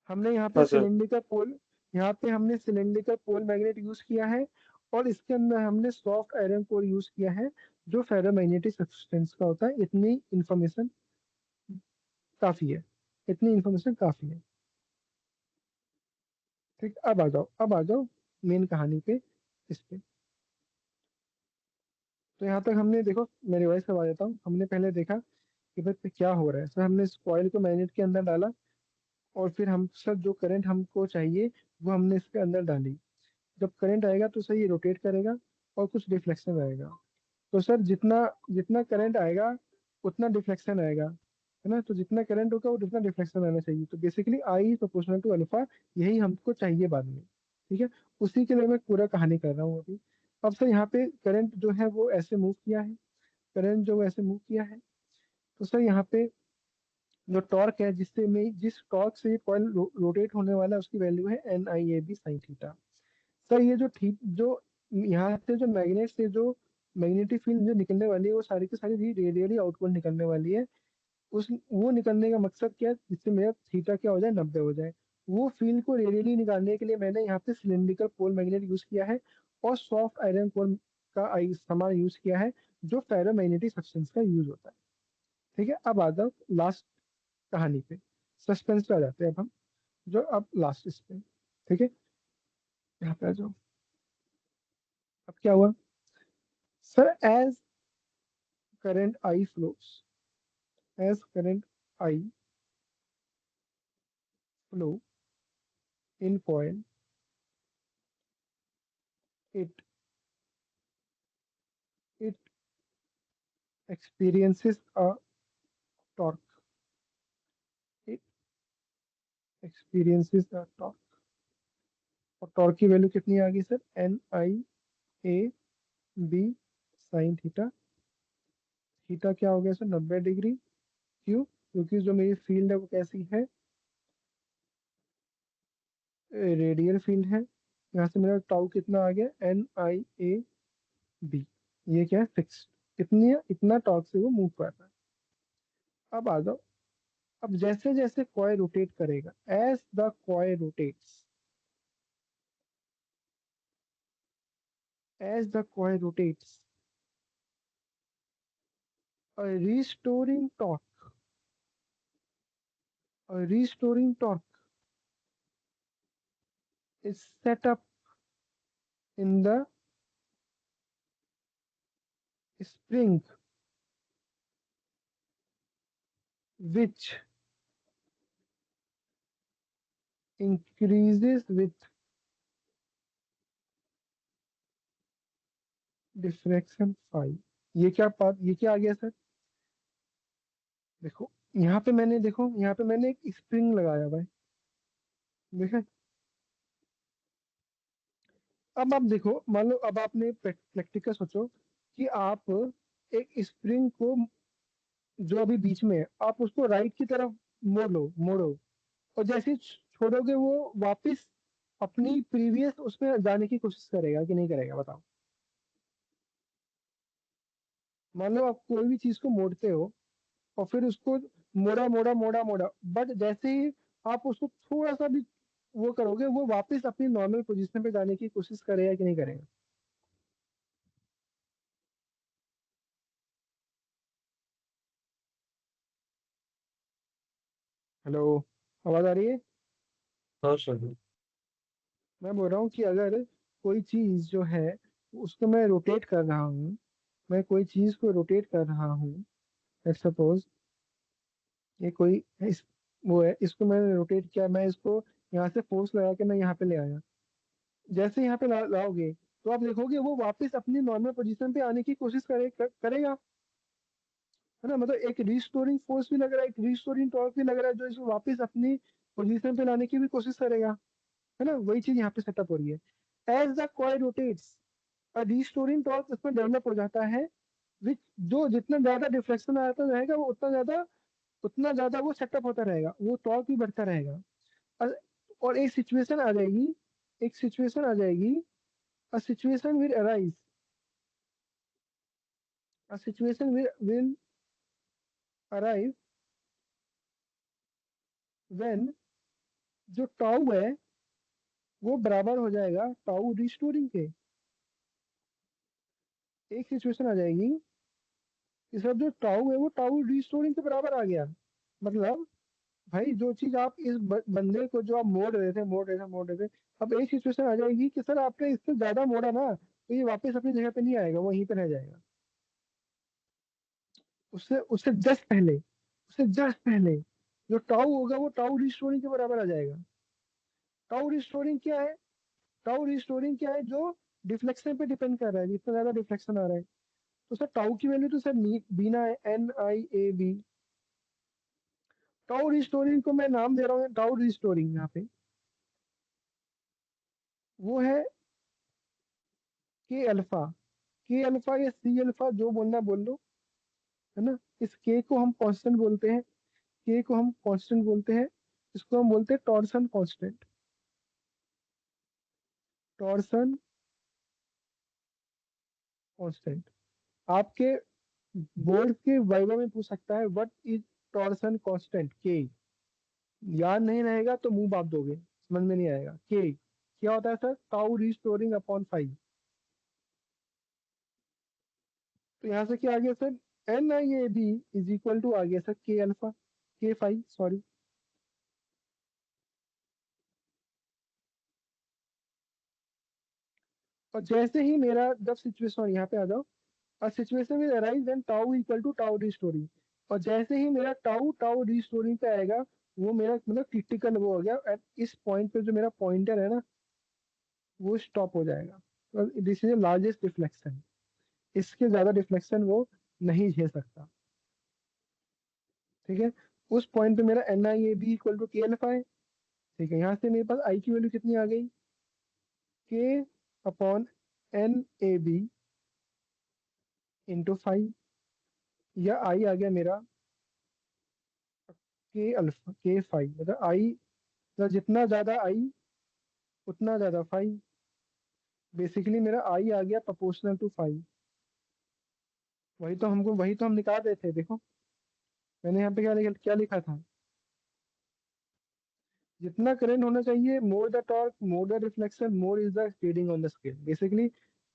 हमने यहाँ पे हाँ सर। सिलेंडरिकल पोल यहाँ पे हमने सिलेंडरिकल पोल मैग्नेट यूज किया है, और इसके अंदर हमने सॉफ्ट आयरन कोर यूज किया है जो फेरोमैग्नेटिक सब्सटेंस का होता है। इतनी इंफॉर्मेशन काफी है, इतनी इंफॉर्मेशन काफी है। ठीक, अब आ जाओ मेन कहानी पे, इस पे। तो यहाँ तक हमने देखो, मैं रिवाइज करवा देता हूँ। हमने पहले देखा कि भाई क्या हो रहा है सर, हमने इस कॉइल को मैग्नेट के अंदर डाला, और फिर हम सर जो करंट हमको चाहिए वो हमने इसके अंदर डाली। जब करंट आएगा तो सर ये रोटेट करेगा और कुछ डिफ्लेक्शन आएगा। तो सर जितना जितना करंट आएगा उतना डिफ्लेक्शन आएगा, है ना। तो जितना करंट होगा वो जितना डिफ्लेक्शन आना चाहिए। तो basically I proportional to alpha, यही हमको चाहिए बाद में। ठीक है, उसी के लिए मैं पूरा कहानी कर रहा हूँ अभी। अब सर यहाँ पे करंट जो है वो ऐसे मूव किया है, करंट जो ऐसे मूव किया है। तो सर यहाँ पे जो टॉर्क है, जिस टॉर्क से ये कॉइल रोटेट होने वाला है, उसकी वैल्यू है NIAB sin थीटा। सर ये जो यहाँ से जो मैग्नेट से जो मैग्नेटिक फील्ड जो निकलने वाली है वो सारी की सारी रेडियली आउटवर्ड निकलने वाली है। उस वो निकलने का मकसद क्या है, जिससे मेरा थीटा क्या हो जाए, 90 हो जाए। वो फील्ड को रेडियली निकालने के लिए मैंने यहाँ पे सिलिंड्रिकल पोल मैग्नेट यूज किया है, और सॉफ्ट आयरन कोर का सामान यूज किया है जो फेरोमैग्नेटिक सब्सटेंस का यूज होता है। ठीक है, अब आ जाओ लास्ट कहानी पे, सस्पेंस पे आ जाते हैं अब हम, जो अब लास्ट इस पे। ठीक है, यहाँ पे आ जाओ। अब क्या हुआ sir, current I flows, as current I flow in coil, it it experiences a torque. It experiences a torque. और टॉर्क की वैल्यू कितनी आ गई sir, NIAB sine theta. Theta क्या हो गया सर, 90 डिग्री। क्यों, क्योंकि जो मेरी फील्ड है वो कैसी है, रेडियल फील्ड है, यहाँ से मेरा टाउ कितना आ गया NIAB, ये क्या है फिक्स्ड, इतनी इतना टॉर्क से वो मूव कर रहा है। अब आ जाओ, अब जैसे जैसे कॉइल रोटेट करेगा, as the coil rotates, as the coil rotates, a restoring torque, a restoring torque is set up in the spring, which increases with diffraction phi। ये क्या बात, ये क्या आ गया सर? देखो यहाँ पे मैंने, देखो यहाँ पे मैंने एक स्प्रिंग लगाया हुआ है, देखा? अब आप देखो, मान लो अब आपने प्रैक्टिकल सोचो कि आप एक स्प्रिंग को जो अभी बीच में है, आप उसको राइट की तरफ मोड़ो, और जैसे ही छोड़ोगे वो वापस अपनी प्रीवियस उसमें जाने की कोशिश करेगा कि नहीं करेगा, बताओ? मान लो आप कोई भी चीज को मोड़ते हो और फिर उसको मोड़ा, बट जैसे ही आप उसको थोड़ा सा भी वो करोगे, वो वापस अपनी नॉर्मल पोजीशन पे जाने की कोशिश करेगा कि नहीं करेगा? हेलो, आवाज आ रही है? हाँ सर। मैं बोल रहा हूँ कि अगर कोई चीज जो है उसको मैं रोटेट कर रहा हूँ, मैं कोई चीज को रोटेट कर रहा हूँ, लेट्स सपोज ये कोई वो है, इसको मैंने रोटेट किया, मैं इसको यहाँ से फोर्स लगा के मैं यहाँ पे ले आया, जैसे यहाँ पे लाओगे तो आप देखोगे वो वापस अपनी नॉर्मल पोजीशन पे आने की कोशिश करेगा, है ना? मतलब एक रिस्टोरिंग फोर्स भी लग रहा है, एक रिस्टोरिंग टॉर्क भी लग रहा है, जो इसको वापस अपनी पोजीशन पे लाने की भी कोशिश करेगा, है ना? वही चीज यहाँ पे सेटअप हो रही है। As the coil rotates, a restoring torque इसमें डेवलप हो जाता है, विच जो जितना ज्यादा डिफ्लेक्शन आता रहेगा वो उतना ज्यादा वो सेटअप होता रहेगा, वो टॉर्क भी बढ़ता रहेगा। और और एक सिचुएशन आ जाएगी, a situation will arise, a situation will arrive when जो टाउ है वो बराबर हो जाएगा टाउ रिस्टोरिंग के। एक सिचुएशन आ जाएगी कि सर जो टाउ है वो टाउ रिस्टोरिंग के बराबर आ गया, मतलब भाई जो चीज आप इस बंदे को जो आप मोड़ रहे थे, अब एक सिचुएशन आ जाएगी कि सर आपने इससे ज्यादा मोड़ा ना, तो ये वापस अपनी जगह पे नहीं आएगा, वो वहीं पे रह जाएगा। उससे उससे जस्ट पहले जो टाउ होगा वो टाउ रिस्टोरिंग के बराबर आ जाएगा। टाउ रिस्टोरिंग क्या है? टाउ रिस्टोरिंग क्या है? जो डिफ्लेक्शन पे डिपेंड कर रहा है, जितना ज्यादा डिफ्लेक्शन आ रहा है। तो सर टाउ की वैल्यू तो सर बीना है, NIAB। टाउ रिस्टोरिंग को मैं नाम दे रहा हूँ टाउ रिस्टोरिंग, यहाँ पे वो है के अल्फा या C अल्फा, जो बोलना बोल लो, है ना? इस के को हम कांस्टेंट बोलते हैं, इसको हम बोलते हैं टॉर्सन कांस्टेंट, टॉर्सन कांस्टेंट। आपके बोर्ड के वाइवा में पूछ सकता है व्हाट इज टॉर्सन कांस्टेंट के, याद नहीं रहेगा तो मुंह बाप दोगे, समझ में नहीं आएगा। के क्या होता है सर? Tau restoring upon 5। तो यहाँ से क्या आ गया sir? NIAB is equal to आ गया सर K5, सॉरी। और जैसे ही मेरा जब सिचुएशन, यहाँ पे आ जाओ, और situation will arise when tau equal to tau restoring, और जैसे ही मेरा टाउ टाउ रिस्टोरिंग पे आएगा, वो मेरा मतलब क्रिटिकल वो हो गया, एट इस पॉइंट पे जो मेरा पॉइंटर है ना वो स्टॉप हो जाएगा। दिस इज लार्जेस्ट डिफ्लेक्शन, इसके ज्यादा डिफ्लेक्शन वो नहीं झेल सकता, ठीक है? उस पॉइंट पे मेरा NIAB equal to K alpha है, ठीक है? यहाँ से मेरे पास आई की वैल्यू कितनी आ गई? K/NAB इंटू 5, या आई आ गया मेरा K5, मतलब आई, तो जितना ज्यादा आई उतना ज्यादा फाई। बेसिकली मेरा आई आ गया प्रोपोर्शनल टू फाई। वही तो हम निकाल रहे थे, देखो मैंने यहाँ पे क्या लिखा था। जितना करंट होना चाहिए, more the torque more the reflection more is the reading on the scale. Basically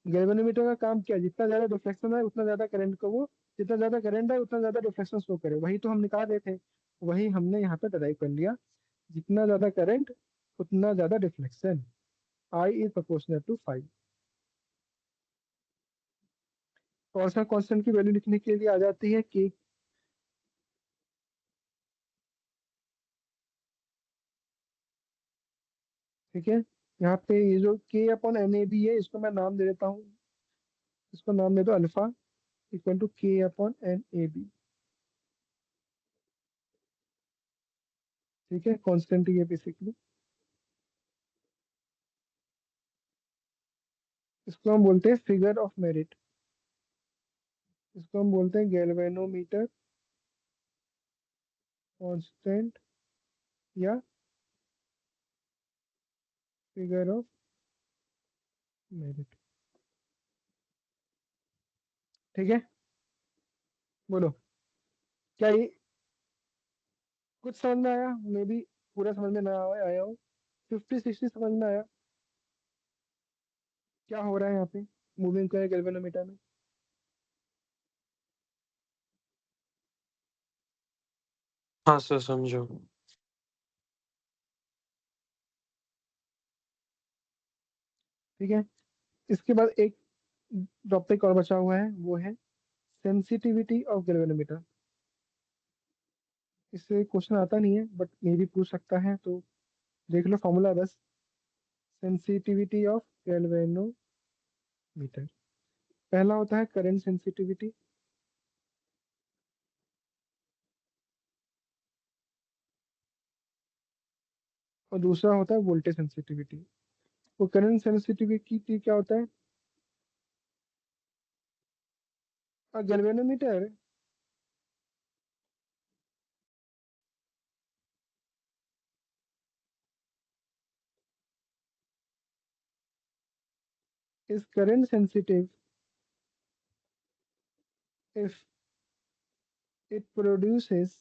galvanometer का काम क्या है, जितना ज्यादा रिफ्लेक्शन है उतना ज्यादा करंट को वो, जितना ज्यादा करंट है उतना ज्यादा रिफ्लेक्शन शो करे। वही तो हम निकाल रहे थे, वही हमने यहाँ पे डराइव कर लिया। जितना ज्यादा करंट उतना ज्यादा reflection, I is proportional to five. Torsional constant की वैल्यू लिखने के लिए आ जाती है के। ठीक है, यहाँ पे ये जो के अपॉन एन ए बी है, इसको मैं नाम दे देता हूँ, इसको नाम दे दो alpha equal to K upon N A B. ठीक है, कांस्टेंट ही है बेसिकली। इसको हम बोलते हैं फिगर ऑफ मेरिट, इसको हम बोलते हैं गैल्वेनोमीटर कांस्टेंट या फिगर ऑफ मेरिट। ठीक है, बोलो क्या ये कुछ समझ में आया? मे बी पूरा समझ में ना आया हो, 50-60 समझ में आया क्या हो रहा है यहाँ पे मूविंग को गैल्वेनोमीटर में। हाँ सर, समझो। ठीक है, इसके बाद एक टॉपिक और बचा हुआ है, वो है सेंसिटिविटी ऑफ गैल्वेनोमीटर। इससे क्वेश्चन आता नहीं है बट मे भी पूछ सकता है, तो देख लो फॉर्मूला बस। सेंसिटिविटी ऑफ गैल्वेनोमीटर, पहला होता है करंट सेंसिटिविटी, और दूसरा होता है वोल्टेज सेंसिटिविटी। वो करंट सेंसिटिविटी क्या होता है? Galvanometer is current sensitive if it produces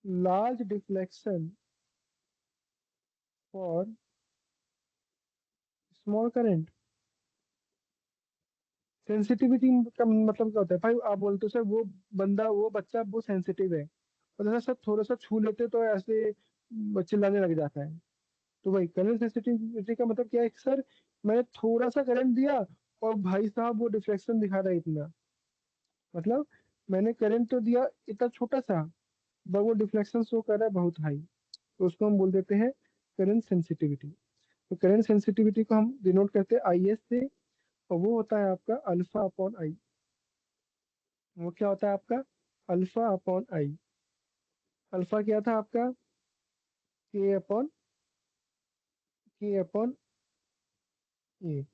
large deflection for small current। Sensitivity का मतलब क्या होता है भाई? आप बोलते हो सर वो बंदा, वो बच्चा वो सेंसिटिव है, और जैसा सब थोड़ा सा छू लेते तो ऐसे चिल्लाने लग जाता है। तो भाई करंट सेंसिटिविटी का मतलब क्या है कि सर मैंने थोड़ा सा करंट दिया और भाई साहब वो डिफ्लेक्शन दिखा रहा है इतना, मतलब मैंने करंट तो दिया इतना छोटा सा, पर वो डिफ्लेक्शन शो कर रहा है बहुत हाई, तो उसको हम बोल देते हैं करंट सेंसिटिविटी। तो करंट सेंसिटिविटी को हम डिनोट करते हैं आई एस से, और वो होता है आपका अल्फा अपॉन आई। वो क्या होता है आपका? Alpha upon I. अल्फा क्या था आपका? के अपॉन ए।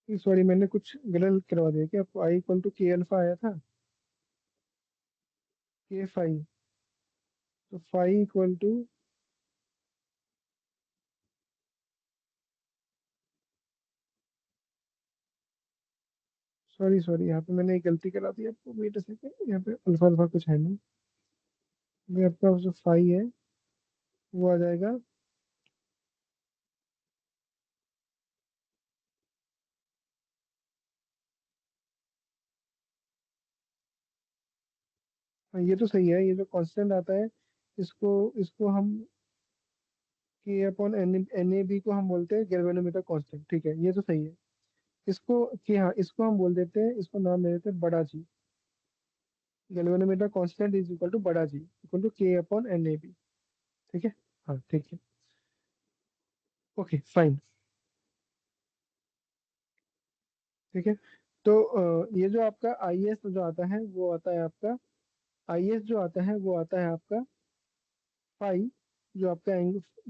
सॉरी, मैंने कुछ गलत करवा दिया कि आपको I equal to K alpha आया था, के फाई। तो phi equal to, sorry sorry, यहाँ पे मैंने एक गलती करा दी आपको, वेट अ सेकंड, यहाँ पे अल्फा अल्फा कुछ है नहीं। ये आपका जो फाई है वो आ जाएगा, हाँ ये तो सही है, ये जो कांस्टेंट आता है इसको इसको हम के अपॉन एन ए बी को हम बोलते हैं गैल्वेनोमीटर कांस्टेंट। ठीक है, ये तो सही है। इसको कि हाँ, इसको हम बोल देते हैं, इसको नाम दे देते हैं बड़ा G. Galvanometer constant is equal to बड़ा G equal to K upon N A B. ठीक है, हाँ ठीक है, ओके फाइन। ठीक है, तो ये जो आपका आई एस जो आता है वो आता है आपका, आई एस जो आता है वो आता है आपका फाई, जो आपका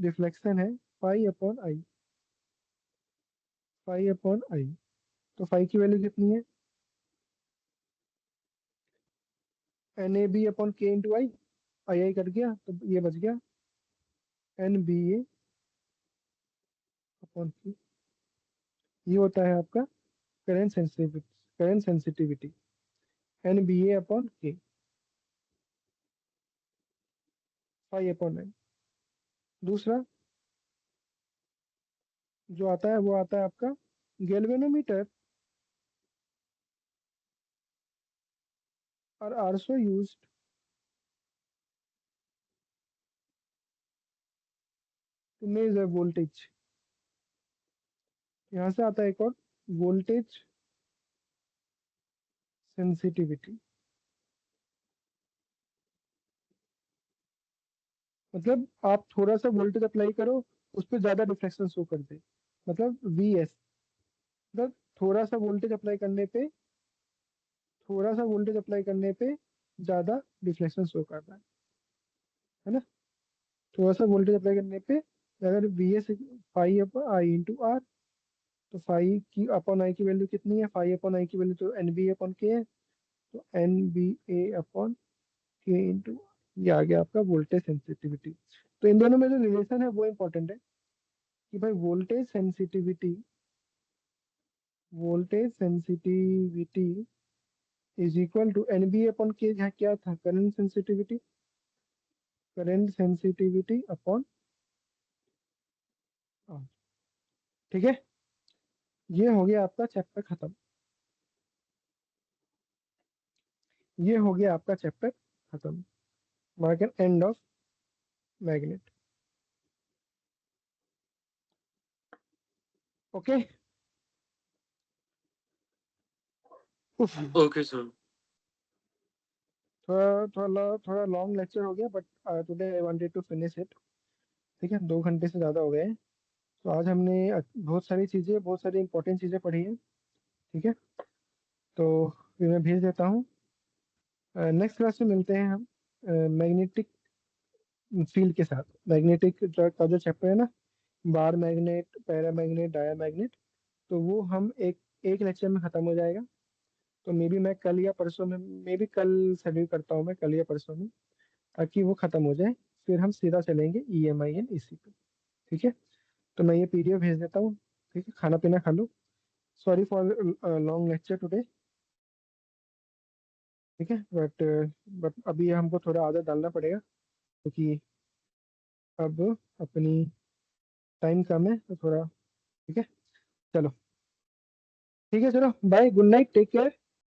रिफ्लेक्शन है, phi upon I. Five upon I. तो फाइव की वैल्यू कितनी है? N A B upon K into I. I I cut गया तो ये बच गया एन बी ए अपॉन के। ये होता है आपका current sensitivity N B A upon K, five upon nine. दूसरा जो आता है वो आता है आपका galvanometer are also used to measure voltage. यहाँ से आता है एक और वोल्टेज सेंसिटिविटी। मतलब आप थोड़ा सा वोल्टेज अप्लाई करो, उस पर ज्यादा डिफ्लेक्शन शो कर दे, मतलब वी एस। मतलब थोड़ा सा वोल्टेज अप्लाई करने पे ज्यादा डिफ्लेक्शन शो कर रहा है ना। थोड़ा सा वोल्टेज अप्लाई करने पे अगर V S five upon I into R, तो फाइव की अपॉन आई की वैल्यू कितनी है? फाइव अपॉन आई की वैल्यू तो एन बी ए अपॉन के है, तो N B A upon K into, ये आ गया आपका वोल्टेज सेंसिटिविटी। तो इन दोनों में जो रिलेशन है वो इंपॉर्टेंट है कि भाई voltage sensitivity is equal to N B upon K. क्या था? Current sensitivity upon R. ठीक है, ये हो गया आपका चैप्टर खत्म। ये हो गया आपका चैप्टर खत्म। Mark an end of magnet. Okay. Okay sir. थोड़ा लॉन्ग लेक्चर हो गया, but today I wanted to finish it. ठीक है, 2 घंटे से ज़्यादा हो गए हैं। तो आज हमने बहुत सारी इंपॉर्टेंट चीज़ें पढ़ी हैं। ठीक है, तो फिर मैं भेज देता हूँ। नेक्स्ट क्लास में मिलते हैं हम मैग्नेटिक फील्ड के साथ। मैग्नेटिक का जो चैप्टर है ना, bar magnet, para magnet, dia magnet, तो वो हम एक लेक्चर में ख़त्म हो जाएगा। तो मे बी मैं कल या परसों में, मे बी कल शेड्यूल करता हूँ मैं, कल या परसों में, ताकि वो ख़त्म हो जाए। फिर हम सीधा चलेंगे ई एम आई एंड ई सी पे। ठीक है, तो मैं ये पीडीएफ भेज देता हूँ। ठीक है, खाना पीना खा लो। Sorry for long lecture today. ठीक है, बट अभी हमको थोड़ा आदत डालना पड़ेगा, क्योंकि अब अपनी टाइम कम है, तो थोड़ा। ठीक है, चलो ठीक है, चलो bye, good night, take care.